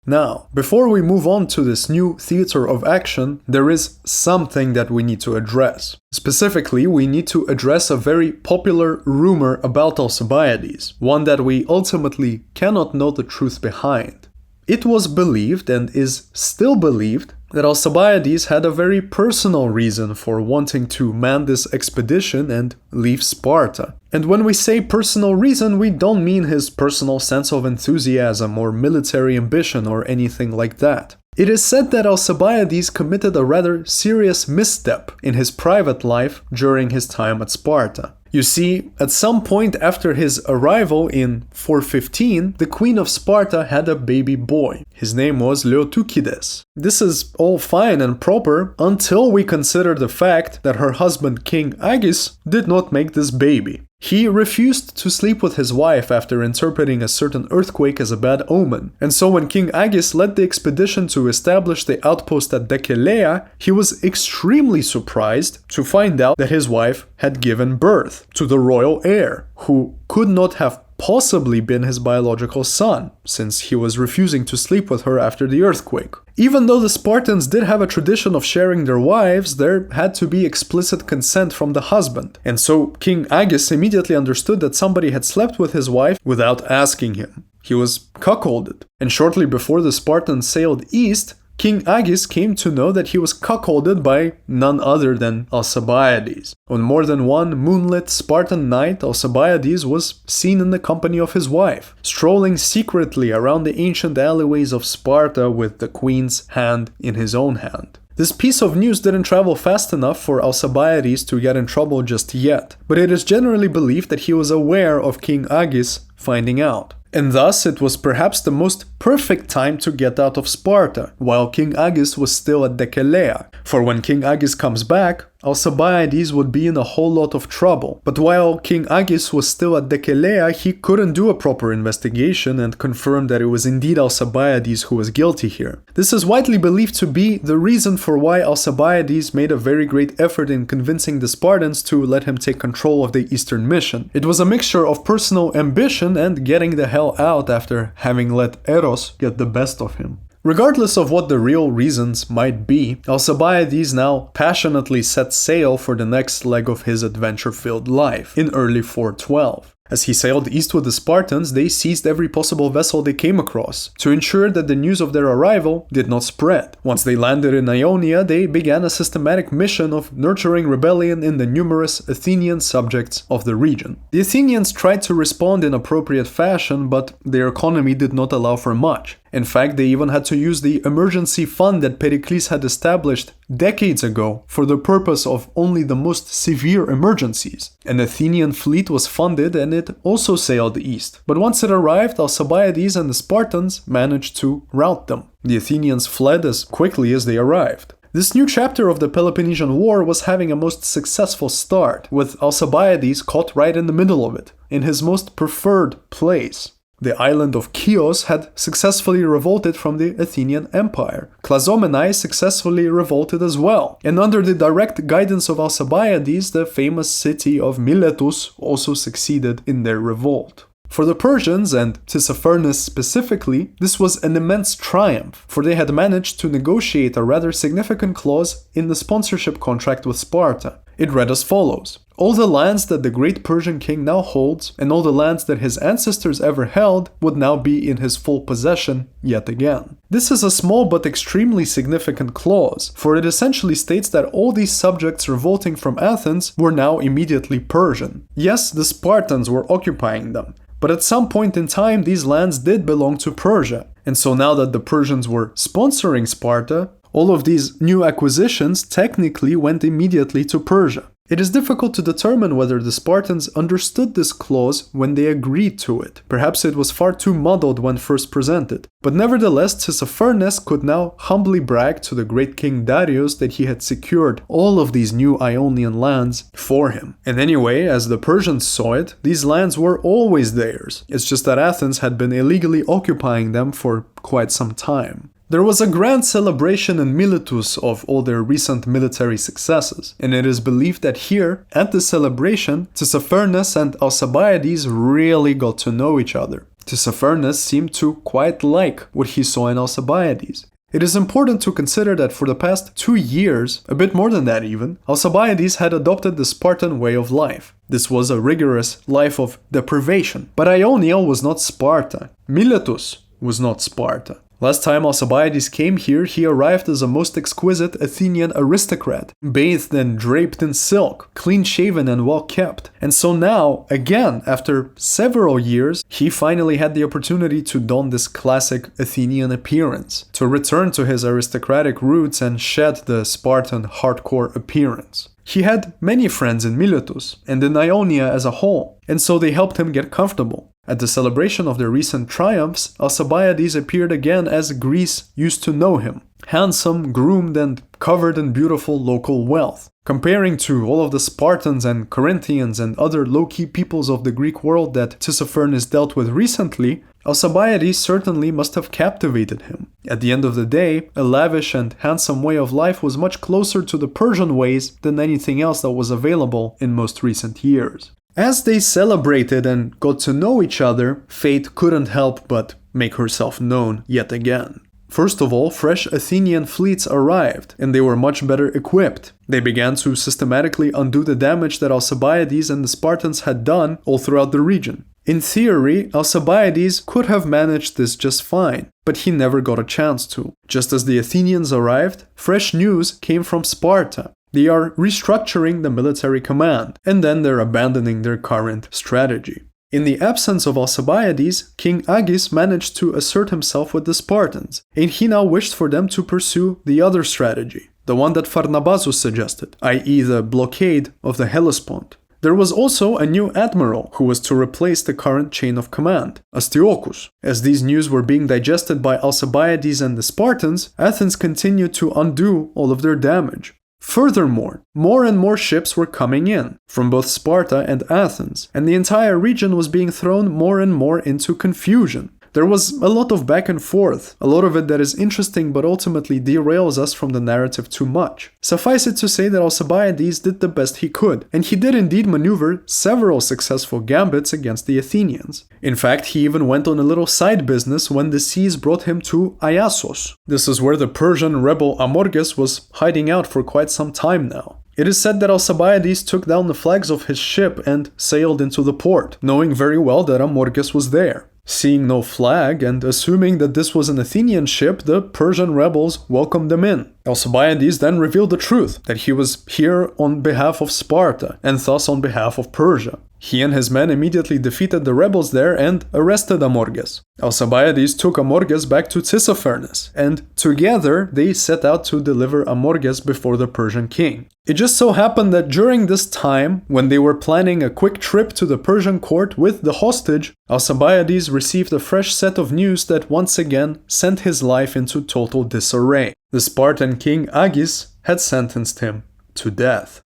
Now, before we move on to this new theater of action, there is something that we need to address. Specifically, we need to address a very popular rumor about Alcibiades, one that we ultimately cannot know the truth behind. It was believed, and is still believed, that Alcibiades had a very personal reason for wanting to man this expedition and leave Sparta. And when we say personal reason, we don't mean his personal sense of enthusiasm or military ambition or anything like that. It is said that Alcibiades committed a rather serious misstep in his private life during his time at Sparta. You see, at some point after his arrival in 415, the queen of Sparta had a baby boy. His name was Leotychides. This is all fine and proper until we consider the fact that her husband King Agis did not make this baby. He refused to sleep with his wife after interpreting a certain earthquake as a bad omen, and so when King Agis led the expedition to establish the outpost at Decelea, he was extremely surprised to find out that his wife had given birth to the royal heir, who could not have possibly been his biological son, since he was refusing to sleep with her after the earthquake. Even though the Spartans did have a tradition of sharing their wives, there had to be explicit consent from the husband, and so King Agis immediately understood that somebody had slept with his wife without asking him. He was cuckolded, and shortly before the Spartans sailed east, King Agis came to know that he was cuckolded by none other than Alcibiades. On more than one moonlit Spartan night, Alcibiades was seen in the company of his wife, strolling secretly around the ancient alleyways of Sparta with the queen's hand in his own hand. This piece of news didn't travel fast enough for Alcibiades to get in trouble just yet, but it is generally believed that he was aware of King Agis finding out. And thus it was perhaps the most perfect time to get out of Sparta, while King Agis was still at Decelea. For when King Agis comes back, Alcibiades would be in a whole lot of trouble. But while King Agis was still at Decelea, he couldn't do a proper investigation and confirm that it was indeed Alcibiades who was guilty here. This is widely believed to be the reason for why Alcibiades made a very great effort in convincing the Spartans to let him take control of the Eastern mission. It was a mixture of personal ambition and getting the hell out after having let Eros get the best of him. Regardless of what the real reasons might be, Alcibiades now passionately set sail for the next leg of his adventure-filled life, in early 412. As he sailed east with the Spartans, they seized every possible vessel they came across, to ensure that the news of their arrival did not spread. Once they landed in Ionia, they began a systematic mission of nurturing rebellion in the numerous Athenian subjects of the region. The Athenians tried to respond in appropriate fashion, but their economy did not allow for much. In fact, they even had to use the emergency fund that Pericles had established decades ago for the purpose of only the most severe emergencies. An Athenian fleet was funded and it also sailed east. But once it arrived, Alcibiades and the Spartans managed to rout them. The Athenians fled as quickly as they arrived. This new chapter of the Peloponnesian War was having a most successful start, with Alcibiades caught right in the middle of it, in his most preferred place. The island of Chios had successfully revolted from the Athenian Empire. Clazomenae successfully revolted as well. And under the direct guidance of Alcibiades, the famous city of Miletus also succeeded in their revolt. For the Persians, and Tissaphernes specifically, this was an immense triumph, for they had managed to negotiate a rather significant clause in the sponsorship contract with Sparta. It read as follows: all the lands that the great Persian king now holds, and all the lands that his ancestors ever held, would now be in his full possession yet again. This is a small but extremely significant clause, for it essentially states that all these subjects revolting from Athens were now immediately Persian. Yes, the Spartans were occupying them, but at some point in time these lands did belong to Persia, and so now that the Persians were sponsoring Sparta, all of these new acquisitions technically went immediately to Persia. It is difficult to determine whether the Spartans understood this clause when they agreed to it. Perhaps it was far too muddled when first presented. But nevertheless, Tissaphernes could now humbly brag to the great king Darius that he had secured all of these new Ionian lands for him. And anyway, as the Persians saw it, these lands were always theirs. It's just that Athens had been illegally occupying them for quite some time. There was a grand celebration in Miletus of all their recent military successes, and it is believed that here, at the celebration, Tissaphernes and Alcibiades really got to know each other. Tissaphernes seemed to quite like what he saw in Alcibiades. It is important to consider that for the past 2 years, a bit more than that even, Alcibiades had adopted the Spartan way of life. This was a rigorous life of deprivation. But Ionia was not Sparta. Miletus was not Sparta. Last time Alcibiades came here, he arrived as a most exquisite Athenian aristocrat, bathed and draped in silk, clean-shaven and well-kept. And so now, again, after several years, he finally had the opportunity to don this classic Athenian appearance, to return to his aristocratic roots and shed the Spartan hardcore appearance. He had many friends in Miletus and in Ionia as a whole, and so they helped him get comfortable. At the celebration of their recent triumphs, Alcibiades appeared again as Greece used to know him, handsome, groomed, and covered in beautiful local wealth. Comparing to all of the Spartans and Corinthians and other low-key peoples of the Greek world that Tissaphernes dealt with recently, Alcibiades certainly must have captivated him. At the end of the day, a lavish and handsome way of life was much closer to the Persian ways than anything else that was available in most recent years. As they celebrated and got to know each other, fate couldn't help but make herself known yet again. First of all, fresh Athenian fleets arrived, and they were much better equipped. They began to systematically undo the damage that Alcibiades and the Spartans had done all throughout the region. In theory, Alcibiades could have managed this just fine, but he never got a chance to. Just as the Athenians arrived, fresh news came from Sparta. They are restructuring the military command, and then they're abandoning their current strategy. In the absence of Alcibiades, King Agis managed to assert himself with the Spartans, and he now wished for them to pursue the other strategy, the one that Pharnabazus suggested, i.e. the blockade of the Hellespont. There was also a new admiral who was to replace the current chain of command, Astyochus. As these news were being digested by Alcibiades and the Spartans, Athens continued to undo all of their damage. Furthermore, more and more ships were coming in, from both Sparta and Athens, and the entire region was being thrown more and more into confusion. There was a lot of back and forth, a lot of it that is interesting but ultimately derails us from the narrative too much. Suffice it to say that Alcibiades did the best he could, and he did indeed maneuver several successful gambits against the Athenians. In fact, he even went on a little side business when the seas brought him to Iassos. This is where the Persian rebel Amorges was hiding out for quite some time now. It is said that Alcibiades took down the flags of his ship and sailed into the port, knowing very well that Amorges was there. Seeing no flag and assuming that this was an Athenian ship, the Persian rebels welcomed them in. Alcibiades then revealed the truth, that he was here on behalf of Sparta, and thus on behalf of Persia. He and his men immediately defeated the rebels there and arrested Amorges. Alcibiades took Amorges back to Tissaphernes, and together they set out to deliver Amorges before the Persian king. It just so happened that during this time, when they were planning a quick trip to the Persian court with the hostage, Alcibiades received a fresh set of news that once again sent his life into total disarray. The Spartan king Agis had sentenced him to death.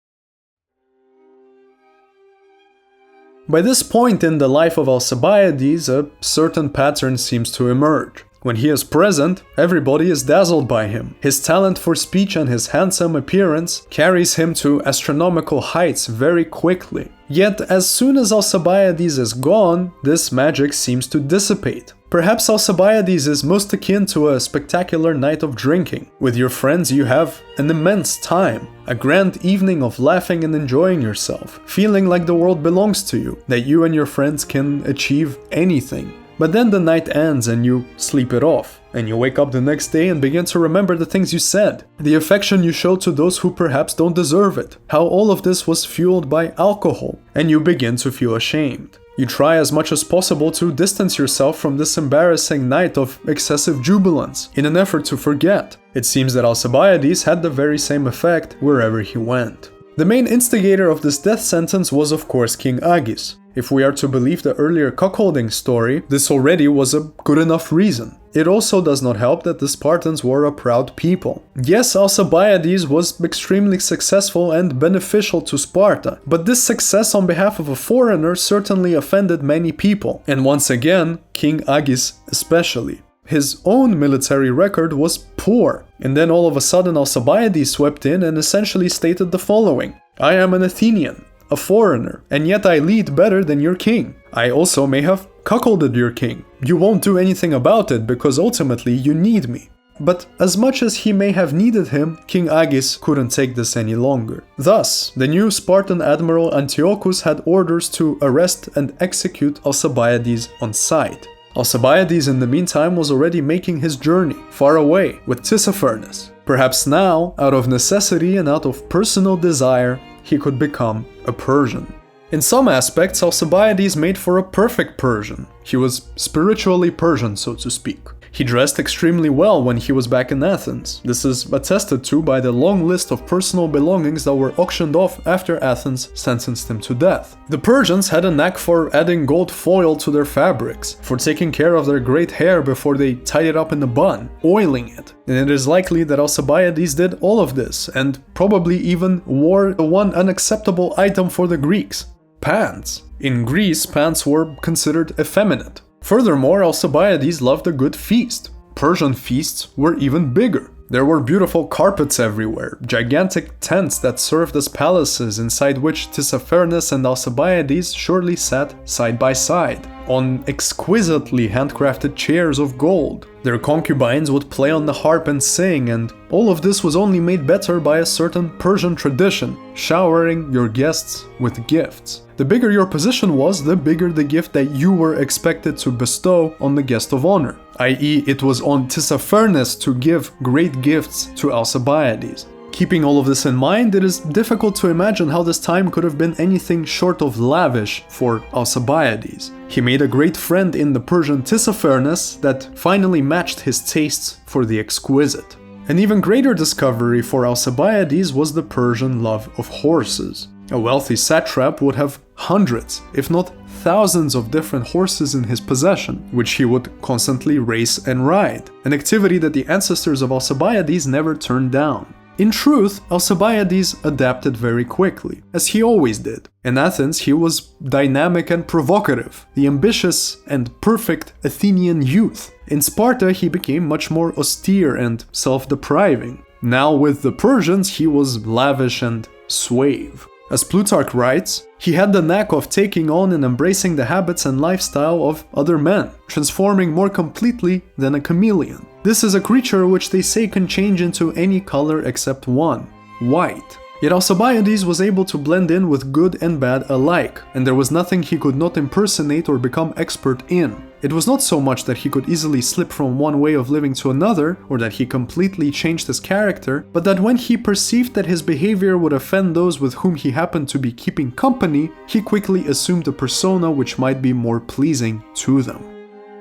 By this point in the life of Alcibiades, a certain pattern seems to emerge. When he is present, everybody is dazzled by him. His talent for speech and his handsome appearance carries him to astronomical heights very quickly. Yet, as soon as Alcibiades is gone, this magic seems to dissipate. Perhaps Alcibiades is most akin to a spectacular night of drinking. With your friends you have an immense time, a grand evening of laughing and enjoying yourself, feeling like the world belongs to you, that you and your friends can achieve anything. But then the night ends and you sleep it off, and you wake up the next day and begin to remember the things you said, the affection you showed to those who perhaps don't deserve it, how all of this was fueled by alcohol, and you begin to feel ashamed. You try as much as possible to distance yourself from this embarrassing night of excessive jubilance, in an effort to forget. It seems that Alcibiades had the very same effect wherever he went. The main instigator of this death sentence was of course King Agis. If we are to believe the earlier cuckolding story, this already was a good enough reason. It also does not help that the Spartans were a proud people. Yes, Alcibiades was extremely successful and beneficial to Sparta, but this success on behalf of a foreigner certainly offended many people, and once again, King Agis especially. His own military record was poor, and then all of a sudden Alcibiades swept in and essentially stated the following: I am an Athenian, a foreigner, and yet I lead better than your king. I also may have cuckolded your king. You won't do anything about it because ultimately you need me. But as much as he may have needed him, King Agis couldn't take this any longer. Thus, the new Spartan admiral Antiochus had orders to arrest and execute Alcibiades on sight. Alcibiades in the meantime was already making his journey far away with Tissaphernes. Perhaps now, out of necessity and out of personal desire, he could become a Persian. In some aspects, Alcibiades made for a perfect Persian. He was spiritually Persian, so to speak. He dressed extremely well when he was back in Athens. This is attested to by the long list of personal belongings that were auctioned off after Athens sentenced him to death. The Persians had a knack for adding gold foil to their fabrics, for taking care of their great hair before they tied it up in a bun, oiling it. And it is likely that Alcibiades did all of this, and probably even wore the one unacceptable item for the Greeks: pants. In Greece, pants were considered effeminate. Furthermore, Alcibiades loved a good feast. Persian feasts were even bigger. There were beautiful carpets everywhere, gigantic tents that served as palaces inside which Tissaphernes and Alcibiades surely sat side by side, on exquisitely handcrafted chairs of gold. Their concubines would play on the harp and sing, and all of this was only made better by a certain Persian tradition, showering your guests with gifts. The bigger your position was, the bigger the gift that you were expected to bestow on the guest of honor, i.e. it was on Tissaphernes to give great gifts to Alcibiades. Keeping all of this in mind, it is difficult to imagine how this time could have been anything short of lavish for Alcibiades. He made a great friend in the Persian Tissaphernes that finally matched his tastes for the exquisite. An even greater discovery for Alcibiades was the Persian love of horses. A wealthy satrap would have hundreds, if not thousands of different horses in his possession, which he would constantly race and ride, an activity that the ancestors of Alcibiades never turned down. In truth, Alcibiades adapted very quickly, as he always did. In Athens, he was dynamic and provocative, the ambitious and perfect Athenian youth. In Sparta, he became much more austere and self-depriving. Now with the Persians, he was lavish and suave. As Plutarch writes, he had the knack of taking on and embracing the habits and lifestyle of other men, transforming more completely than a chameleon. This is a creature which they say can change into any color except one: white. Yet Alcibiades was able to blend in with good and bad alike, and there was nothing he could not impersonate or become expert in. It was not so much that he could easily slip from one way of living to another, or that he completely changed his character, but that when he perceived that his behavior would offend those with whom he happened to be keeping company, he quickly assumed a persona which might be more pleasing to them.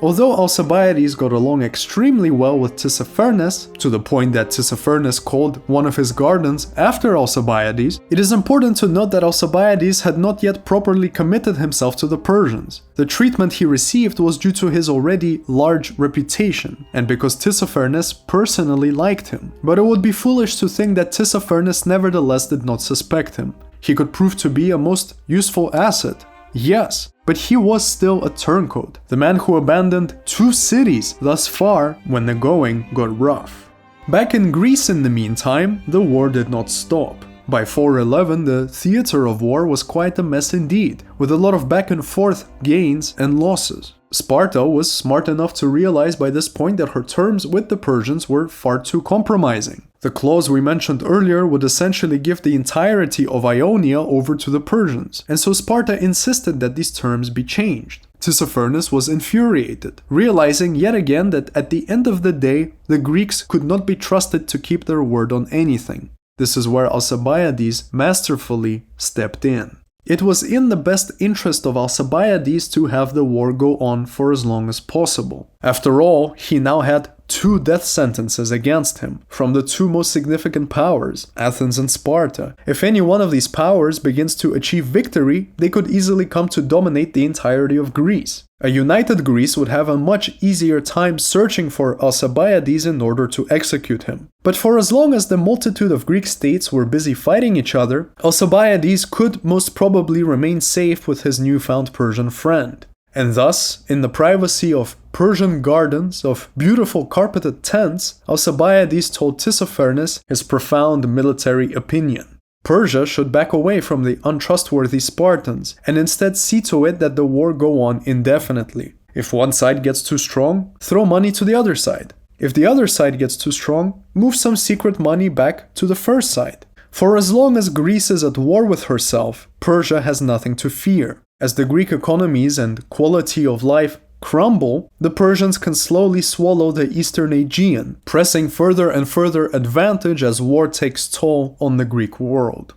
Although Alcibiades got along extremely well with Tissaphernes, to the point that Tissaphernes called one of his gardens after Alcibiades, it is important to note that Alcibiades had not yet properly committed himself to the Persians. The treatment he received was due to his already large reputation, and because Tissaphernes personally liked him. But it would be foolish to think that Tissaphernes nevertheless did not suspect him. He could prove to be a most useful asset. Yes, but he was still a turncoat, the man who abandoned 2 cities thus far when the going got rough. Back in Greece in the meantime, the war did not stop. By 411, the theater of war was quite a mess indeed, with a lot of back and forth gains and losses. Sparta was smart enough to realize by this point that her terms with the Persians were far too compromising. The clause we mentioned earlier would essentially give the entirety of Ionia over to the Persians, and so Sparta insisted that these terms be changed. Tissaphernes was infuriated, realizing yet again that at the end of the day, the Greeks could not be trusted to keep their word on anything. This is where Alcibiades masterfully stepped in. It was in the best interest of Alcibiades to have the war go on for as long as possible. After all, he now had 2 death sentences against him from the 2 most significant powers, Athens and Sparta. If any one of these powers begins to achieve victory, they could easily come to dominate the entirety of Greece. A united Greece would have a much easier time searching for Alcibiades in order to execute him. But for as long as the multitude of Greek states were busy fighting each other, Alcibiades could most probably remain safe with his newfound Persian friend. And thus, in the privacy of Persian gardens, of beautiful carpeted tents, Alcibiades told Tissaphernes his profound military opinion. Persia should back away from the untrustworthy Spartans, and instead see to it that the war go on indefinitely. If one side gets too strong, throw money to the other side. If the other side gets too strong, move some secret money back to the first side. For as long as Greece is at war with herself, Persia has nothing to fear. As the Greek economies and quality of life crumble, the Persians can slowly swallow the eastern Aegean, pressing further and further advantage as war takes toll on the Greek world.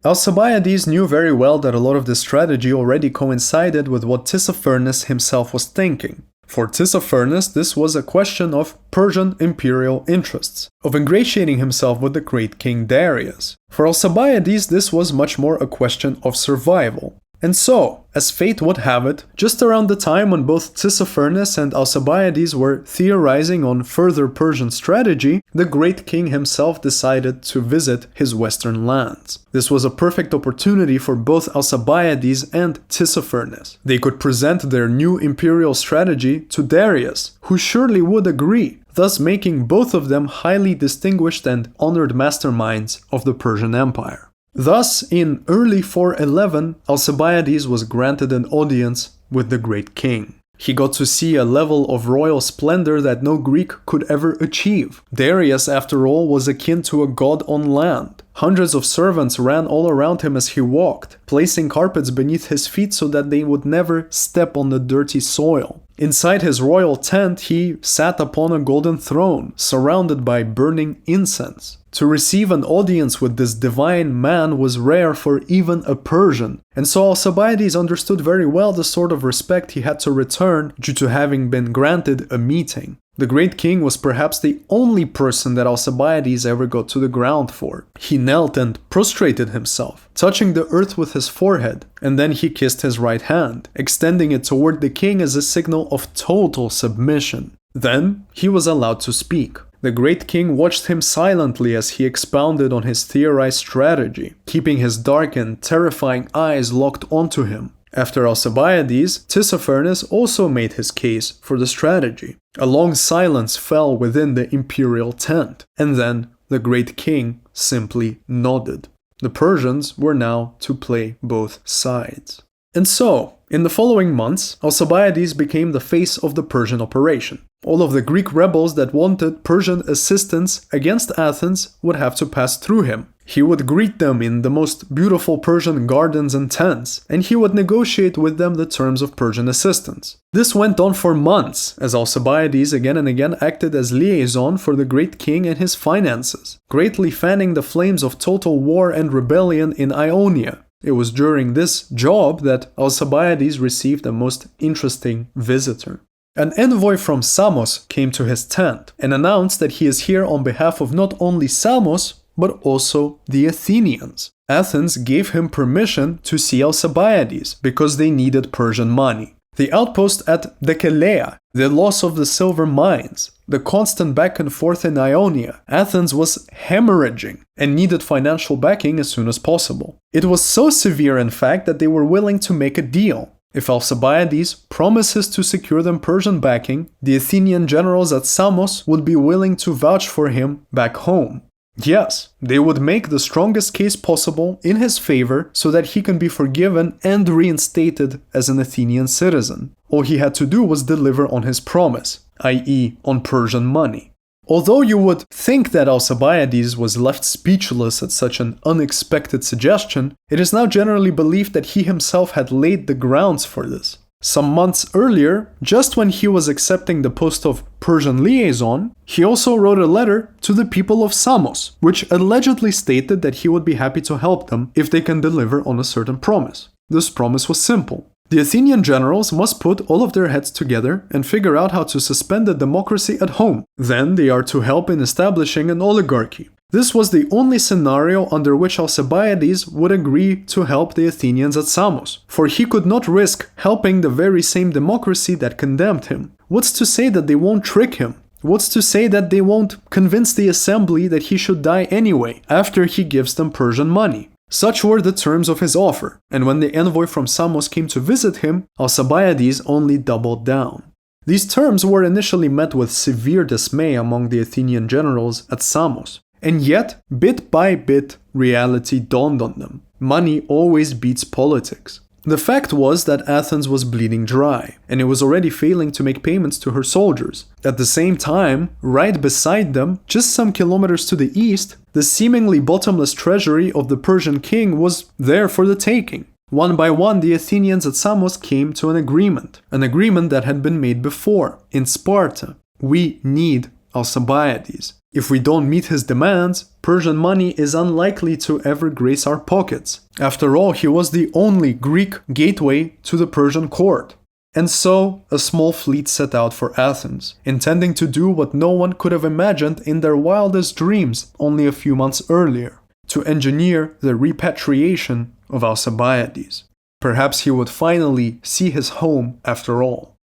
Alcibiades knew very well that a lot of this strategy already coincided with what Tissaphernes himself was thinking. For Tissaphernes, this was a question of Persian imperial interests, of ingratiating himself with the great king Darius. For Alcibiades, this was much more a question of survival. And so, as fate would have it, just around the time when both Tissaphernes and Alcibiades were theorizing on further Persian strategy, the great king himself decided to visit his western lands. This was a perfect opportunity for both Alcibiades and Tissaphernes. They could present their new imperial strategy to Darius, who surely would agree, thus making both of them highly distinguished and honored masterminds of the Persian Empire. Thus, in early 411, Alcibiades was granted an audience with the great king. He got to see a level of royal splendor that no Greek could ever achieve. Darius, after all, was akin to a god on land. Hundreds of servants ran all around him as he walked, placing carpets beneath his feet so that they would never step on the dirty soil. Inside his royal tent, he sat upon a golden throne, surrounded by burning incense. To receive an audience with this divine man was rare for even a Persian, and so Alcibiades understood very well the sort of respect he had to return due to having been granted a meeting. The great king was perhaps the only person that Alcibiades ever got to the ground for. He knelt and prostrated himself, touching the earth with his forehead, and then he kissed his right hand, extending it toward the king as a signal of total submission. Then he was allowed to speak. The great king watched him silently as he expounded on his theorized strategy, keeping his dark and terrifying eyes locked onto him. After Alcibiades, Tissaphernes also made his case for the strategy. A long silence fell within the imperial tent, and then the great king simply nodded. The Persians were now to play both sides. And so, in the following months, Alcibiades became the face of the Persian operation. All of the Greek rebels that wanted Persian assistance against Athens would have to pass through him. He would greet them in the most beautiful Persian gardens and tents, and he would negotiate with them the terms of Persian assistance. This went on for months, as Alcibiades again and again acted as liaison for the great king and his finances, greatly fanning the flames of total war and rebellion in Ionia. It was during this job that Alcibiades received a most interesting visitor. An envoy from Samos came to his tent and announced that he is here on behalf of not only Samos, but also the Athenians. Athens gave him permission to see Alcibiades because they needed Persian money. The outpost at Decelea, the loss of the silver mines, the constant back and forth in Ionia, Athens was hemorrhaging and needed financial backing as soon as possible. It was so severe, in fact, that they were willing to make a deal. If Alcibiades promises to secure them Persian backing, the Athenian generals at Samos would be willing to vouch for him back home. Yes, they would make the strongest case possible in his favor so that he can be forgiven and reinstated as an Athenian citizen. All he had to do was deliver on his promise, i.e. on Persian money. Although you would think that Alcibiades was left speechless at such an unexpected suggestion, it is now generally believed that he himself had laid the grounds for this. Some months earlier, just when he was accepting the post of Persian liaison, he also wrote a letter to the people of Samos, which allegedly stated that he would be happy to help them if they can deliver on a certain promise. This promise was simple. The Athenian generals must put all of their heads together and figure out how to suspend the democracy at home. Then they are to help in establishing an oligarchy. This was the only scenario under which Alcibiades would agree to help the Athenians at Samos, for he could not risk helping the very same democracy that condemned him. What's to say that they won't trick him? What's to say that they won't convince the assembly that he should die anyway, after he gives them Persian money? Such were the terms of his offer, and when the envoy from Samos came to visit him, Alcibiades only doubled down. These terms were initially met with severe dismay among the Athenian generals at Samos. And yet, bit by bit, reality dawned on them. Money always beats politics. The fact was that Athens was bleeding dry, and it was already failing to make payments to her soldiers. At the same time, right beside them, just some kilometers to the east, the seemingly bottomless treasury of the Persian king was there for the taking. One by one, the Athenians at Samos came to an agreement that had been made before, in Sparta. We need Alcibiades. If we don't meet his demands, Persian money is unlikely to ever grace our pockets. After all, he was the only Greek gateway to the Persian court. And so, a small fleet set out for Athens, intending to do what no one could have imagined in their wildest dreams only a few months earlier, to engineer the repatriation of Alcibiades. Perhaps he would finally see his home after all.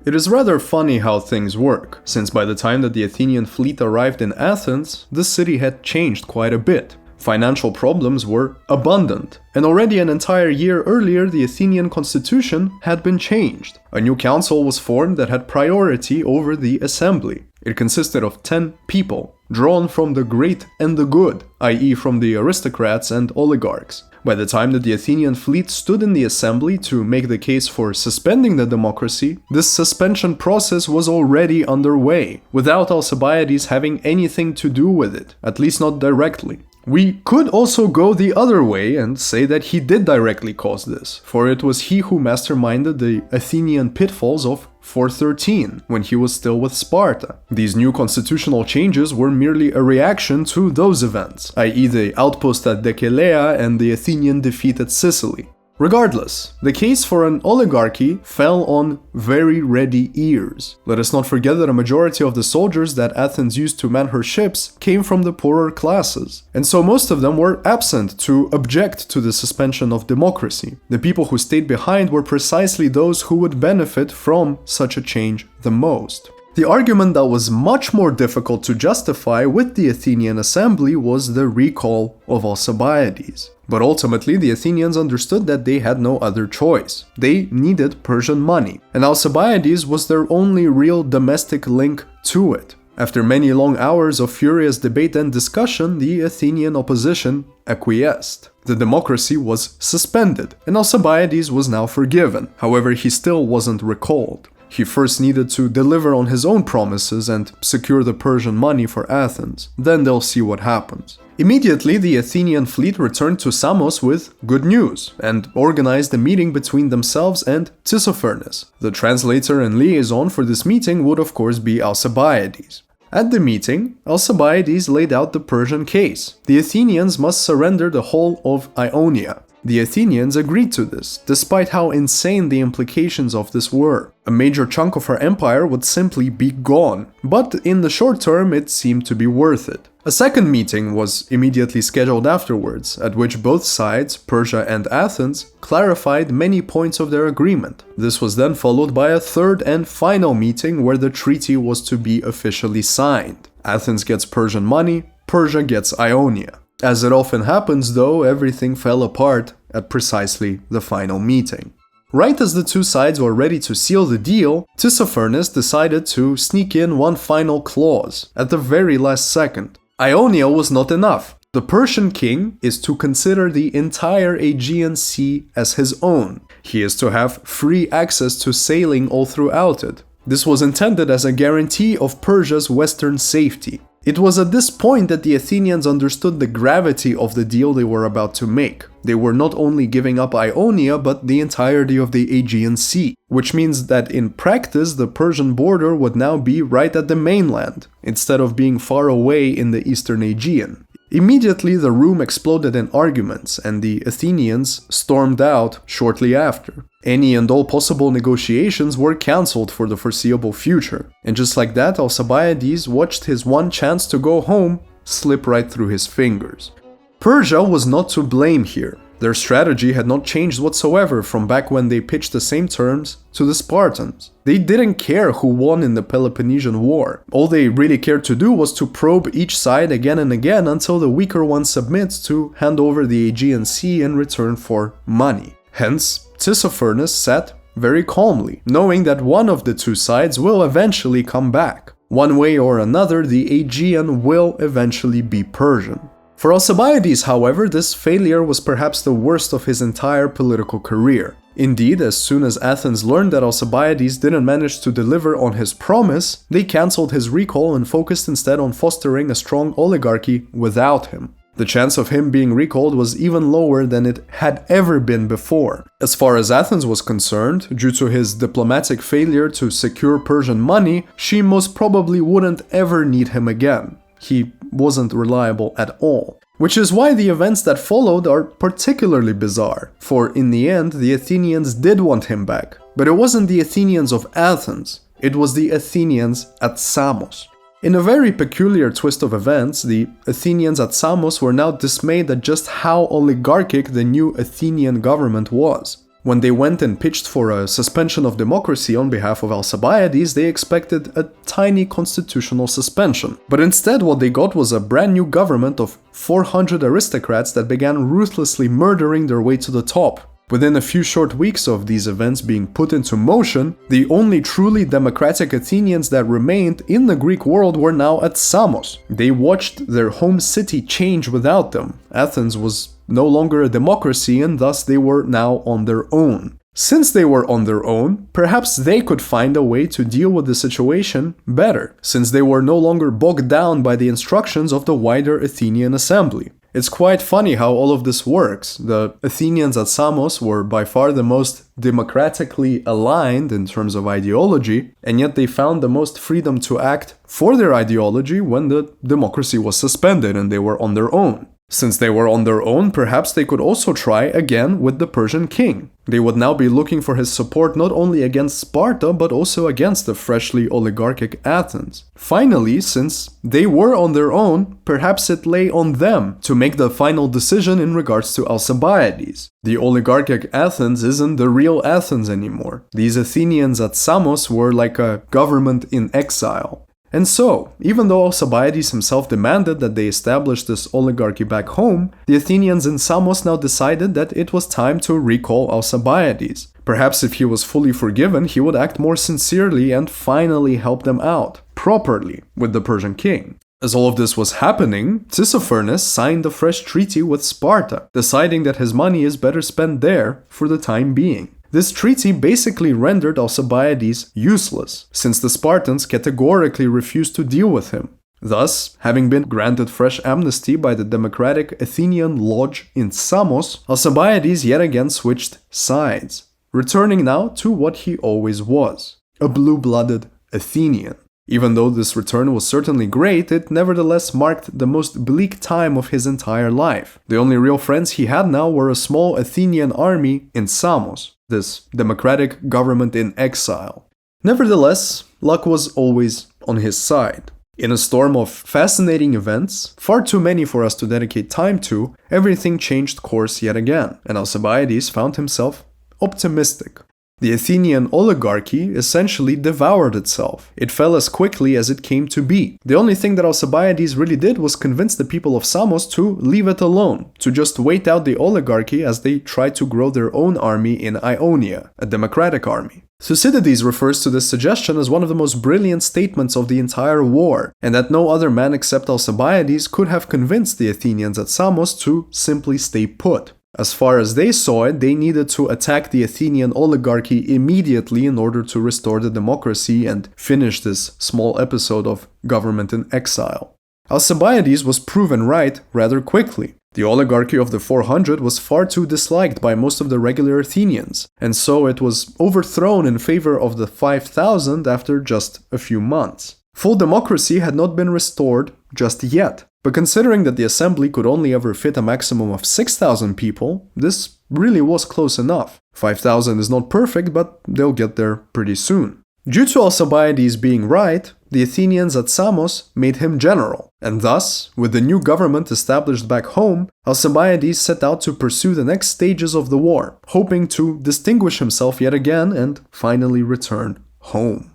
It is rather funny how things work, since by the time that the Athenian fleet arrived in Athens, the city had changed quite a bit. Financial problems were abundant, and already an entire year earlier the Athenian constitution had been changed. A new council was formed that had priority over the assembly. It consisted of 10 people, drawn from the great and the good, i.e. from the aristocrats and oligarchs. By the time that the Athenian fleet stood in the assembly to make the case for suspending the democracy, this suspension process was already underway, without Alcibiades having anything to do with it, at least not directly. We could also go the other way and say that he did directly cause this, for it was he who masterminded the Athenian pitfalls of 413, when he was still with Sparta. These new constitutional changes were merely a reaction to those events, i.e. the outpost at Decelea and the Athenian defeat at Sicily. Regardless, the case for an oligarchy fell on very ready ears. Let us not forget that a majority of the soldiers that Athens used to man her ships came from the poorer classes, and so most of them were absent to object to the suspension of democracy. The people who stayed behind were precisely those who would benefit from such a change the most. The argument that was much more difficult to justify with the Athenian assembly was the recall of Alcibiades. But ultimately, the Athenians understood that they had no other choice. They needed Persian money, and Alcibiades was their only real domestic link to it. After many long hours of furious debate and discussion, the Athenian opposition acquiesced. The democracy was suspended, and Alcibiades was now forgiven. However, he still wasn't recalled. He first needed to deliver on his own promises and secure the Persian money for Athens. Then they'll see what happens. Immediately, the Athenian fleet returned to Samos with good news and organized a meeting between themselves and Tissaphernes. The translator and liaison for this meeting would of course be Alcibiades. At the meeting, Alcibiades laid out the Persian case. The Athenians must surrender the whole of Ionia. The Athenians agreed to this, despite how insane the implications of this were. A major chunk of her empire would simply be gone, but in the short term it seemed to be worth it. A second meeting was immediately scheduled afterwards, at which both sides, Persia and Athens, clarified many points of their agreement. This was then followed by a third and final meeting where the treaty was to be officially signed. Athens gets Persian money, Persia gets Ionia. As it often happens though, everything fell apart at precisely the final meeting. Right as the two sides were ready to seal the deal, Tissaphernes decided to sneak in one final clause at the very last second. Ionia was not enough. The Persian king is to consider the entire Aegean Sea as his own. He is to have free access to sailing all throughout it. This was intended as a guarantee of Persia's western safety. It was at this point that the Athenians understood the gravity of the deal they were about to make. They were not only giving up Ionia, but the entirety of the Aegean Sea, which means that in practice the Persian border would now be right at the mainland, instead of being far away in the eastern Aegean. Immediately the room exploded in arguments, and the Athenians stormed out shortly after. Any and all possible negotiations were cancelled for the foreseeable future, and just like that, Alcibiades watched his one chance to go home slip right through his fingers. Persia was not to blame here. Their strategy had not changed whatsoever from back when they pitched the same terms to the Spartans. They didn't care who won in the Peloponnesian War. All they really cared to do was to probe each side again and again until the weaker one submits to hand over the Aegean Sea in return for money. Hence, Tissaphernes sat very calmly, knowing that one of the two sides will eventually come back. One way or another, the Aegean will eventually be Persian. For Alcibiades, however, this failure was perhaps the worst of his entire political career. Indeed, as soon as Athens learned that Alcibiades didn't manage to deliver on his promise, they cancelled his recall and focused instead on fostering a strong oligarchy without him. The chance of him being recalled was even lower than it had ever been before. As far as Athens was concerned, due to his diplomatic failure to secure Persian money, she most probably wouldn't ever need him again. He wasn't reliable at all. Which is why the events that followed are particularly bizarre, for in the end the Athenians did want him back. But it wasn't the Athenians of Athens, it was the Athenians at Samos. In a very peculiar twist of events, the Athenians at Samos were now dismayed at just how oligarchic the new Athenian government was. When they went and pitched for a suspension of democracy on behalf of Alcibiades, they expected a tiny constitutional suspension. But instead what they got was a brand new government of 400 aristocrats that began ruthlessly murdering their way to the top. Within a few short weeks of these events being put into motion, the only truly democratic Athenians that remained in the Greek world were now at Samos. They watched their home city change without them. Athens was no longer a democracy, and thus they were now on their own. Since they were on their own, perhaps they could find a way to deal with the situation better, since they were no longer bogged down by the instructions of the wider Athenian assembly. It's quite funny how all of this works. The Athenians at Samos were by far the most democratically aligned in terms of ideology, and yet they found the most freedom to act for their ideology when the democracy was suspended and they were on their own. Since they were on their own, perhaps they could also try again with the Persian king. They would now be looking for his support not only against Sparta, but also against the freshly oligarchic Athens. Finally, since they were on their own, perhaps it lay on them to make the final decision in regards to Alcibiades. The oligarchic Athens isn't the real Athens anymore. These Athenians at Samos were like a government in exile. And so, even though Alcibiades himself demanded that they establish this oligarchy back home, the Athenians in Samos now decided that it was time to recall Alcibiades. Perhaps if he was fully forgiven, he would act more sincerely and finally help them out, properly, with the Persian king. As all of this was happening, Tissaphernes signed a fresh treaty with Sparta, deciding that his money is better spent there for the time being. This treaty basically rendered Alcibiades useless, since the Spartans categorically refused to deal with him. Thus, having been granted fresh amnesty by the democratic Athenian Lodge in Samos, Alcibiades yet again switched sides, returning now to what he always was, a blue-blooded Athenian. Even though this return was certainly great, it nevertheless marked the most bleak time of his entire life. The only real friends he had now were a small Athenian army in Samos, this democratic government in exile. Nevertheless, luck was always on his side. In a storm of fascinating events, far too many for us to dedicate time to, everything changed course yet again, and Alcibiades found himself optimistic. The Athenian oligarchy essentially devoured itself. It fell as quickly as it came to be. The only thing that Alcibiades really did was convince the people of Samos to leave it alone, to just wait out the oligarchy as they tried to grow their own army in Ionia, a democratic army. Thucydides refers to this suggestion as one of the most brilliant statements of the entire war, and that no other man except Alcibiades could have convinced the Athenians at Samos to simply stay put. As far as they saw it, they needed to attack the Athenian oligarchy immediately in order to restore the democracy and finish this small episode of government in exile. Alcibiades was proven right rather quickly. The oligarchy of the 400 was far too disliked by most of the regular Athenians, and so it was overthrown in favor of the 5,000 after just a few months. Full democracy had not been restored just yet. But considering that the assembly could only ever fit a maximum of 6,000 people, this really was close enough. 5,000 is not perfect, but they'll get there pretty soon. Due to Alcibiades being right, the Athenians at Samos made him general, and thus, with the new government established back home, Alcibiades set out to pursue the next stages of the war, hoping to distinguish himself yet again and finally return home.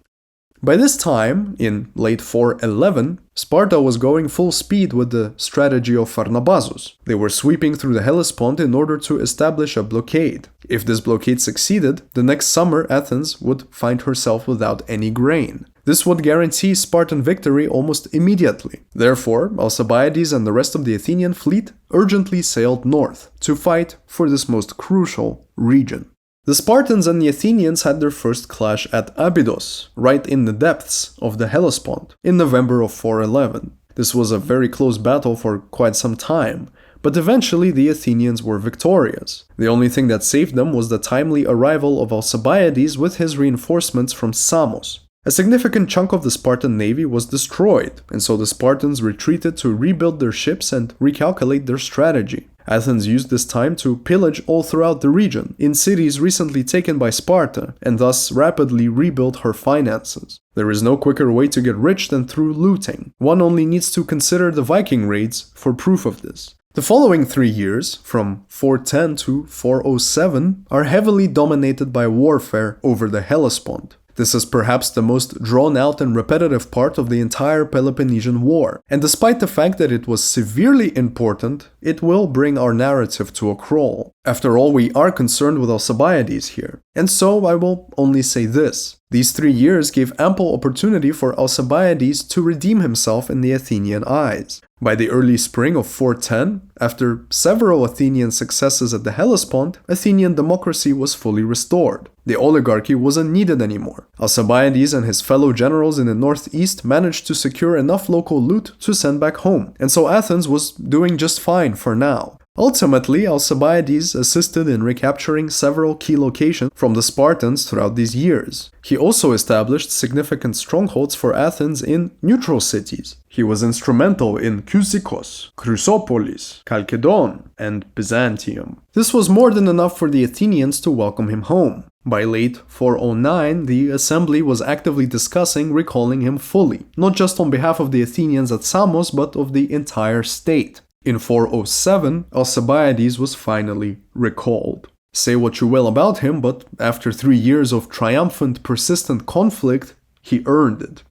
By this time, in late 411, Sparta was going full speed with the strategy of Pharnabazus. They were sweeping through the Hellespont in order to establish a blockade. If this blockade succeeded, the next summer Athens would find herself without any grain. This would guarantee Spartan victory almost immediately. Therefore, Alcibiades and the rest of the Athenian fleet urgently sailed north to fight for this most crucial region. The Spartans and the Athenians had their first clash at Abydos, right in the depths of the Hellespont, in November of 411. This was a very close battle for quite some time, but eventually the Athenians were victorious. The only thing that saved them was the timely arrival of Alcibiades with his reinforcements from Samos. A significant chunk of the Spartan navy was destroyed, and so the Spartans retreated to rebuild their ships and recalculate their strategy. Athens used this time to pillage all throughout the region, in cities recently taken by Sparta, and thus rapidly rebuild her finances. There is no quicker way to get rich than through looting. One only needs to consider the Viking raids for proof of this. The following 3 years, from 410 to 407, are heavily dominated by warfare over the Hellespont. This is perhaps the most drawn-out and repetitive part of the entire Peloponnesian War, and despite the fact that it was severely important, it will bring our narrative to a crawl. After all, we are concerned with Alcibiades here, and so I will only say this. These 3 years gave ample opportunity for Alcibiades to redeem himself in the Athenian eyes. By the early spring of 410, after several Athenian successes at the Hellespont, Athenian democracy was fully restored. The oligarchy wasn't needed anymore. Alcibiades and his fellow generals in the northeast managed to secure enough local loot to send back home, and so Athens was doing just fine for now. Ultimately, Alcibiades assisted in recapturing several key locations from the Spartans throughout these years. He also established significant strongholds for Athens in neutral cities. He was instrumental in Cyzicus, Chrysopolis, Chalcedon, and Byzantium. This was more than enough for the Athenians to welcome him home. By late 409, the assembly was actively discussing recalling him fully, not just on behalf of the Athenians at Samos, but of the entire state. In 407, Alcibiades was finally recalled. Say what you will about him, but after 3 years of triumphant, persistent conflict, he earned it.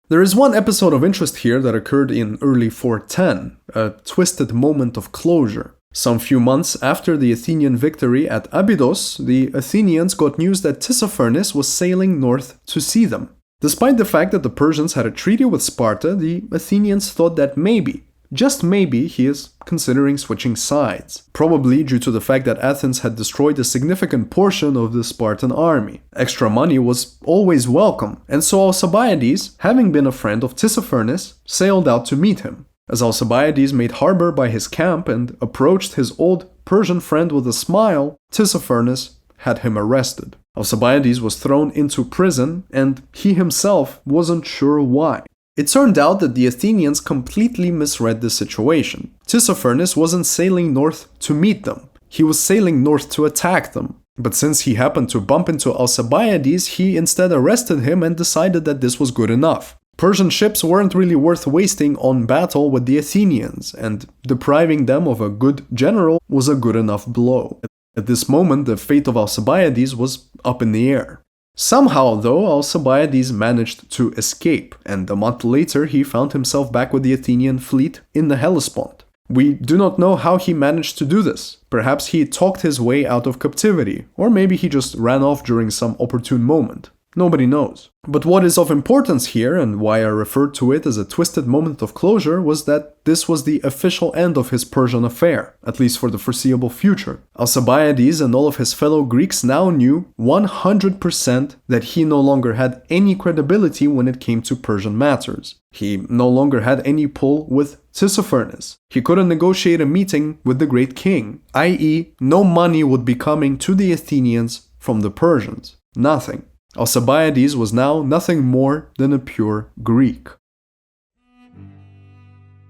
There is one episode of interest here that occurred in early 410, a twisted moment of closure. Some few months after the Athenian victory at Abydos, the Athenians got news that Tissaphernes was sailing north to see them. Despite the fact that the Persians had a treaty with Sparta, the Athenians thought that maybe, just maybe, he is considering switching sides, probably due to the fact that Athens had destroyed a significant portion of the Spartan army. Extra money was always welcome, and so Alcibiades, having been a friend of Tissaphernes, sailed out to meet him. As Alcibiades made harbor by his camp and approached his old Persian friend with a smile, Tissaphernes had him arrested. Alcibiades was thrown into prison, and he himself wasn't sure why. It turned out that the Athenians completely misread the situation. Tissaphernes wasn't sailing north to meet them. He was sailing north to attack them. But since he happened to bump into Alcibiades, he instead arrested him and decided that this was good enough. Persian ships weren't really worth wasting on battle with the Athenians, and depriving them of a good general was a good enough blow. At this moment, the fate of Alcibiades was up in the air. Somehow, though, Alcibiades managed to escape, and a month later he found himself back with the Athenian fleet in the Hellespont. We do not know how he managed to do this. Perhaps he talked his way out of captivity, or maybe he just ran off during some opportune moment. Nobody knows. But what is of importance here, and why I referred to it as a twisted moment of closure, was that this was the official end of his Persian affair, at least for the foreseeable future. Alcibiades and all of his fellow Greeks now knew 100% that he no longer had any credibility when it came to Persian matters. He no longer had any pull with Tissaphernes. He couldn't negotiate a meeting with the great king, i.e., no money would be coming to the Athenians from the Persians. Nothing. Alcibiades was now nothing more than a pure Greek.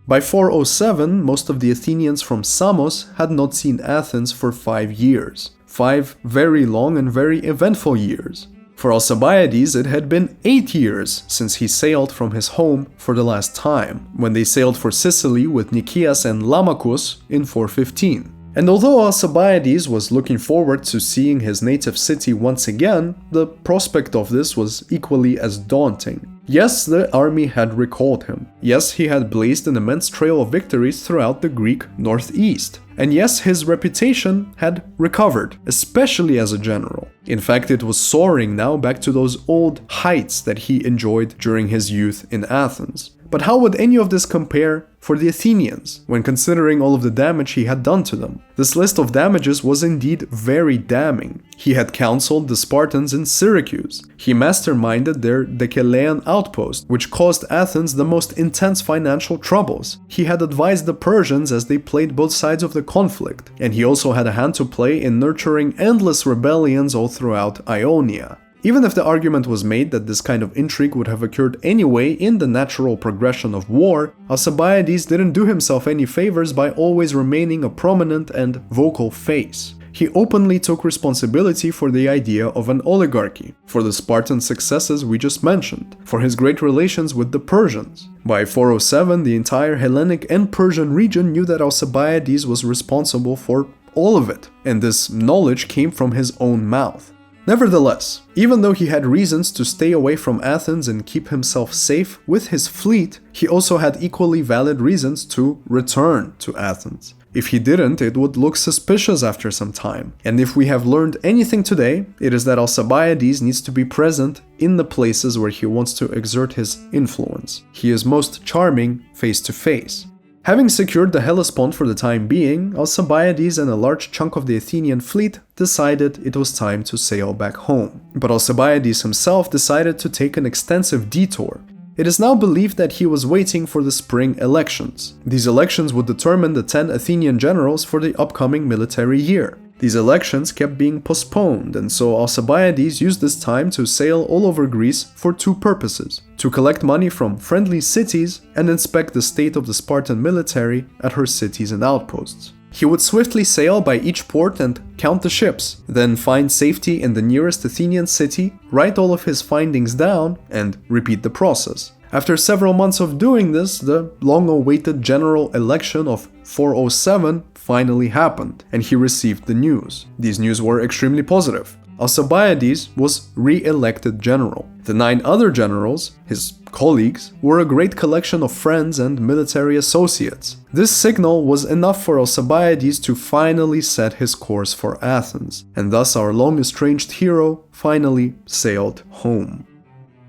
By 407, most of the Athenians from Samos had not seen Athens for 5 years. 5 very long and very eventful years. For Alcibiades, it had been 8 years since he sailed from his home for the last time, when they sailed for Sicily with Nicias and Lamachus in 415. And although Alcibiades was looking forward to seeing his native city once again, the prospect of this was equally as daunting. Yes, the army had recalled him. Yes, he had blazed an immense trail of victories throughout the Greek northeast. And yes, his reputation had recovered, especially as a general. In fact, it was soaring now back to those old heights that he enjoyed during his youth in Athens. But how would any of this compare for the Athenians, when considering all of the damage he had done to them? This list of damages was indeed very damning. He had counseled the Spartans in Syracuse. He masterminded their Decelean outpost, which caused Athens the most intense financial troubles. He had advised the Persians as they played both sides of the conflict, and he also had a hand to play in nurturing endless rebellions all throughout Ionia. Even if the argument was made that this kind of intrigue would have occurred anyway in the natural progression of war, Alcibiades didn't do himself any favors by always remaining a prominent and vocal face. He openly took responsibility for the idea of an oligarchy, for the Spartan successes we just mentioned, for his great relations with the Persians. By 407, the entire Hellenic and Persian region knew that Alcibiades was responsible for all of it, and this knowledge came from his own mouth. Nevertheless, even though he had reasons to stay away from Athens and keep himself safe with his fleet, he also had equally valid reasons to return to Athens. If he didn't, it would look suspicious after some time. And if we have learned anything today, it is that Alcibiades needs to be present in the places where he wants to exert his influence. He is most charming face to face. Having secured the Hellespont for the time being, Alcibiades and a large chunk of the Athenian fleet decided it was time to sail back home. But Alcibiades himself decided to take an extensive detour. It is now believed that he was waiting for the spring elections. These elections would determine the 10 Athenian generals for the upcoming military year. These elections kept being postponed, and so Alcibiades used this time to sail all over Greece for two purposes: to collect money from friendly cities and inspect the state of the Spartan military at her cities and outposts. He would swiftly sail by each port and count the ships, then find safety in the nearest Athenian city, write all of his findings down, and repeat the process. After several months of doing this, the long-awaited general election of 407 finally happened, and he received the news. These news were extremely positive. Alcibiades was re-elected general. The 9 other generals, his colleagues, were a great collection of friends and military associates. This signal was enough for Alcibiades to finally set his course for Athens, and thus our long-estranged hero finally sailed home.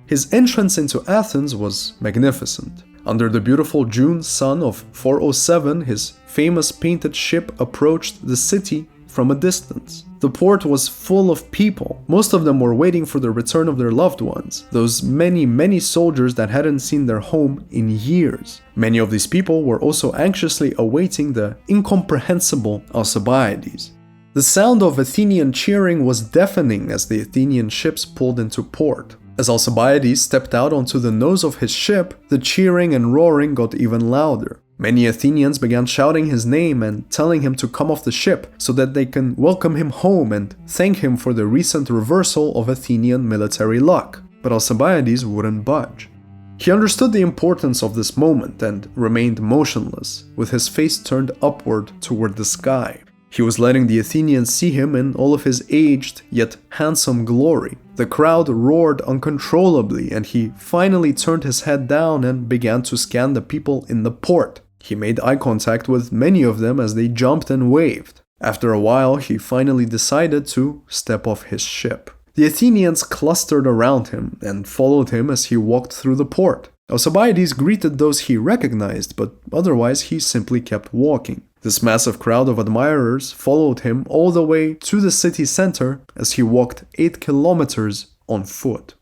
His entrance into Athens was magnificent. Under the beautiful June sun of 407, his famous painted ship approached the city from a distance. The port was full of people. Most of them were waiting for the return of their loved ones, those many soldiers that hadn't seen their home in years. Many of these people were also anxiously awaiting the incomprehensible Alcibiades. The sound of Athenian cheering was deafening as the Athenian ships pulled into port. As Alcibiades stepped out onto the nose of his ship, the cheering and roaring got even louder. Many Athenians began shouting his name and telling him to come off the ship so that they can welcome him home and thank him for the recent reversal of Athenian military luck. But Alcibiades wouldn't budge. He understood the importance of this moment and remained motionless, with his face turned upward toward the sky. He was letting the Athenians see him in all of his aged yet handsome glory. The crowd roared uncontrollably, and he finally turned his head down and began to scan the people in the port. He made eye contact with many of them as they jumped and waved. After a while, he finally decided to step off his ship. The Athenians clustered around him and followed him as he walked through the port. Alcibiades greeted those he recognized, but otherwise he simply kept walking. This massive crowd of admirers followed him all the way to the city center as he walked 8 kilometers on foot.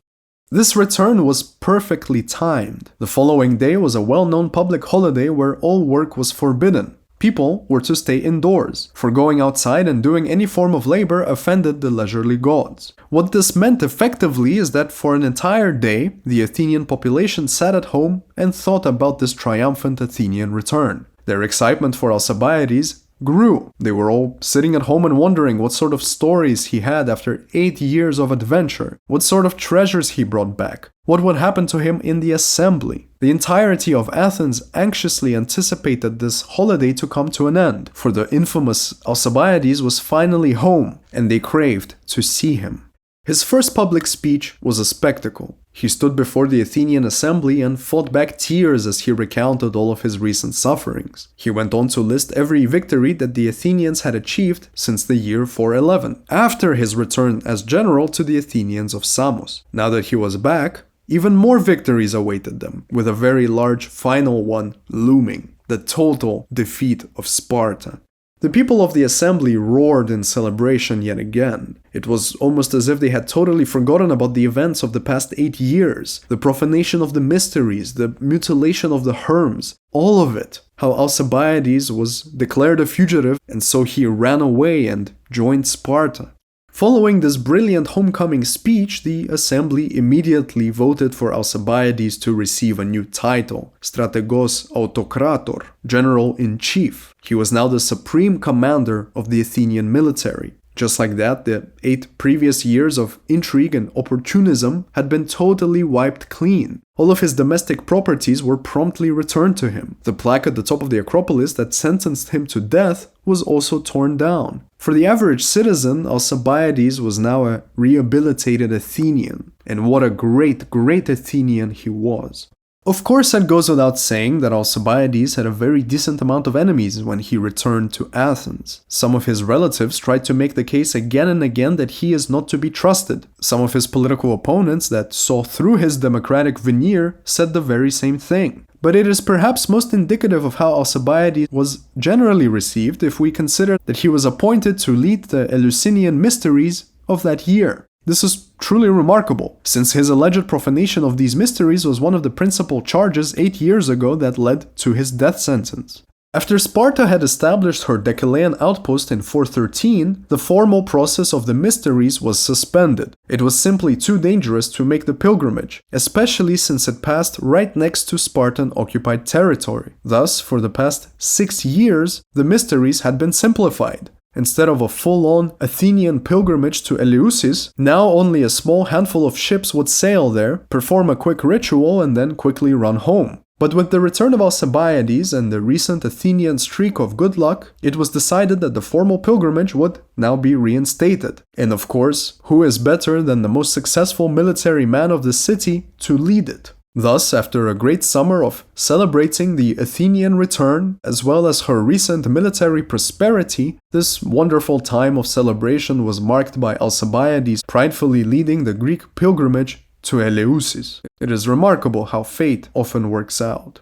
This return was perfectly timed. The following day was a well-known public holiday where all work was forbidden. People were to stay indoors, for going outside and doing any form of labor offended the leisurely gods. What this meant effectively is that for an entire day, the Athenian population sat at home and thought about this triumphant Athenian return. Their excitement for Alcibiades grew. They were all sitting at home and wondering what sort of stories he had after 8 years of adventure, what sort of treasures he brought back, what would happen to him in the assembly. The entirety of Athens anxiously anticipated this holiday to come to an end, for the infamous Alcibiades was finally home, and they craved to see him. His first public speech was a spectacle. He stood before the Athenian assembly and fought back tears as he recounted all of his recent sufferings. He went on to list every victory that the Athenians had achieved since the year 411, after his return as general to the Athenians of Samos. Now that he was back, Even more victories awaited them, with a very large final one looming: the total defeat of Sparta. The people of the assembly roared in celebration yet again. It was almost as if they had totally forgotten about the events of the past 8 years, the profanation of the mysteries, the mutilation of the Herms, all of it. How Alcibiades was declared a fugitive, and so he ran away and joined Sparta. Following this brilliant homecoming speech, the assembly immediately voted for Alcibiades to receive a new title, strategos autokrator, general-in-chief. He was now the supreme commander of the Athenian military. Just like that, the 8 previous years of intrigue and opportunism had been totally wiped clean. All of his domestic properties were promptly returned to him. The plaque at the top of the Acropolis that sentenced him to death was also torn down. For the average citizen, Alcibiades was now a rehabilitated Athenian. And what a great, great Athenian he was. Of course, it goes without saying that Alcibiades had a very decent amount of enemies when he returned to Athens. Some of his relatives tried to make the case again and again that he is not to be trusted. Some of his political opponents that saw through his democratic veneer said the very same thing. But it is perhaps most indicative of how Alcibiades was generally received if we consider that he was appointed to lead the Eleusinian mysteries of that year. This is truly remarkable, since his alleged profanation of these mysteries was one of the principal charges 8 years ago that led to his death sentence. After Sparta had established her Decelean outpost in 413, the formal process of the mysteries was suspended. It was simply too dangerous to make the pilgrimage, especially since it passed right next to Spartan-occupied territory. Thus, for the past 6 years, the mysteries had been simplified. Instead of a full-on Athenian pilgrimage to Eleusis, now only a small handful of ships would sail there, perform a quick ritual, and then quickly run home. But with the return of Alcibiades and the recent Athenian streak of good luck, it was decided that the formal pilgrimage would now be reinstated. And of course, who is better than the most successful military man of the city to lead it? Thus, after a great summer of celebrating the Athenian return, as well as her recent military prosperity, this wonderful time of celebration was marked by Alcibiades pridefully leading the Greek pilgrimage to Eleusis. It is remarkable how fate often works out.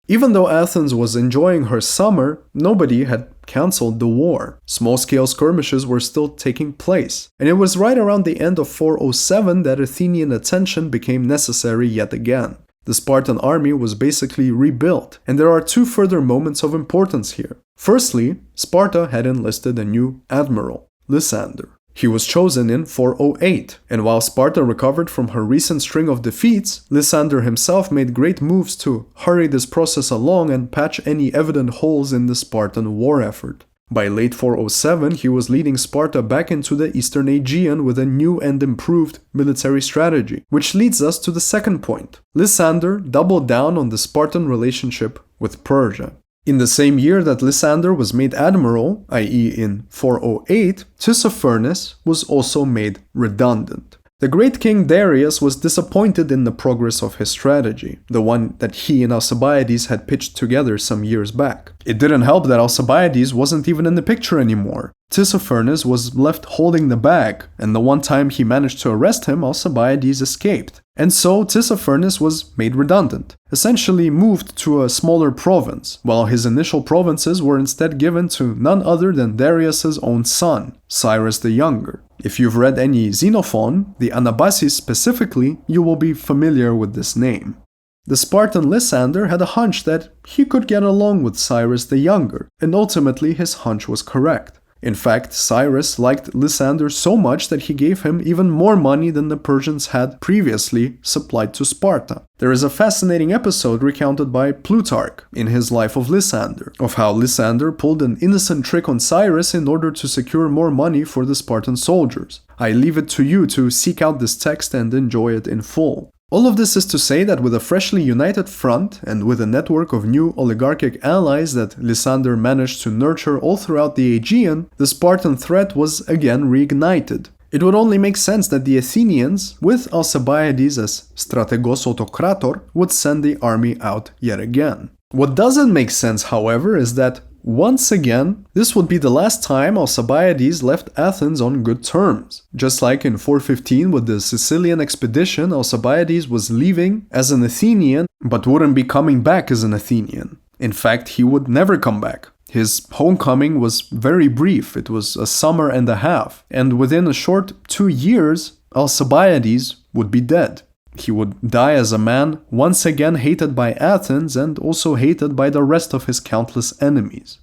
Even though Athens was enjoying her summer, nobody had cancelled the war. Small-scale skirmishes were still taking place, and it was right around the end of 407 that Athenian attention became necessary yet again. The Spartan army was basically rebuilt, and there are 2 further moments of importance here. Firstly, Sparta had enlisted a new admiral, Lysander. He was chosen in 408, and while Sparta recovered from her recent string of defeats, Lysander himself made great moves to hurry this process along and patch any evident holes in the Spartan war effort. By late 407, he was leading Sparta back into the Eastern Aegean with a new and improved military strategy, which leads us to the second point. Lysander doubled down on the Spartan relationship with Persia. In the same year that Lysander was made admiral, i.e. in 408, Tissaphernes was also made redundant. The great king Darius was disappointed in the progress of his strategy, the one that he and Alcibiades had pitched together some years back. It didn't help that Alcibiades wasn't even in the picture anymore. Tissaphernes was left holding the bag, and the one time he managed to arrest him, Alcibiades escaped. And so Tissaphernes was made redundant, essentially moved to a smaller province, while his initial provinces were instead given to none other than Darius's own son, Cyrus the Younger. If you've read any Xenophon, the Anabasis specifically, you will be familiar with this name. The Spartan Lysander had a hunch that he could get along with Cyrus the Younger, and ultimately his hunch was correct. In fact, Cyrus liked Lysander so much that he gave him even more money than the Persians had previously supplied to Sparta. There is a fascinating episode recounted by Plutarch in his Life of Lysander, of how Lysander pulled an innocent trick on Cyrus in order to secure more money for the Spartan soldiers. I leave it to you to seek out this text and enjoy it in full. All of this is to say that with a freshly united front and with a network of new oligarchic allies that Lysander managed to nurture all throughout the Aegean, the Spartan threat was again reignited. It would only make sense that the Athenians, with Alcibiades as strategos autokrator, would send the army out yet again. What doesn't make sense, however, is that once again, this would be the last time Alcibiades left Athens on good terms. Just like in 415 with the Sicilian Expedition, Alcibiades was leaving as an Athenian, but wouldn't be coming back as an Athenian. In fact, he would never come back. His homecoming was very brief, it was a summer and a half, and within a short 2 years, Alcibiades would be dead. He would die as a man once again hated by Athens and also hated by the rest of his countless enemies.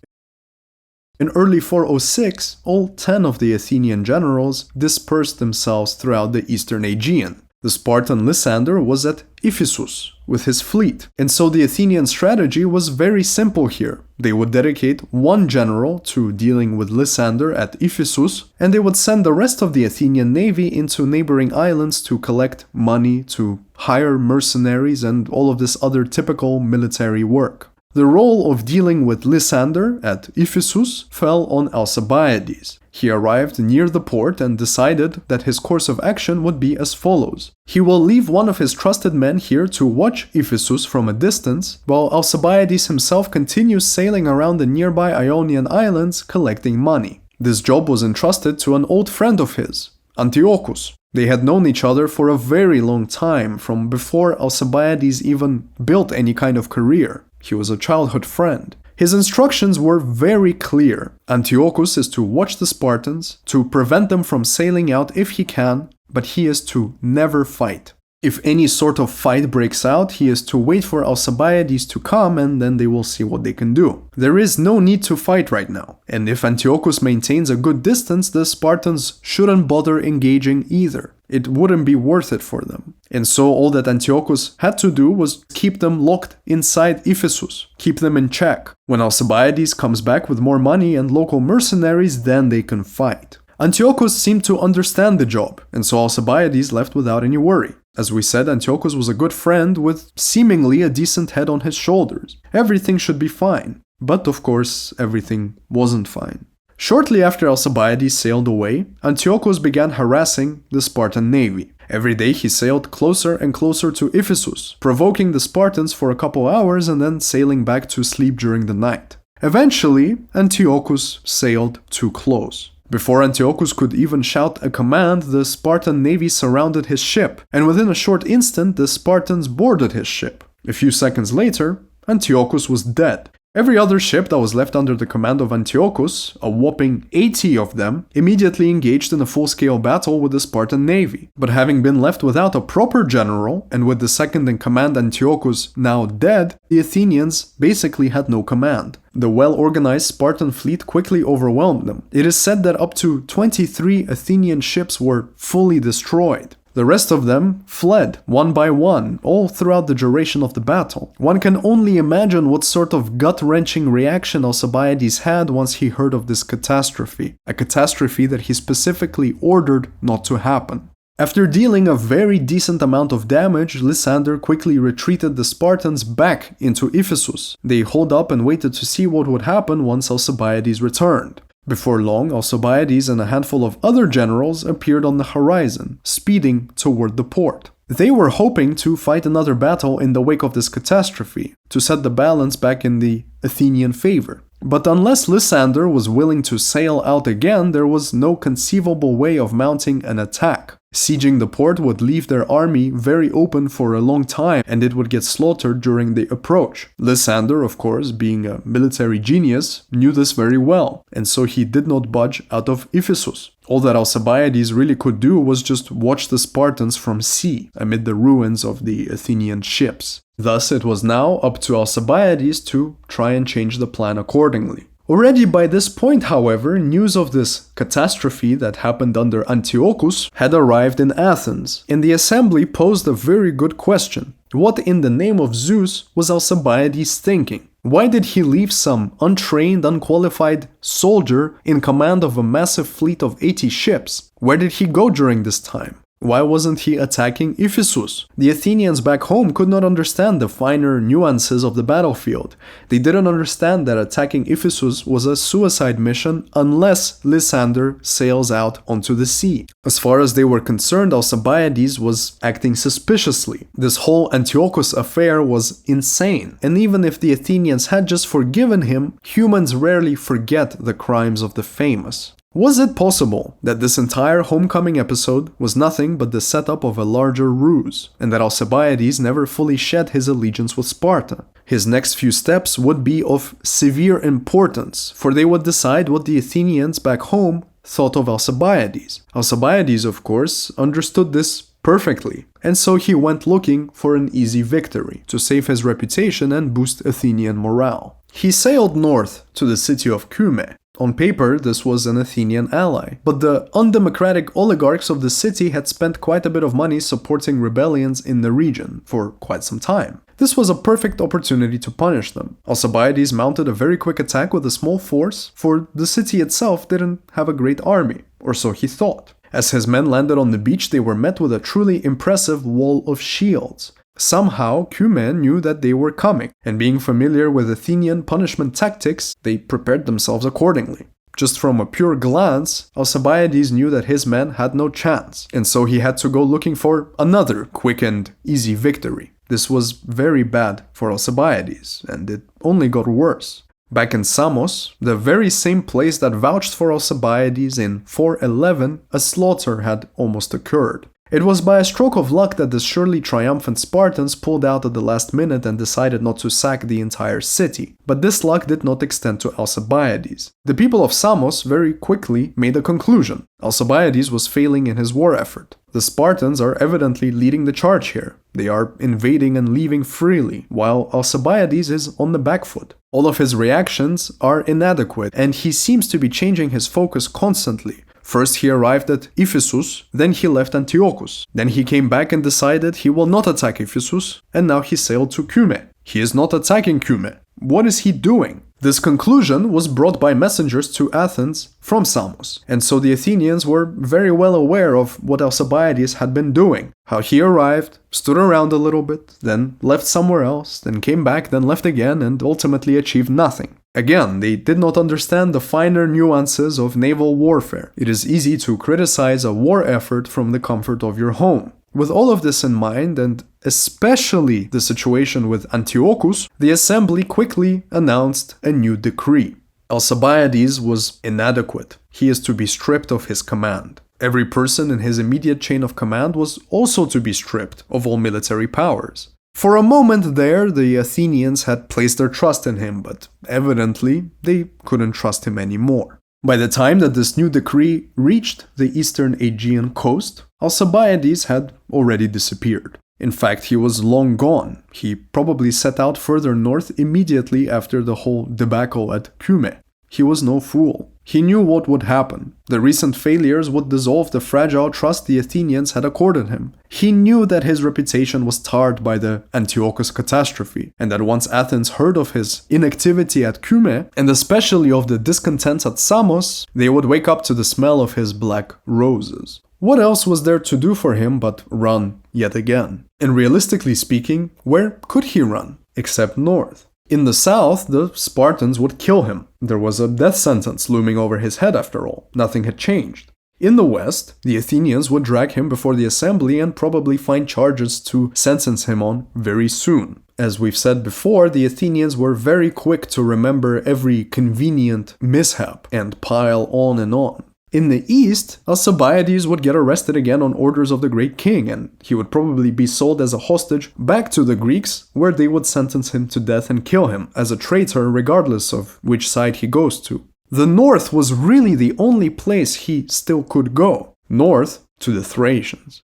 In early 406, all 10 of the Athenian generals dispersed themselves throughout the eastern Aegean. The Spartan Lysander was at Ephesus with his fleet, and so the Athenian strategy was very simple here. They would dedicate one general to dealing with Lysander at Ephesus, and they would send the rest of the Athenian navy into neighboring islands to collect money, to hire mercenaries, and all of this other typical military work. The role of dealing with Lysander at Ephesus fell on Alcibiades. He arrived near the port and decided that his course of action would be as follows. He will leave one of his trusted men here to watch Ephesus from a distance, while Alcibiades himself continues sailing around the nearby Ionian islands collecting money. This job was entrusted to an old friend of his, Antiochus. They had known each other for a very long time, from before Alcibiades even built any kind of career. He was a childhood friend. His instructions were very clear. Antiochus is to watch the Spartans, to prevent them from sailing out if he can, but he is to never fight. If any sort of fight breaks out, he is to wait for Alcibiades to come and then they will see what they can do. There is no need to fight right now, and if Antiochus maintains a good distance, the Spartans shouldn't bother engaging either. It wouldn't be worth it for them. And so all that Antiochus had to do was keep them locked inside Ephesus, keep them in check. When Alcibiades comes back with more money and local mercenaries, then they can fight. Antiochus seemed to understand the job, and so Alcibiades left without any worry. As we said, Antiochus was a good friend with seemingly a decent head on his shoulders. Everything should be fine. But of course, everything wasn't fine. Shortly after Alcibiades sailed away, Antiochus began harassing the Spartan navy. Every day he sailed closer and closer to Ephesus, provoking the Spartans for a couple hours and then sailing back to sleep during the night. Eventually, Antiochus sailed too close. Before Antiochus could even shout a command, the Spartan navy surrounded his ship, and within a short instant the Spartans boarded his ship. A few seconds later, Antiochus was dead. Every other ship that was left under the command of Antiochus, a whopping 80 of them, immediately engaged in a full-scale battle with the Spartan navy. But having been left without a proper general, and with the second-in-command Antiochus now dead, the Athenians basically had no command. The well-organized Spartan fleet quickly overwhelmed them. It is said that up to 23 Athenian ships were fully destroyed. The rest of them fled, one by one, all throughout the duration of the battle. One can only imagine what sort of gut-wrenching reaction Alcibiades had once he heard of this catastrophe, a catastrophe that he specifically ordered not to happen. After dealing a very decent amount of damage, Lysander quickly retreated the Spartans back into Ephesus. They holed up and waited to see what would happen once Alcibiades returned. Before long, Alcibiades and a handful of other generals appeared on the horizon, speeding toward the port. They were hoping to fight another battle in the wake of this catastrophe, to set the balance back in the Athenian favor. But unless Lysander was willing to sail out again, there was no conceivable way of mounting an attack. Sieging the port would leave their army very open for a long time, and it would get slaughtered during the approach. Lysander, of course, being a military genius, knew this very well, and so he did not budge out of Ephesus. All that Alcibiades really could do was just watch the Spartans from sea, amid the ruins of the Athenian ships. Thus, it was now up to Alcibiades to try and change the plan accordingly. Already by this point, however, news of this catastrophe that happened under Antiochus had arrived in Athens, and the assembly posed a very good question. What in the name of Zeus was Alcibiades thinking? Why did he leave some untrained, unqualified soldier in command of a massive fleet of 80 ships? Where did he go during this time? Why wasn't he attacking Ephesus? The Athenians back home could not understand the finer nuances of the battlefield. They didn't understand that attacking Ephesus was a suicide mission unless Lysander sails out onto the sea. As far as they were concerned, Alcibiades was acting suspiciously. This whole Antiochus affair was insane, and even if the Athenians had just forgiven him, humans rarely forget the crimes of the famous. Was it possible that this entire homecoming episode was nothing but the setup of a larger ruse, and that Alcibiades never fully shed his allegiance with Sparta? His next few steps would be of severe importance, for they would decide what the Athenians back home thought of Alcibiades. Alcibiades, of course, understood this perfectly, and so he went looking for an easy victory to save his reputation and boost Athenian morale. He sailed north to the city of Kyme. On paper, this was an Athenian ally, but the undemocratic oligarchs of the city had spent quite a bit of money supporting rebellions in the region for quite some time. This was a perfect opportunity to punish them. Alcibiades mounted a very quick attack with a small force, for the city itself didn't have a great army, or so he thought. As his men landed on the beach, they were met with a truly impressive wall of shields. Somehow, Kyme knew that they were coming, and being familiar with Athenian punishment tactics, they prepared themselves accordingly. Just from a pure glance, Alcibiades knew that his men had no chance, and so he had to go looking for another quick and easy victory. This was very bad for Alcibiades, and it only got worse. Back in Samos, the very same place that vouched for Alcibiades in 411, a slaughter had almost occurred. It was by a stroke of luck that the surely triumphant Spartans pulled out at the last minute and decided not to sack the entire city. But this luck did not extend to Alcibiades. The people of Samos very quickly made a conclusion. Alcibiades was failing in his war effort. The Spartans are evidently leading the charge here. They are invading and leaving freely, while Alcibiades is on the back foot. All of his reactions are inadequate, and he seems to be changing his focus constantly. First he arrived at Ephesus, then he left Antiochus. Then he came back and decided he will not attack Ephesus, and now he sailed to Kyme. He is not attacking Kyme. What is he doing? This conclusion was brought by messengers to Athens from Samos, and so the Athenians were very well aware of what Alcibiades had been doing. How he arrived, stood around a little bit, then left somewhere else, then came back, then left again, and ultimately achieved nothing. Again, they did not understand the finer nuances of naval warfare. It is easy to criticize a war effort from the comfort of your home. With all of this in mind, and especially the situation with Antiochus, the assembly quickly announced a new decree. Alcibiades was inadequate. He is to be stripped of his command. Every person in his immediate chain of command was also to be stripped of all military powers. For a moment there, the Athenians had placed their trust in him, but evidently they couldn't trust him anymore. By the time that this new decree reached the eastern Aegean coast, Alcibiades had already disappeared. In fact, he was long gone. He probably set out further north immediately after the whole debacle at Kyme. He was no fool. He knew what would happen. The recent failures would dissolve the fragile trust the Athenians had accorded him. He knew that his reputation was tarred by the Antiochus catastrophe, and that once Athens heard of his inactivity at Kyme, and especially of the discontents at Samos, they would wake up to the smell of his black roses. What else was there to do for him but run yet again? And realistically speaking, where could he run? Except north. In the south, the Spartans would kill him. There was a death sentence looming over his head after all. Nothing had changed. In the west, the Athenians would drag him before the assembly and probably find charges to sentence him on very soon. As we've said before, the Athenians were very quick to remember every convenient mishap and pile on and on. In the east, Alcibiades would get arrested again on orders of the great king, and he would probably be sold as a hostage back to the Greeks, where they would sentence him to death and kill him as a traitor regardless of which side he goes to. The north was really the only place he still could go, north to the Thracians.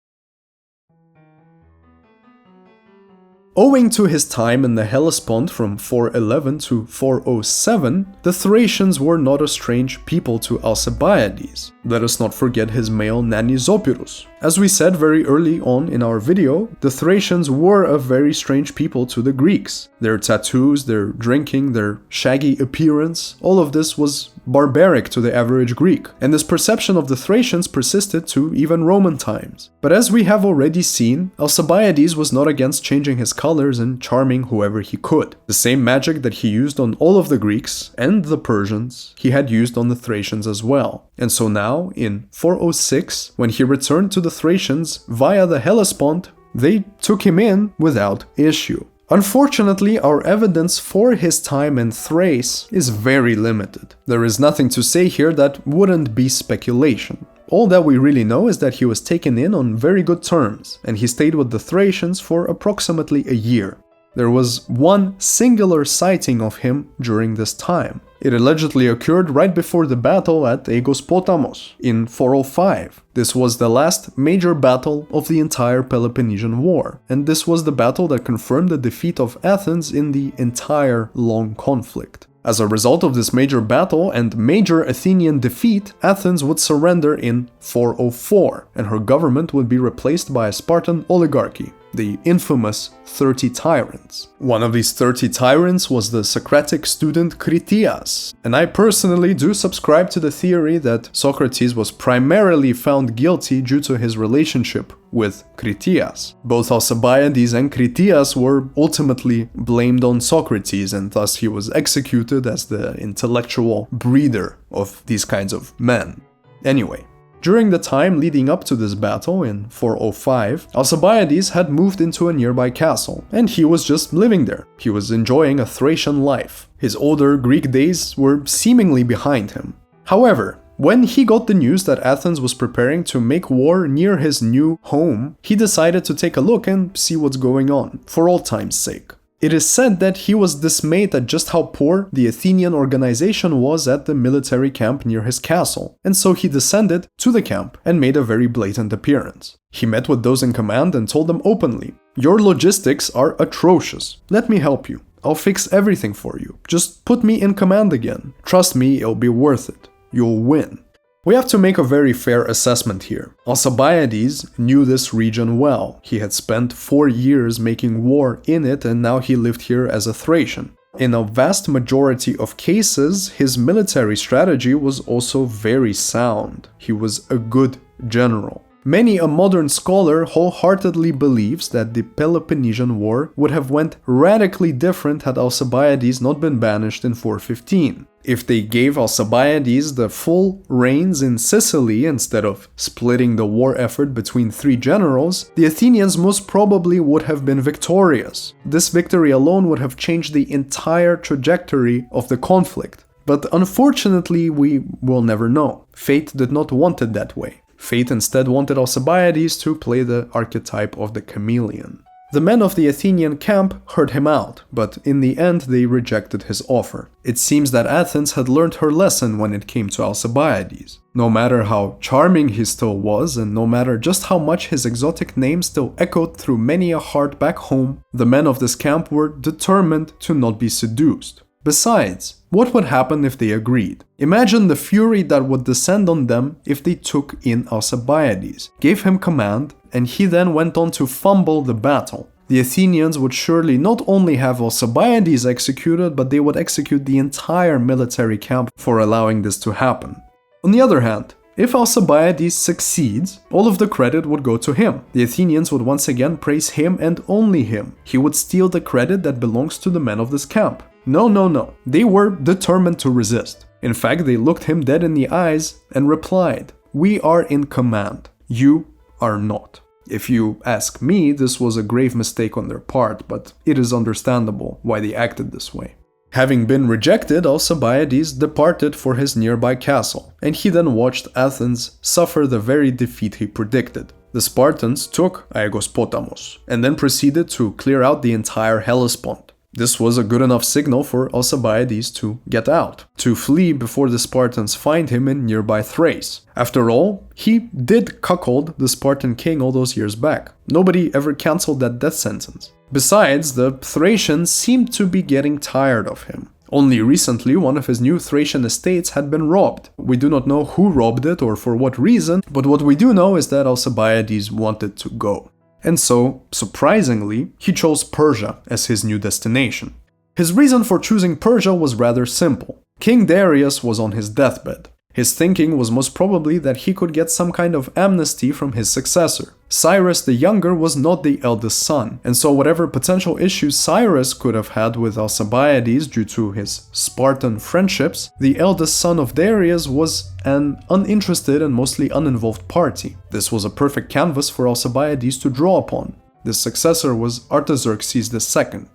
Owing to his time in the Hellespont from 411 to 407, the Thracians were not a strange people to Alcibiades. Let us not forget his male nanny Zopyrus. As we said very early on in our video, the Thracians were a very strange people to the Greeks. Their tattoos, their drinking, their shaggy appearance, all of this was barbaric to the average Greek, and this perception of the Thracians persisted to even Roman times. But as we have already seen, Alcibiades was not against changing his colors and charming whoever he could. The same magic that he used on all of the Greeks and the Persians, he had used on the Thracians as well. And so now, in 406, when he returned to the Thracians via the Hellespont, they took him in without issue. Unfortunately, our evidence for his time in Thrace is very limited. There is nothing to say here that wouldn't be speculation. All that we really know is that he was taken in on very good terms, and he stayed with the Thracians for approximately a year. There was one singular sighting of him during this time. It allegedly occurred right before the battle at Aegospotamos in 405. This was the last major battle of the entire Peloponnesian War, and this was the battle that confirmed the defeat of Athens in the entire long conflict. As a result of this major battle and major Athenian defeat, Athens would surrender in 404, and her government would be replaced by a Spartan oligarchy, the infamous 30 Tyrants. One of these 30 tyrants was the Socratic student Critias, and I personally do subscribe to the theory that Socrates was primarily found guilty due to his relationship with Critias. Both Alcibiades and Critias were ultimately blamed on Socrates, and thus he was executed as the intellectual breeder of these kinds of men. Anyway, during the time leading up to this battle in 405, Alcibiades had moved into a nearby castle, and he was just living there. He was enjoying a Thracian life. His older Greek days were seemingly behind him. However, when he got the news that Athens was preparing to make war near his new home, he decided to take a look and see what's going on, for old time's sake. It is said that he was dismayed at just how poor the Athenian organization was at the military camp near his castle, and so he descended to the camp and made a very blatant appearance. He met with those in command and told them openly, "Your logistics are atrocious. Let me help you. I'll fix everything for you. Just put me in command again. Trust me, it'll be worth it. You'll win." We have to make a very fair assessment here. Alcibiades knew this region well. He had spent 4 years making war in it, and now he lived here as a Thracian. In a vast majority of cases, his military strategy was also very sound. He was a good general. Many a modern scholar wholeheartedly believes that the Peloponnesian War would have went radically different had Alcibiades not been banished in 415. If they gave Alcibiades the full reins in Sicily instead of splitting the war effort between 3 generals, the Athenians most probably would have been victorious. This victory alone would have changed the entire trajectory of the conflict. But unfortunately, we will never know. Fate did not want it that way. Fate instead wanted Alcibiades to play the archetype of the chameleon. The men of the Athenian camp heard him out, but in the end they rejected his offer. It seems that Athens had learned her lesson when it came to Alcibiades. No matter how charming he still was, and no matter just how much his exotic name still echoed through many a heart back home, the men of this camp were determined to not be seduced. Besides, what would happen if they agreed? Imagine the fury that would descend on them if they took in Alcibiades, gave him command, and he then went on to fumble the battle. The Athenians would surely not only have Alcibiades executed, but they would execute the entire military camp for allowing this to happen. On the other hand, if Alcibiades succeeds, all of the credit would go to him. The Athenians would once again praise him and only him. He would steal the credit that belongs to the men of this camp. No. They were determined to resist. In fact, they looked him dead in the eyes and replied, "We are in command. You are not." If you ask me, this was a grave mistake on their part, but it is understandable why they acted this way. Having been rejected, Alcibiades departed for his nearby castle, and he then watched Athens suffer the very defeat he predicted. The Spartans took Aegospotamos, and then proceeded to clear out the entire Hellespont. This was a good enough signal for Alcibiades to get out, to flee before the Spartans find him in nearby Thrace. After all, he did cuckold the Spartan king all those years back. Nobody ever cancelled that death sentence. Besides, the Thracians seemed to be getting tired of him. Only recently, one of his new Thracian estates had been robbed. We do not know who robbed it or for what reason, but what we do know is that Alcibiades wanted to go. And so, surprisingly, he chose Persia as his new destination. His reason for choosing Persia was rather simple. King Darius was on his deathbed. His thinking was most probably that he could get some kind of amnesty from his successor. Cyrus the Younger was not the eldest son, and so whatever potential issues Cyrus could have had with Alcibiades due to his Spartan friendships, the eldest son of Darius was an uninterested and mostly uninvolved party. This was a perfect canvas for Alcibiades to draw upon. This successor was Artaxerxes II.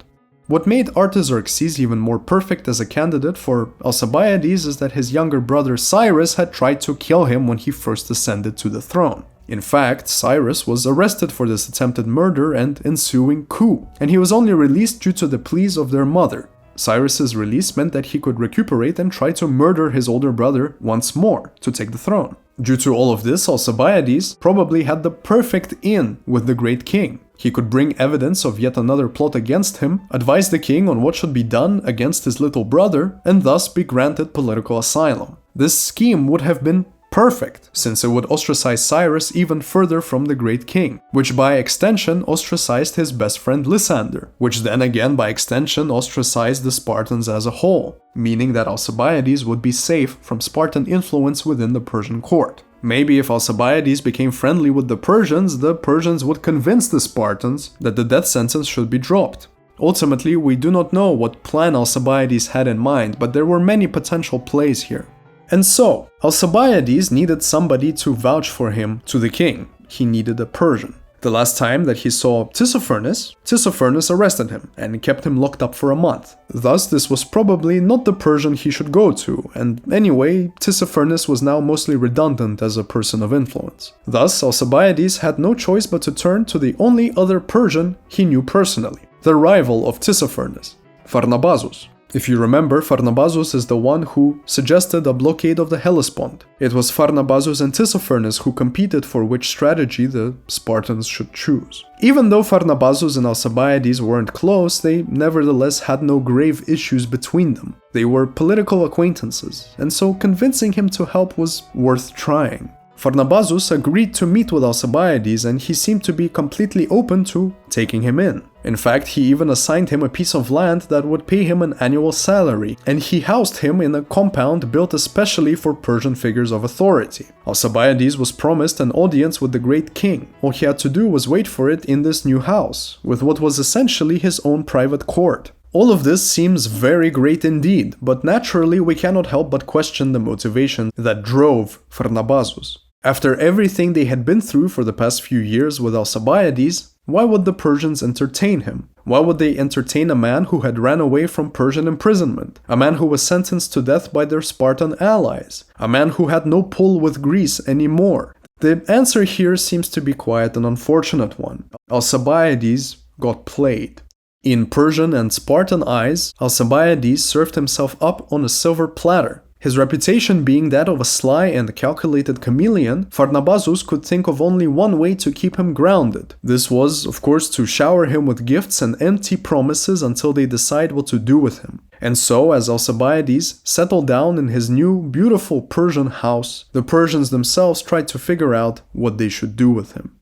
What made Artaxerxes even more perfect as a candidate for Alcibiades is that his younger brother Cyrus had tried to kill him when he first ascended to the throne. In fact, Cyrus was arrested for this attempted murder and ensuing coup, and he was only released due to the pleas of their mother. Cyrus's release meant that he could recuperate and try to murder his older brother once more to take the throne. Due to all of this, Alcibiades probably had the perfect in with the great king. He could bring evidence of yet another plot against him, advise the king on what should be done against his little brother, and thus be granted political asylum. This scheme would have been perfect, since it would ostracize Cyrus even further from the great king, which by extension ostracized his best friend Lysander, which then again by extension ostracized the Spartans as a whole, meaning that Alcibiades would be safe from Spartan influence within the Persian court. Maybe if Alcibiades became friendly with the Persians would convince the Spartans that the death sentence should be dropped. Ultimately, we do not know what plan Alcibiades had in mind, but there were many potential plays here. And so, Alcibiades needed somebody to vouch for him to the king. He needed a Persian. The last time that he saw Tissaphernes arrested him and kept him locked up for a month. Thus, this was probably not the Persian he should go to, and anyway, Tissaphernes was now mostly redundant as a person of influence. Thus, Alcibiades had no choice but to turn to the only other Persian he knew personally, the rival of Tissaphernes, Pharnabazus. If you remember, Pharnabazus is the one who suggested a blockade of the Hellespont. It was Pharnabazus and Tissaphernes who competed for which strategy the Spartans should choose. Even though Pharnabazus and Alcibiades weren't close, they nevertheless had no grave issues between them. They were political acquaintances, and so convincing him to help was worth trying. Pharnabazus agreed to meet with Alcibiades, and he seemed to be completely open to taking him in. In fact, he even assigned him a piece of land that would pay him an annual salary, and he housed him in a compound built especially for Persian figures of authority. Alcibiades was promised an audience with the great king. All he had to do was wait for it in this new house, with what was essentially his own private court. All of this seems very great indeed, but naturally we cannot help but question the motivation that drove Pharnabazus. After everything they had been through for the past few years with Alcibiades, why would the Persians entertain him? Why would they entertain a man who had ran away from Persian imprisonment? A man who was sentenced to death by their Spartan allies? A man who had no pull with Greece anymore? The answer here seems to be quite an unfortunate one. Alcibiades got played. In Persian and Spartan eyes, Alcibiades served himself up on a silver platter. His reputation being that of a sly and calculated chameleon, Pharnabazus could think of only one way to keep him grounded. This was, of course, to shower him with gifts and empty promises until they decide what to do with him. And so, as Alcibiades settled down in his new, beautiful Persian house, the Persians themselves tried to figure out what they should do with him.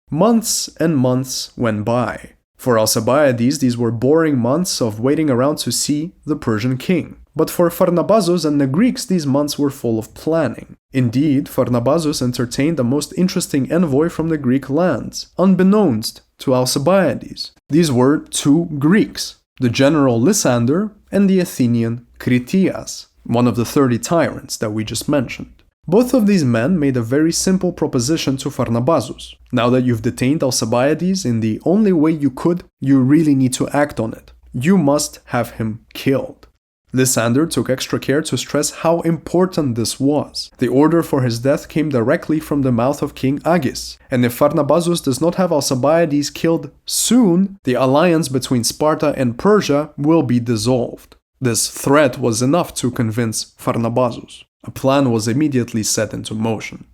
Months and months went by. For Alcibiades, these were boring months of waiting around to see the Persian king. But for Pharnabazus and the Greeks, these months were full of planning. Indeed, Pharnabazus entertained a most interesting envoy from the Greek lands, unbeknownst to Alcibiades. These were two Greeks, the general Lysander and the Athenian Critias, one of the 30 tyrants that we just mentioned. Both of these men made a very simple proposition to Pharnabazus. Now that you've detained Alcibiades in the only way you could, you really need to act on it. You must have him killed. Lysander took extra care to stress how important this was. The order for his death came directly from the mouth of King Agis, and if Pharnabazus does not have Alcibiades killed soon, the alliance between Sparta and Persia will be dissolved. This threat was enough to convince Pharnabazus. A plan was immediately set into motion.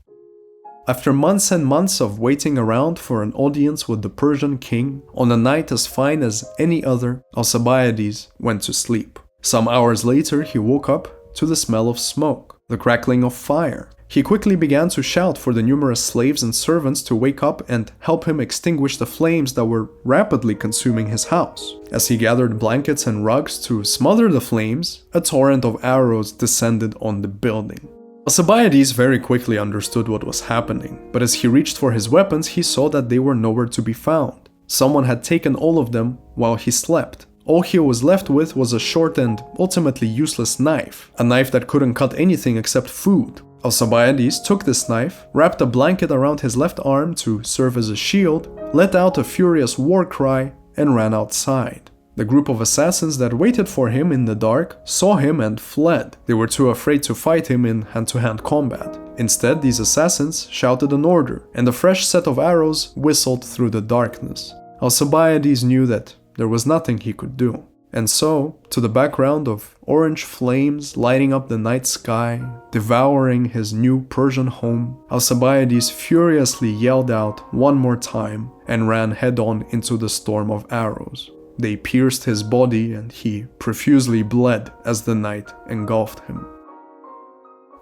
After months and months of waiting around for an audience with the Persian king, on a night as fine as any other, Alcibiades went to sleep. Some hours later, he woke up to the smell of smoke, the crackling of fire. He quickly began to shout for the numerous slaves and servants to wake up and help him extinguish the flames that were rapidly consuming his house. As he gathered blankets and rugs to smother the flames, a torrent of arrows descended on the building. Alcibiades very quickly understood what was happening, but as he reached for his weapons, he saw that they were nowhere to be found. Someone had taken all of them while he slept. All he was left with was a short and ultimately useless knife, a knife that couldn't cut anything except food. Alcibiades took this knife, wrapped a blanket around his left arm to serve as a shield, let out a furious war cry, and ran outside. The group of assassins that waited for him in the dark saw him and fled. They were too afraid to fight him in hand-to-hand combat. Instead, these assassins shouted an order, and a fresh set of arrows whistled through the darkness. Alcibiades knew that there was nothing he could do. And so, to the background of orange flames lighting up the night sky, devouring his new Persian home, Alcibiades furiously yelled out one more time and ran head-on into the storm of arrows. They pierced his body and he profusely bled as the night engulfed him.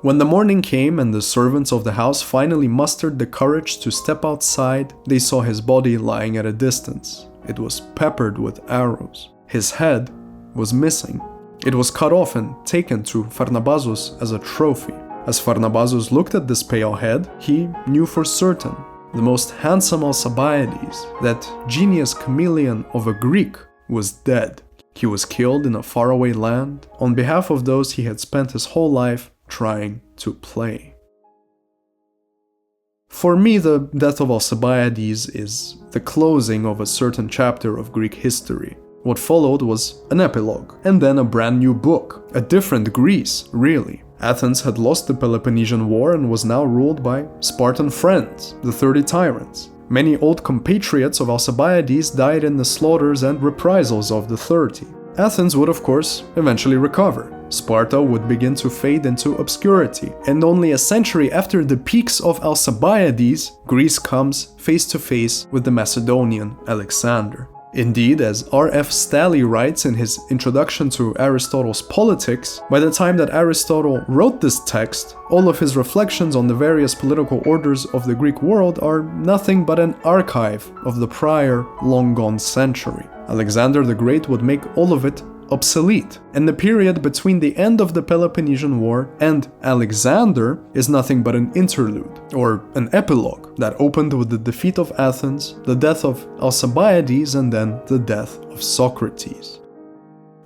When the morning came and the servants of the house finally mustered the courage to step outside, they saw his body lying at a distance. It was peppered with arrows. His head was missing. It was cut off and taken to Pharnabazus as a trophy. As Pharnabazus looked at this pale head, he knew for certain, the most handsome Alcibiades, that genius chameleon of a Greek, was dead. He was killed in a faraway land on behalf of those he had spent his whole life trying to play. For me, the death of Alcibiades is the closing of a certain chapter of Greek history. What followed was an epilogue, and then a brand new book. A different Greece, really. Athens had lost the Peloponnesian War and was now ruled by Spartan friends, the 30 tyrants. Many old compatriots of Alcibiades died in the slaughters and reprisals of the 30. Athens would, of course, eventually recover. Sparta would begin to fade into obscurity, and only a century after the peaks of Alcibiades, Greece comes face to face with the Macedonian Alexander. Indeed, as R.F. Stalley writes in his introduction to Aristotle's Politics, by the time that Aristotle wrote this text, all of his reflections on the various political orders of the Greek world are nothing but an archive of the prior, long-gone century. Alexander the Great would make all of it obsolete, and the period between the end of the Peloponnesian War and Alexander is nothing but an interlude, or an epilogue, that opened with the defeat of Athens, the death of Alcibiades, and then the death of Socrates.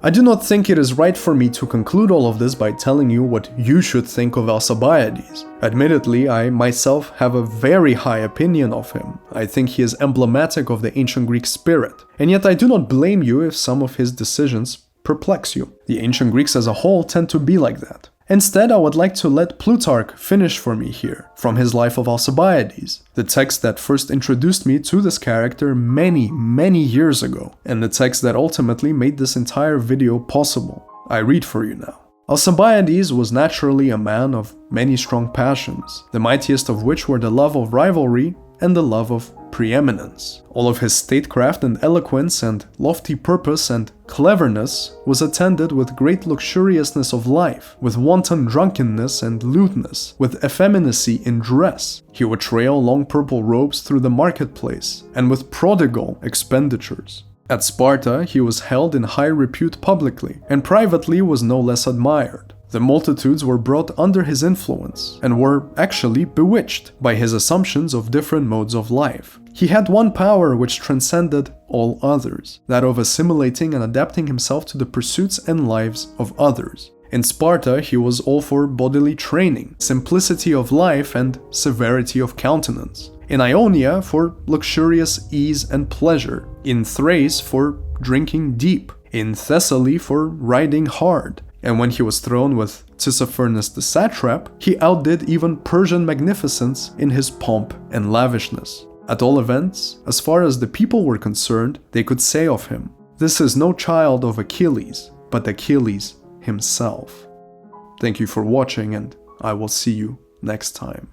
I do not think it is right for me to conclude all of this by telling you what you should think of Alcibiades. Admittedly, I myself have a very high opinion of him. I think he is emblematic of the ancient Greek spirit, and yet I do not blame you if some of his decisions perplex you. The ancient Greeks as a whole tend to be like that. Instead, I would like to let Plutarch finish for me here, from his life of Alcibiades, the text that first introduced me to this character many years ago, and the text that ultimately made this entire video possible. I read for you now. Alcibiades was naturally a man of many strong passions, the mightiest of which were the love of rivalry and the love of preeminence. All of his statecraft and eloquence and lofty purpose and cleverness was attended with great luxuriousness of life, with wanton drunkenness and lewdness, with effeminacy in dress. He would trail long purple robes through the marketplace, and with prodigal expenditures. At Sparta, he was held in high repute publicly, and privately was no less admired. The multitudes were brought under his influence, and were actually bewitched by his assumptions of different modes of life. He had one power which transcended all others, that of assimilating and adapting himself to the pursuits and lives of others. In Sparta, he was all for bodily training, simplicity of life, and severity of countenance. In Ionia, for luxurious ease and pleasure. In Thrace, for drinking deep. In Thessaly, for riding hard. And when he was thrown with Tissaphernes the satrap, he outdid even Persian magnificence in his pomp and lavishness. At all events, as far as the people were concerned, they could say of him, "This is no child of Achilles, but Achilles himself." Thank you for watching, and I will see you next time.